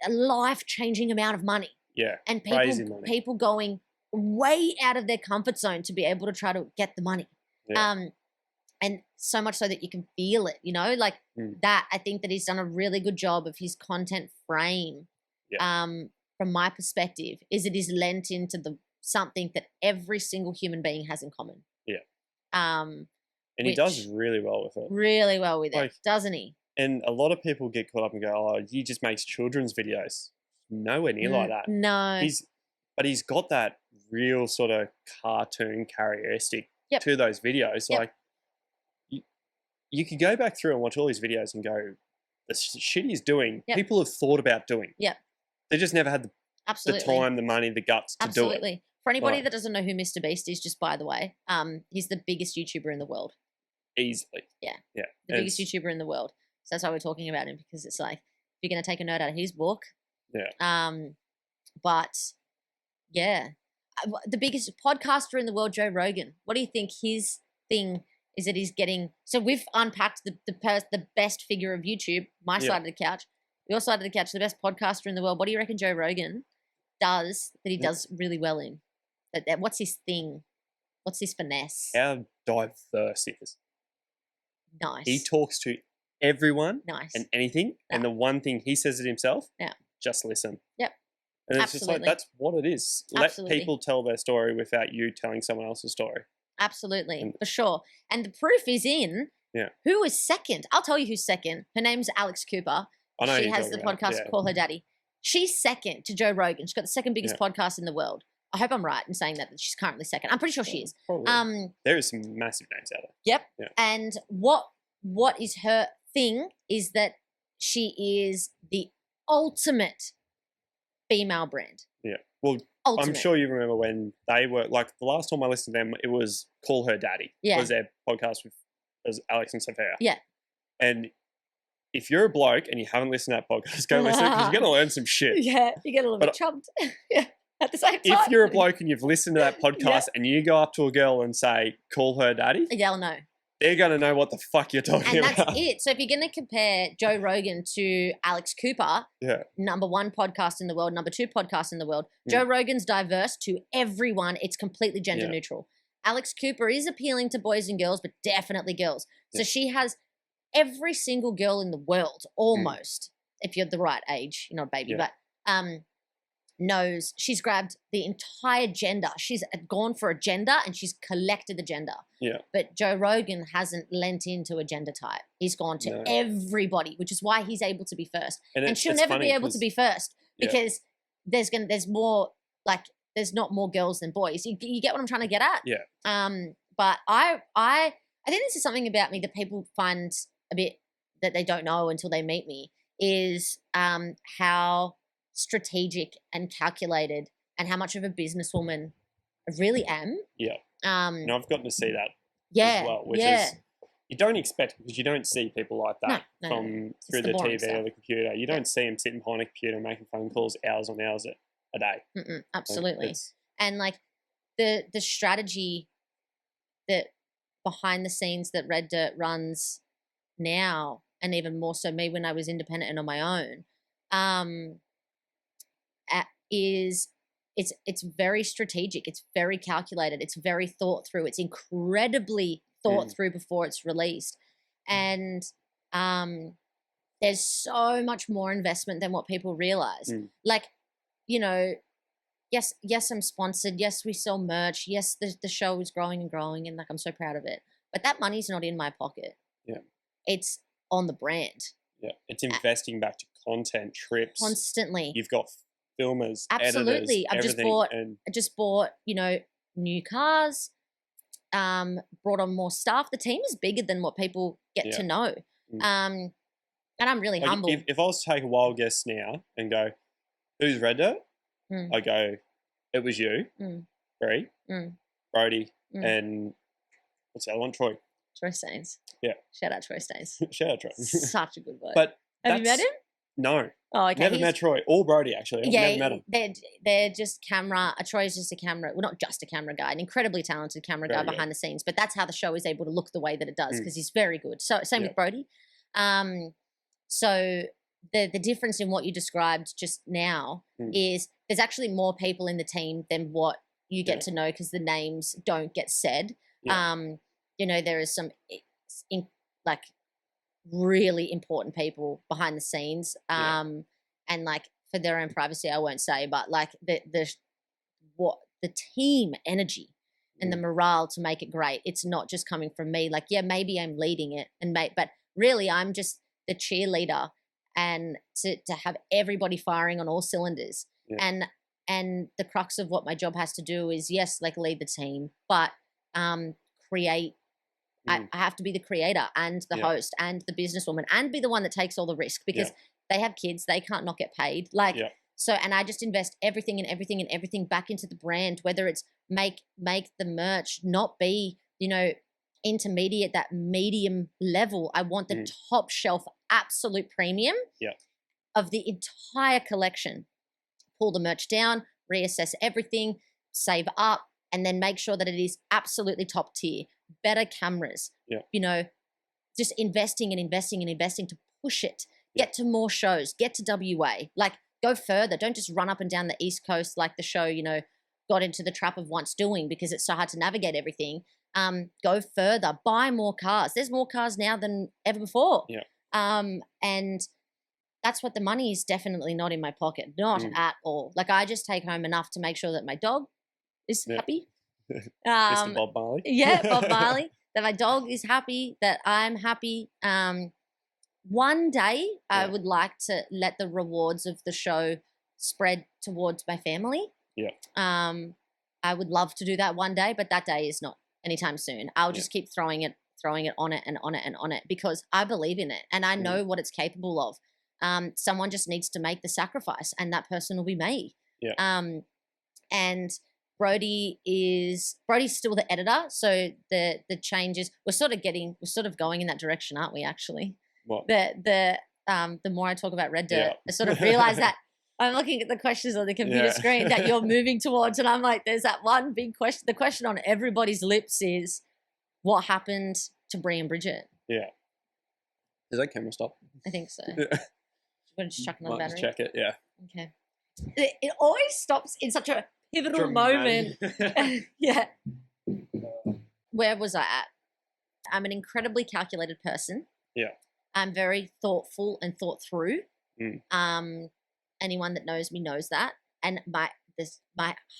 life-changing amount of money. Yeah. And crazy money. people going way out of their comfort zone to be able to try to get the money. Yeah. And so much so that you can feel it, that I think that he's done a really good job of his content frame. Yeah. From my perspective, is it is lent into something that every single human being has in common. Yeah. And he does really well with it. Really well with it, doesn't he? And a lot of people get caught up and go, "Oh, he just makes children's videos." Nowhere near like that. No. But he's got that real sort of cartoon characteristic to those videos. Yep. Like, you could go back through and watch all these videos and go, the shit he's doing, people have thought about doing. Yep. They just never had the time, the money, the guts to do it. Absolutely. For anybody that doesn't know who Mr. Beast is, just by the way, he's the biggest YouTuber in the world. Easily. Yeah. Yeah. The biggest YouTuber in the world. So that's why we're talking about him, because it's like, if you're going to take a note out of his book. Yeah. But yeah, the biggest podcaster in the world, Joe Rogan. What do you think his thing is that he's getting? So we've unpacked the best figure of YouTube, my side of the couch, your side of the couch, the best podcaster in the world. What do you reckon Joe Rogan does that he does really well in? What's his thing? What's his finesse? How diverse he is. Nice. He talks to everyone and anything. Yeah. And the one thing he says it himself, just listen. Yep. And it's just like, that's what it is. Absolutely. Let people tell their story without you telling someone else's story. Absolutely, for sure. And the proof is in who is second. I'll tell you who's second. Her name's Alex Cooper. I know she has the podcast Call Her Daddy. She's second to Joe Rogan. She's got the second biggest podcast in the world. I hope I'm right in saying that she's currently second. I'm pretty sure she is. Probably. There is some massive names out there. Yep. Yeah. And what is her thing is that she is the ultimate female brand. Yeah. Well, ultimate. I'm sure you remember when they were, like, the last time I listened to them, it was Call Her Daddy. Yeah. It was their podcast with Alex and Sophia. Yeah. And if you're a bloke and you haven't listened to that podcast, go listen, because you're going to learn some shit. Yeah, you get a little bit chumped. Yeah. At the same time. If you're a bloke and you've listened to that podcast and you go up to a girl and say, "Call her daddy," they'll know. They're going to know what the fuck you're talking about. And that's it. So if you're going to compare Joe Rogan to Alex Cooper, number 1 podcast in the world, number 2 podcast in the world, Joe Rogan's diverse to everyone. It's completely gender neutral. Alex Cooper is appealing to boys and girls, but definitely girls. So she has every single girl in the world, almost, if you're the right age, you're not a baby, but knows she's grabbed the entire gender. She's gone for a gender and she's collected the gender. Yeah. But Joe Rogan hasn't lent into a gender type. He's gone to everybody, which is why he's able to be first. And she'll never be able to be first because there's more, like, there's not more girls than boys. You get what I'm trying to get at? Yeah. But I think this is something about me that people find a bit that they don't know until they meet me is how strategic and calculated and how much of a businesswoman I really am. Yeah. And I've gotten to see that as well, which is you don't expect, because you don't see people like that through the TV stuff. or the computer. You don't see them sitting behind a computer making phone calls hours on hours a day. Absolutely. And like the strategy that behind the scenes that Red Dirt runs now, and even more so me when I was independent and on my own, is it's very strategic. It's very calculated. It's very thought through. It's incredibly thought through before it's released. And there's so much more investment than what people realize. Like, you know, yes, I'm sponsored. Yes, we sell merch. Yes, the show is growing and growing, and like I'm so proud of it. But that money's not in my pocket. Yeah. It's on the brand. Yeah. It's investing back to content, trips. Constantly. You've got filmers, absolutely. editors, I just bought, you know, new cars, brought on more staff. The team is bigger than what people get to know. And I'm really humble. If I was to take a wild guess now and go, who's Red Dirt? I go, it was you, Bree, Brody, and what's the other one? Troy. Troy Staines. Yeah. Shout out Troy Staines. Shout out Troy. Such a good bloke. But have you met him? No. Oh, okay. Never met Troy or Brody, actually. I've never met him. They're just camera. Troy's just a camera. Well, not just a camera guy, an incredibly talented camera guy behind the scenes. But that's how the show is able to look the way that it does because he's very good. So same with Brody. So the difference in what you described just now is there's actually more people in the team than what you get to know because the names don't get said. You know, there is some really important people behind the scenes. And like for their own privacy, I won't say, but like the team energy and the morale to make it great. It's not just coming from me. Like, yeah, maybe I'm leading it but really I'm just the cheerleader and to have everybody firing on all cylinders. And the crux of what my job has to do is, yes, like lead the team, but create. I have to be the creator and the host and the businesswoman and be the one that takes all the risk because they have kids. They can't not get paid. So, and I just invest everything and everything and everything back into the brand, whether it's make the merch, not be, you know, intermediate, that medium level. I want the top shelf, absolute premium of the entire collection. Pull the merch down, reassess everything, save up, and then make sure that it is absolutely top tier. Better cameras, you know, just investing and investing and investing to push it, get to more shows, get to WA, like go further. Don't just run up and down the East Coast like the show, you know, got into the trap of once doing because it's so hard to navigate everything. Go further, buy more cars. There's more cars now than ever before. And that's what the money is definitely not in my pocket, not at all. Like I just take home enough to make sure that my dog is happy. Mr. Bob Marley. Bob Marley. That my dog is happy, that I'm happy. One day I would like to let the rewards of the show spread towards my family. I would love to do that one day, but that day is not anytime soon. I'll just keep throwing it on it and on it and on it because I believe in it and I know what it's capable of. Someone just needs to make the sacrifice and that person will be me. And Brody's still the editor, so the changes we're sort of going in that direction, aren't we? Actually, what? The more I talk about Red Dirt, I sort of realize that I'm looking at the questions on the computer screen that you're moving towards, and I'm like, there's that one big question. The question on everybody's lips is, what happened to Bree and Bridget? Yeah. Is that camera stop? I think so. You're gonna just chuck another battery. Check it. Yeah. Okay. It always stops in such a pivotal moment. Where was I at? I'm an incredibly calculated person. I'm very thoughtful and thought through. Anyone that knows me knows that. And my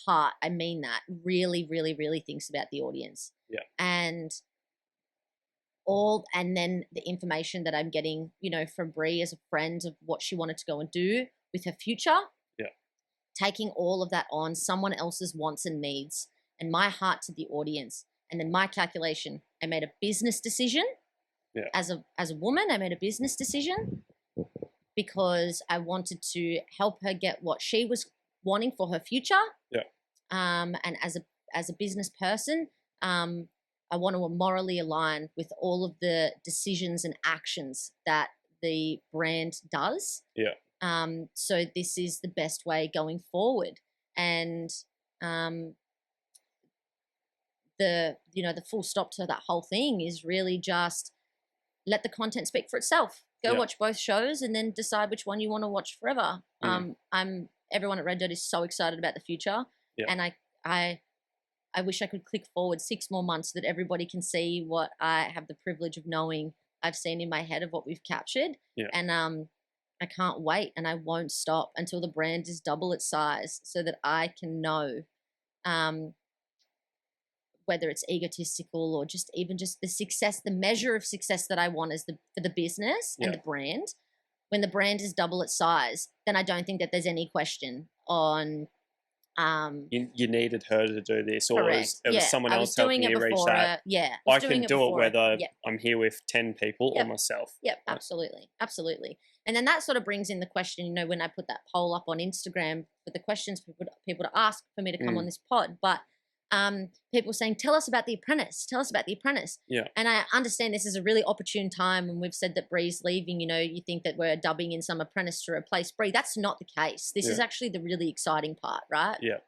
heart, I mean that, really, really, really thinks about the audience. And then the information that I'm getting, you know, from Bree as a friend of what she wanted to go and do with her future. Taking all of that on, someone else's wants and needs, and my heart to the audience, and then my calculation. I made a business decision. As a woman, I made a business decision because I wanted to help her get what she was wanting for her future. And as a business person, I want to morally align with all of the decisions and actions that the brand does. So this is the best way going forward. And the full stop to that whole thing is really just let the content speak for itself. Go watch both shows and then decide which one you want to watch forever. Everyone at Red Dirt is so excited about the future. And I wish I could click forward 6 more months so that everybody can see what I have the privilege of knowing I've seen in my head of what we've captured. And I can't wait, and I won't stop until the brand is double its size so that I can know whether it's egotistical or just the success, the measure of success that I want is for the business and the brand. When the brand is double its size, then I don't think that there's any question on You needed her to do this, or Correct. it was someone else helping you reach that. Yeah, I can do it whether Yep. I'm here with 10 people or myself. Yep, absolutely. Absolutely. And then that sort of brings in the question, you know, when I put that poll up on Instagram for the questions for people to ask for me to come on this pod, but people saying, tell us about The Apprentice. Tell us about The Apprentice. Yeah. And I understand this is a really opportune time when we've said that Bree's leaving, you know, you think that we're dubbing in some apprentice to replace Bree. That's not the case. This is actually the really exciting part, right? Yeah.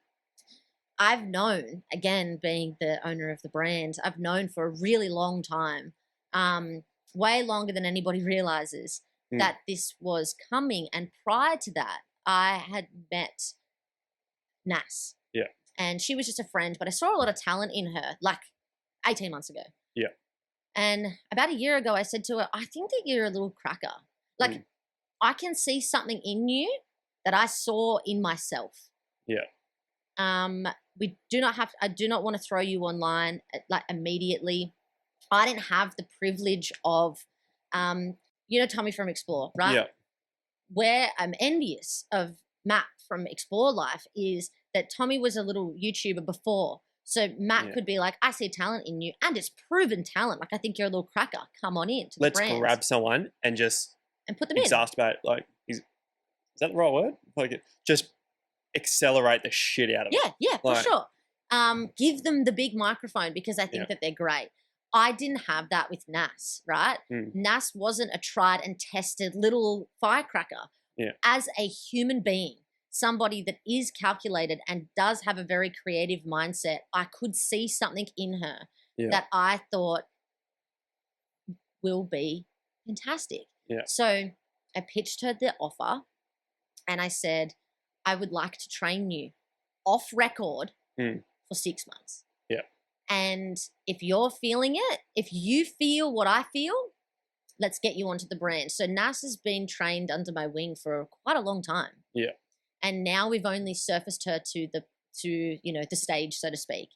I've known, again, being the owner of the brand, I've known for a really long time, way longer than anybody realizes, that this was coming. And prior to that, I had met Nas. Yeah. And she was just a friend, but I saw a lot of talent in her, like 18 months ago. Yeah. And about a year ago, I said to her, I think that you're a little cracker. Like, I can see something in you that I saw in myself. Yeah. I do not want to throw you online like immediately. I didn't have the privilege of, you know, Tommy from Explore, right? Yeah. Where I'm envious of Matt from Explore Life is that Tommy was a little YouTuber before. So Matt could be like, I see talent in you, and it's proven talent. Like, I think you're a little cracker. Come on in to the brand. Grab someone and just put them in. Exacerbate, like, is that the right word? Like, just accelerate the shit out of it. Yeah, for sure. Give them the big microphone because I think that they're great. I didn't have that with Nas, right? Nas wasn't a tried and tested little firecracker. Yeah. As a human being, somebody that is calculated and does have a very creative mindset, I could see something in her that I thought will be fantastic. Yeah. So I pitched her the offer and I said, I would like to train you off record for 6 months. Yeah. And if you're feeling it, if you feel what I feel, let's get you onto the brand. So Nas has been trained under my wing for quite a long time. Yeah. And now we've only surfaced her to you know, the stage, so to speak.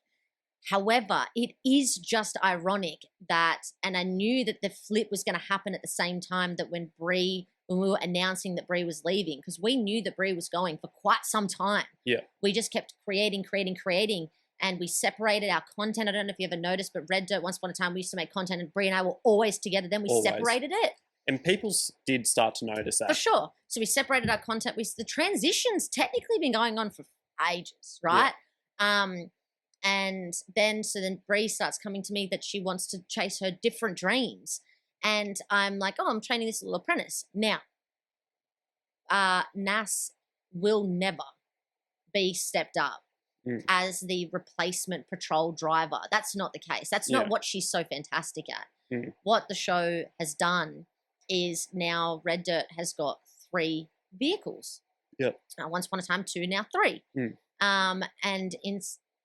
However, it is just ironic that, and I knew that the flip was going to happen at the same time that when we were announcing that Bree was leaving, because we knew that Bree was going for quite some time. Yeah. We just kept creating, and we separated our content. I don't know if you ever noticed, but Red Dirt, once upon a time, we used to make content and Bree and I were always together. Then we separated it. And people did start to notice that. For sure. So we separated our content. The transition's technically been going on for ages, right? Yeah. And then Bree starts coming to me that she wants to chase her different dreams. And I'm like, oh, I'm training this little apprentice. Now, Nas will never be stepped up as the replacement patrol driver. That's not the case. That's not what she's so fantastic at. What the show has done is now Red Dirt has got 3 vehicles. Yep. Once upon a time, 2, now 3.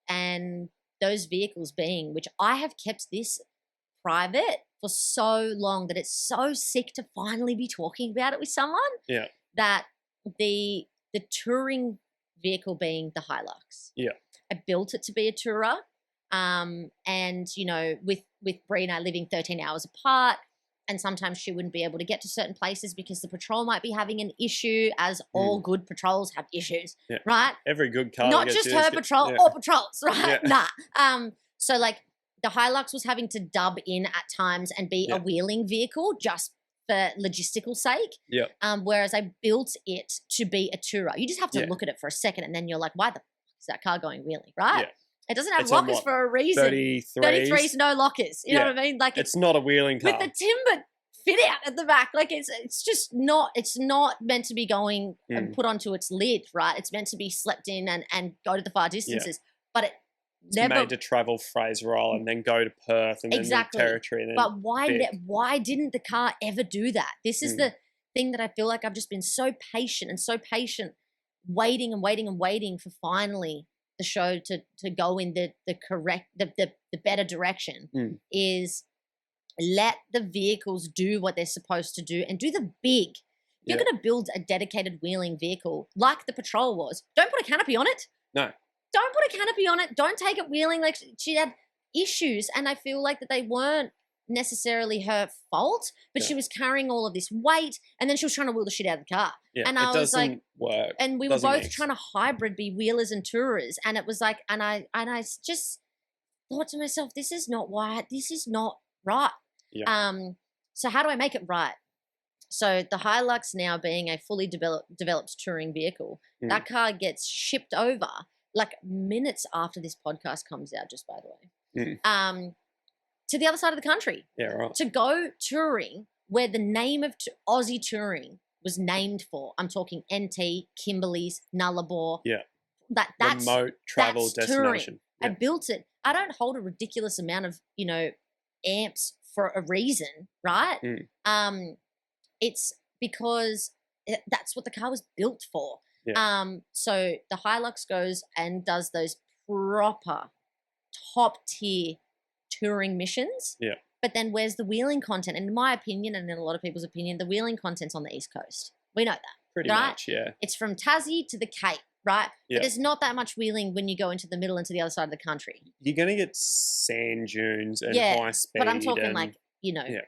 And those vehicles being, which I have kept this private for so long that it's so sick to finally be talking about it with someone. Yeah. That the touring vehicle being the Hilux. Yeah. I built it to be a tourer. And you know, with Bree and I living 13 hours apart, and sometimes she wouldn't be able to get to certain places because the patrol might be having an issue, as all good patrols have issues, right? Every good car. Not just her patrol, all patrols, right? Nah. So like the Hilux was having to dub in at times and be a wheeling vehicle just for logistical sake. Yeah. Whereas I built it to be a tourer. You just have to look at it for a second and then you're like, why the fuck is that car going wheeling, right? Yeah. It doesn't have lockers for a reason. 33's no lockers. You know what I mean? Like it's not a wheeling car. With the timber fit out at the back. Like it's just not, it's not meant to be going and put onto its lid, right? It's meant to be slept in and go to the far distances. But it's never made to travel Fraser Isle and then go to Perth and then the Territory. And then but why didn't the car ever do that? This is the thing that I feel like I've just been so patient, waiting for finally the show to go in the correct, the better direction is let the vehicles do what they're supposed to do and do the big. If you're going to build a dedicated wheeling vehicle like the Patrol was, don't put a canopy on it. No. Don't put a canopy on it. Don't take it wheeling. Like she had issues and I feel like that they weren't necessarily her fault, but she was carrying all of this weight, and then she was trying to wheel the shit out of the car. Yeah, and it I was doesn't like, work. and we were Doesn't both mix. trying to hybrid be wheelers and tourers, and it was like, and I just thought to myself, this is not right. This is not right. Yeah. So how do I make it right? So the Hilux now being a fully developed touring vehicle, that car gets shipped over like minutes after this podcast comes out, just by the way, to the other side of the country. Yeah, right. To go touring where the name of Aussie touring was named for. I'm talking NT, Kimberley's, Nullarbor. Yeah. That's remote travel that's destination. Yeah. I built it. I don't hold a ridiculous amount of, amps for a reason, right? It's because that's what the car was built for. Yeah. So the Hilux goes and does those proper top tier touring missions. Yeah. But then where's the wheeling content? And in my opinion, and in a lot of people's opinion, the wheeling content's on the East Coast. We know that. Pretty right? much, yeah. It's from Tassie to the Cape, right? Yeah. But there's not that much wheeling when you go into the middle and to the other side of the country. You're going to get sand dunes and high speed. But I'm talking and, like,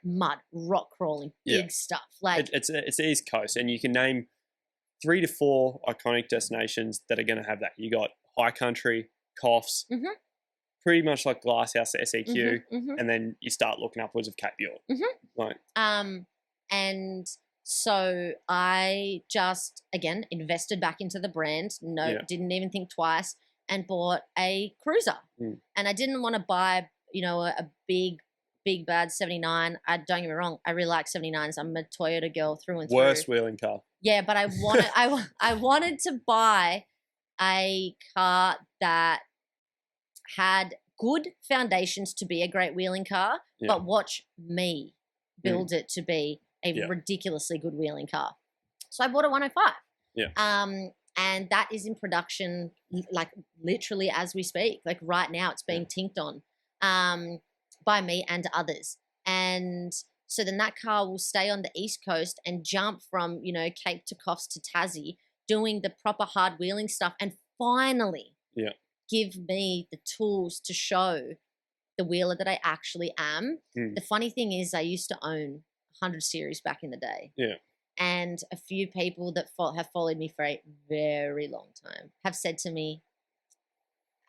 mud, rock crawling, big stuff. Like it's the East Coast, and you can name 3 to 4 iconic destinations that are going to have that. You got High Country, Coffs, pretty much like Glasshouse, SEQ, and then you start looking upwards of Cape York. Like, and so I just again invested back into the brand. Didn't even think twice, and bought a cruiser. And I didn't want to buy, a big bad 79. Don't get me wrong, I really like 79s. I'm a Toyota girl through and through. Worst wheeling car. Yeah, but I wanted I wanted to buy a car that had good foundations to be a great wheeling car, but watch me build it to be a ridiculously good wheeling car. So I bought a 105. Yeah. And that is in production, like literally as we speak. Like right now, it's being tinked on by me and others. And so then that car will stay on the East Coast and jump from, Cape to Coffs to Tassie, doing the proper hard wheeling stuff, and finally give me the tools to show the wheeler that I actually am. The funny thing is I used to own 100 series back in the day. Yeah. And a few people that have followed me for a very long time have said to me,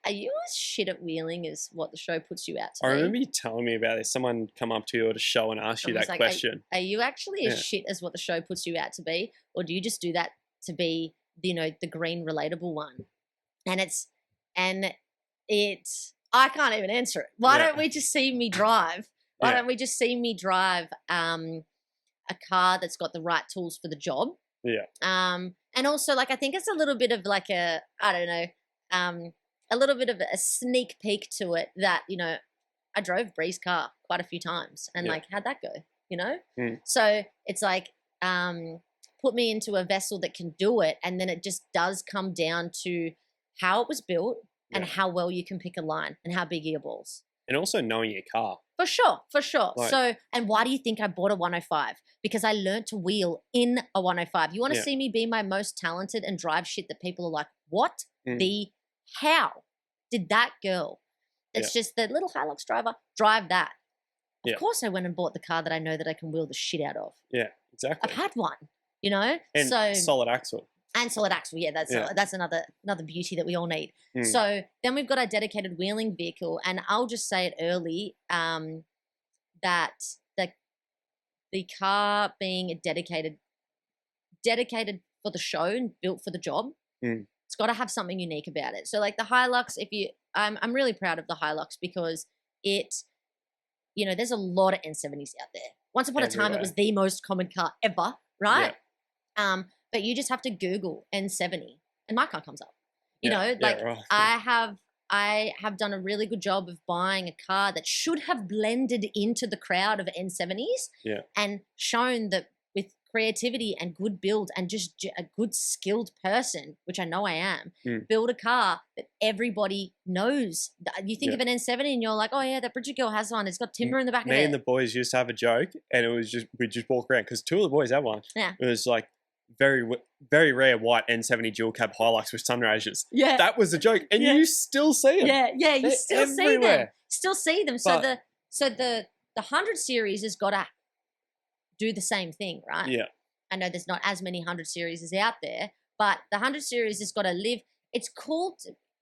are you as shit at wheeling as what the show puts you out to I be? remember you telling me about this. Someone come up to you at a show and ask you that question. Are you actually as shit as what the show puts you out to be? Or do you just do that to be, the green relatable one? And I can't even answer it. Why don't we just see me drive? Why don't we just see me drive a car that's got the right tools for the job? Yeah. And also, I think it's a little bit of a little bit of a sneak peek to it that, I drove Bree's car quite a few times and how'd that go, So it's put me into a vessel that can do it. And then it just does come down to how it was built and how well you can pick a line and how big are your balls. And also knowing your car. For sure. So, and why do you think I bought a 105? Because I learned to wheel in a 105. You want to see me be my most talented and drive shit that people are like, what the how did that girl that's just the little Hilux driver drive that? Of course I went and bought the car that I know that I can wheel the shit out of. Yeah, exactly. I've had one, And so solid axle. And solid axle, that's another beauty that we all need. So then we've got our dedicated wheeling vehicle, and I'll just say it early that the car being a dedicated for the show and built for the job, it's got to have something unique about it. So the Hilux, I'm really proud of the Hilux because it, there's a lot of N70s out there. Once upon a time, it was the most common car ever, right? Yeah. But you just have to Google N70 and my car comes up. I have done a really good job of buying a car that should have blended into the crowd of N70s and shown that with creativity and good build and just a good skilled person, which I know I am, build a car that everybody knows. You think of an N70 and you're like, oh yeah, that Bridget girl has one. It's got timber in the back of it. Me and the boys used to have a joke, and it was we'd just walk around because 2 of the boys had one. Yeah. It was very, very rare white N70 dual cab Hilux with sunraises. Yeah. That was a joke. And you still see them. Yeah, you They're still everywhere. see them. Still see them. So the the 100 series has got to do the same thing, right? Yeah. I know there's not as many 100 series out there, but the 100 series has got to live. It's cool.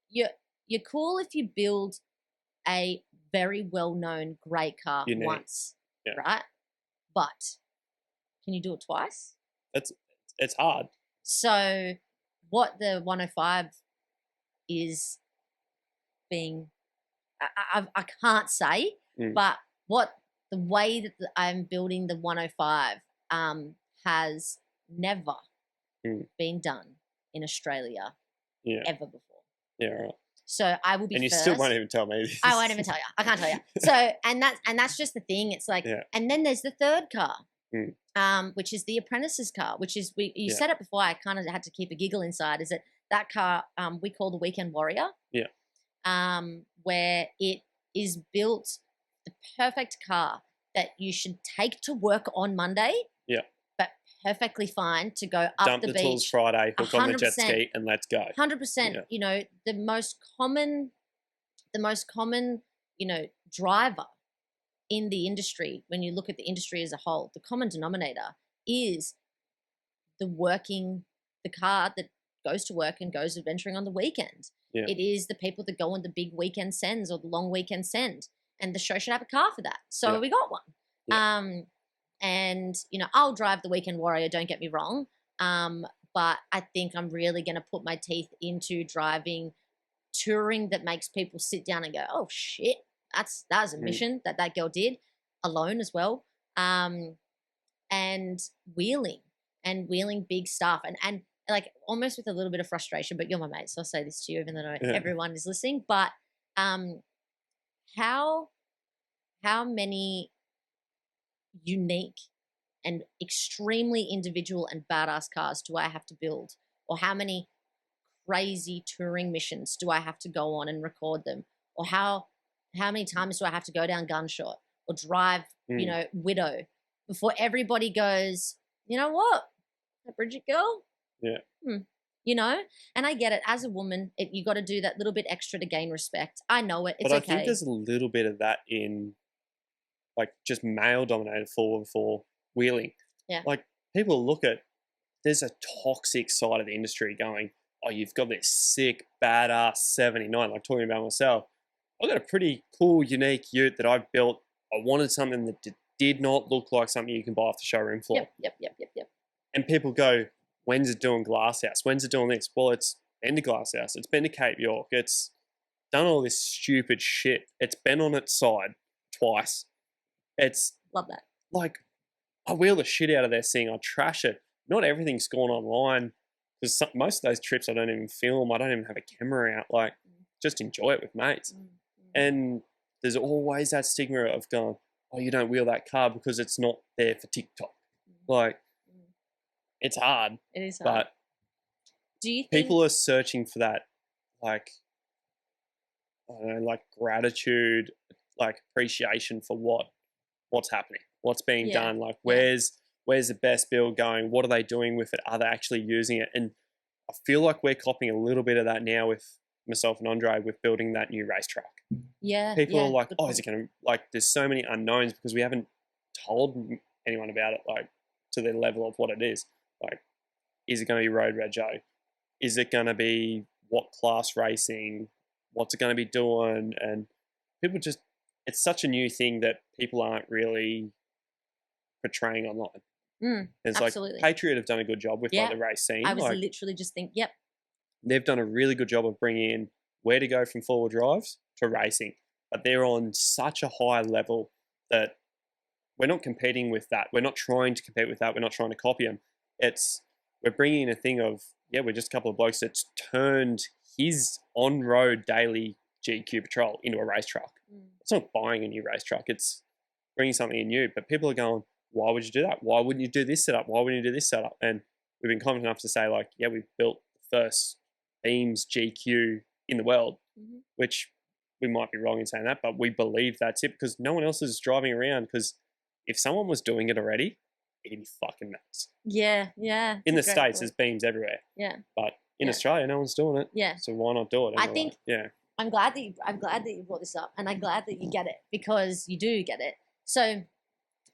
You're cool if you build a very well-known great car Unique. once, Yeah. right? But can you do it twice? It's hard. So what the 105 is being, I can't say, but what the way that I'm building the 105 has never been done in Australia ever before. Yeah, right. So I will be and you first. still won't even tell me this. I won't even tell you. I can't tell you. So and that's just the thing. It's like, and then there's the third car, which is the apprentice's car, which is you said it before. I kind of had to keep a giggle inside. Is that car we call the Weekend Warrior? Yeah. Where it is built the perfect car that you should take to work on Monday. Yeah. But perfectly fine to go up Dump the beach. Tools Friday, hook on the jet ski, and let's go. 100%. You know, the most common, driver in the industry, when you look at the industry as a whole, the common denominator is the car that goes to work and goes adventuring on the weekend. Yeah. It is the people that go on the big weekend sends or the long weekend send, and the show should have a car for that. So we got one. Yeah. And, I'll drive the Weekend Warrior, don't get me wrong. But I think I'm really going to put my teeth into driving touring that makes people sit down and go, oh, shit, that was a mission that girl did alone as well. And wheeling big stuff. And like almost with a little bit of frustration, but you're my mate, so I'll say this to you, even though everyone is listening. But how many unique and extremely individual and badass cars do I have to build? Or how many crazy touring missions do I have to go on and record them? Or how many times do I have to go down Gunshot or drive, Widow before everybody goes, you know what, that Bridget girl? Yeah. And I get it. As a woman, you got to do that little bit extra to gain respect. I know it. It's okay. But I think there's a little bit of that in like just male-dominated 4x4 wheeling. Yeah. Like people look at, there's a toxic side of the industry going, oh, you've got this sick, badass 79, like talking about myself. I've got a pretty cool, unique ute that I've built. I wanted something that did not look like something you can buy off the showroom floor. Yep. And people go, when's it doing Glasshouse? When's it doing this? Well, it's been to Glasshouse. It's been to Cape York. It's done all this stupid shit. It's been on its side twice. Love that. Like, I wheel the shit out of this thing. I trash it. Not everything's gone online because most of those trips I don't even film. I don't even have a camera out. Like, just enjoy it with mates. And there's always that stigma of going, oh, you don't wheel that car because it's not there for TikTok. Like, it's hard. It is hard. But do you think people are searching for that, like, I don't know, like gratitude, like appreciation for what's happening, what's being done. Like, where's the best build going? What are they doing with it? Are they actually using it? And I feel like we're copying a little bit of that now with myself and Andre with building that new racetrack. Yeah. People are like, oh, is it going to, like, there's so many unknowns because we haven't told anyone about it, like, to the level of what it is. Like, is it going to be road rego? Is it going to be what class racing? What's it going to be doing? And people just, it's such a new thing that people aren't really portraying online. It's absolutely. Like Patriot have done a good job with like, the race scene. I was literally just thinking, They've done a really good job of bringing in where to go from four-wheel drives to racing. But they're on such a high level that we're not competing with that. We're not trying to compete with that. We're not trying to copy them. We're bringing in a thing of, we're just a couple of blokes that's turned his on-road daily GQ patrol into a race truck. It's not buying a new race truck. It's bringing something in new. But people are going, why would you do that? Why wouldn't you do this setup? Why wouldn't you do this setup? And we've been confident enough to say, like, we've built the first Beams GQ in the world, which we might be wrong in saying that, but we believe that's it because no one else is driving around, because if someone was doing it already, it'd be fucking nuts. Yeah. In the States, there's Beams everywhere. Yeah. But in Australia, no one's doing it. Yeah. So why not do it anyway? I think, I'm glad that you brought this up, and I'm glad that you get it, because you do get it. So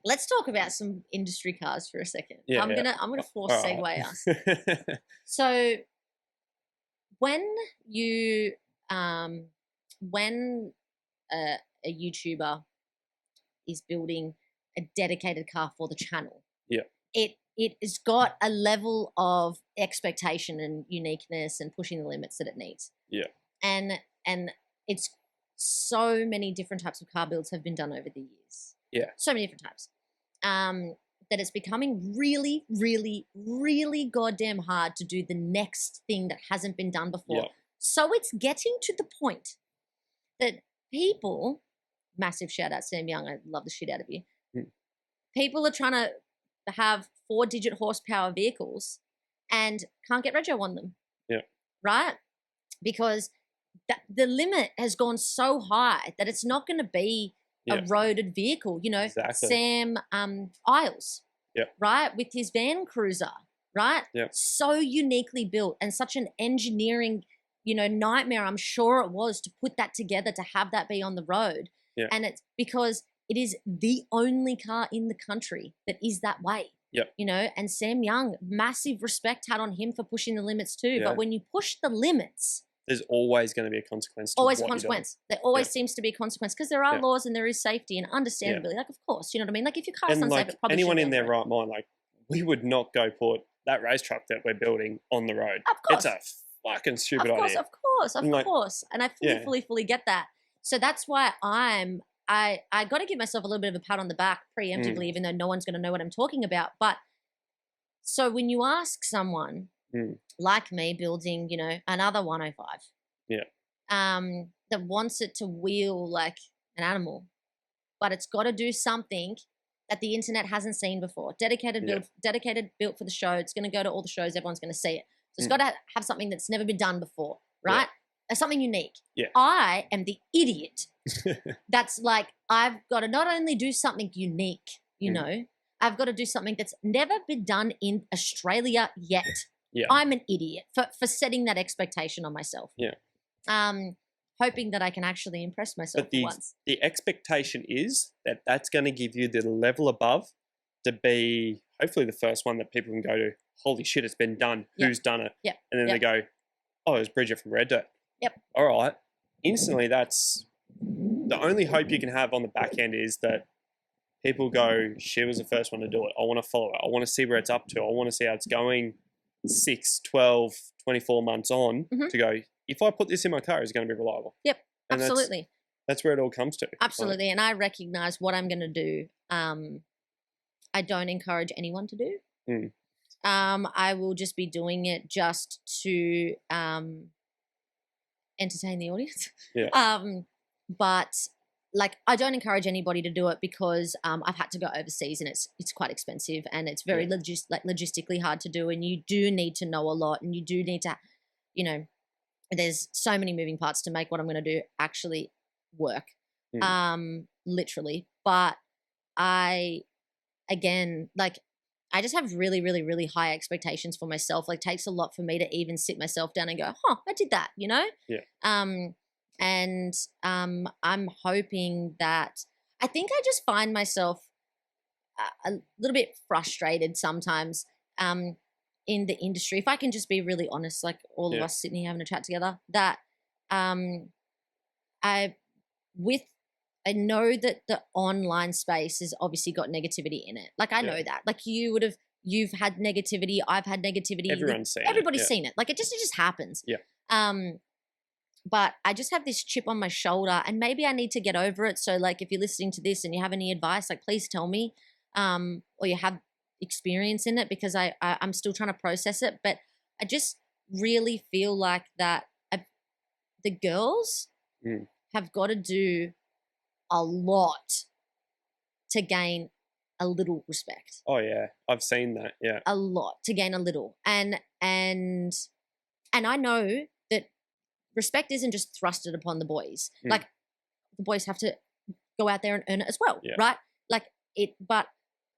let's talk about some industry cars for a second. Yeah, I'm gonna force All segue right. us. So when you when a YouTuber is building a dedicated car for the channel, Yeah. it has got a level of expectation and uniqueness and pushing the limits that it needs. Yeah. And it's so many different types of car builds have been done over the years. Yeah. So many different types. That it's becoming really, really, really goddamn hard to do the next thing that hasn't been done before. Yeah. So it's getting to the point that people, massive shout out Sam Young, I love the shit out of you. People are trying to have 4-digit horsepower vehicles and can't get rego on them. Yeah. Right? Because the limit has gone so high that it's not going to be a roaded vehicle. You know, Exactly. Sam Isles, right, with his van cruiser, right? Yeah. So uniquely built and such an engineering, nightmare. I'm sure it was to put that together to have that be on the road. Yeah. And it's because it is the only car in the country that is that way. Yep. And Sam Young, massive respect had on him for pushing the limits too. Yeah. But when you push the limits, there's always going to be a consequence. Always a consequence. There always seems to be a consequence because there are Yeah. laws and there is safety and understandability. Like, of course, you know what I mean? Like, if your car's And unsafe, like it probably anyone should in be on their the road. right mind, like we would not go put that race truck that we're building on the road. Of course. It's a fucking stupid Of course, idea. of And like- course. And I fully get that. So that's why I got to give myself a little bit of a pat on the back preemptively, even though no one's going to know what I'm talking about. But so when you ask someone like me building, another 105, that wants it to wheel like an animal, but it's got to do something that the internet hasn't seen before. Dedicated built for the show. It's going to go to all the shows. Everyone's going to see it. So it's got to have something that's never been done before, right? Something unique. Yeah. I am the idiot that's like, I've got to not only do something unique, I've got to do something that's never been done in Australia yet. Yeah. I'm an idiot for setting that expectation on myself. Yeah. Hoping that I can actually impress myself But once. the expectation is that that's going to give you the level above to be hopefully the first one that people can go to, holy shit, it's been done. Who's done it? Yep. And then they go, oh, it was Bridget from Red Dirt. Yep. All right. Instantly, that's the only hope you can have on the back end is that people go, she was the first one to do it. I want to follow it. I want to see where it's up to. I want to see how it's going 6, 12, 24 months on to go, if I put this in my car, it's going to be reliable. Yep, and absolutely. That's where it all comes to. Absolutely. And I recognize what I'm going to do. I don't encourage anyone to do. I will just be doing it just to entertain the audience. Yeah. But like, I don't encourage anybody to do it because I've had to go overseas and it's quite expensive and it's very logistically hard to do. And you do need to know a lot and you do need to, there's so many moving parts to make what I'm going to do actually work. Literally. But I just have really, really, really high expectations for myself. Like, takes a lot for me to even sit myself down and go, I did that, Yeah. And I'm hoping that I think I just find myself a little bit frustrated sometimes in the industry. If I can just be really honest, like all of us sitting here having a chat together, that I know that the online space has obviously got negativity in it. Like, I know that. Like, you've had negativity, I've had negativity. Everybody's seen it. Like, it just happens. Yeah. But I just have this chip on my shoulder and maybe I need to get over it. So like, if you're listening to this and you have any advice, like, please tell me, or you have experience in it, because I'm still trying to process it. But I just really feel like that the girls have got to do a lot to gain a little respect. Oh yeah, I've seen that. Yeah, a lot to gain a little, and I know that respect isn't just thrusted upon the boys. Like, the boys have to go out there and earn it as well, right? Like it, but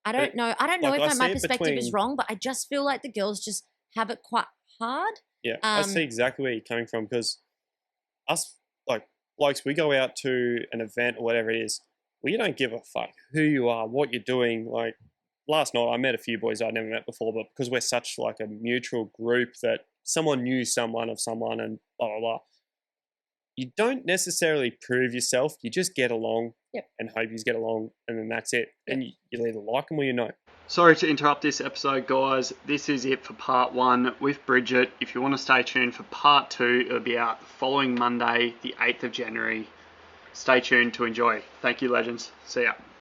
I don't know. I don't know if my perspective is wrong, but I just feel like the girls just have it quite hard. Yeah, I see exactly where you're coming from, because us, like, blokes, we go out to an event or whatever it is, well, you don't give a fuck who you are, what you're doing. Like last night, I met a few boys I'd never met before, but because we're such like a mutual group that someone knew someone of someone and blah, blah, blah. You don't necessarily prove yourself. You just get along and hope you get along, and then that's it. And you either like them or you know. Sorry to interrupt this episode, guys. This is it for part 1 with Bridget. If you want to stay tuned for part 2, it'll be out the following Monday, the 8th of January. Stay tuned to enjoy. Thank you, legends. See ya.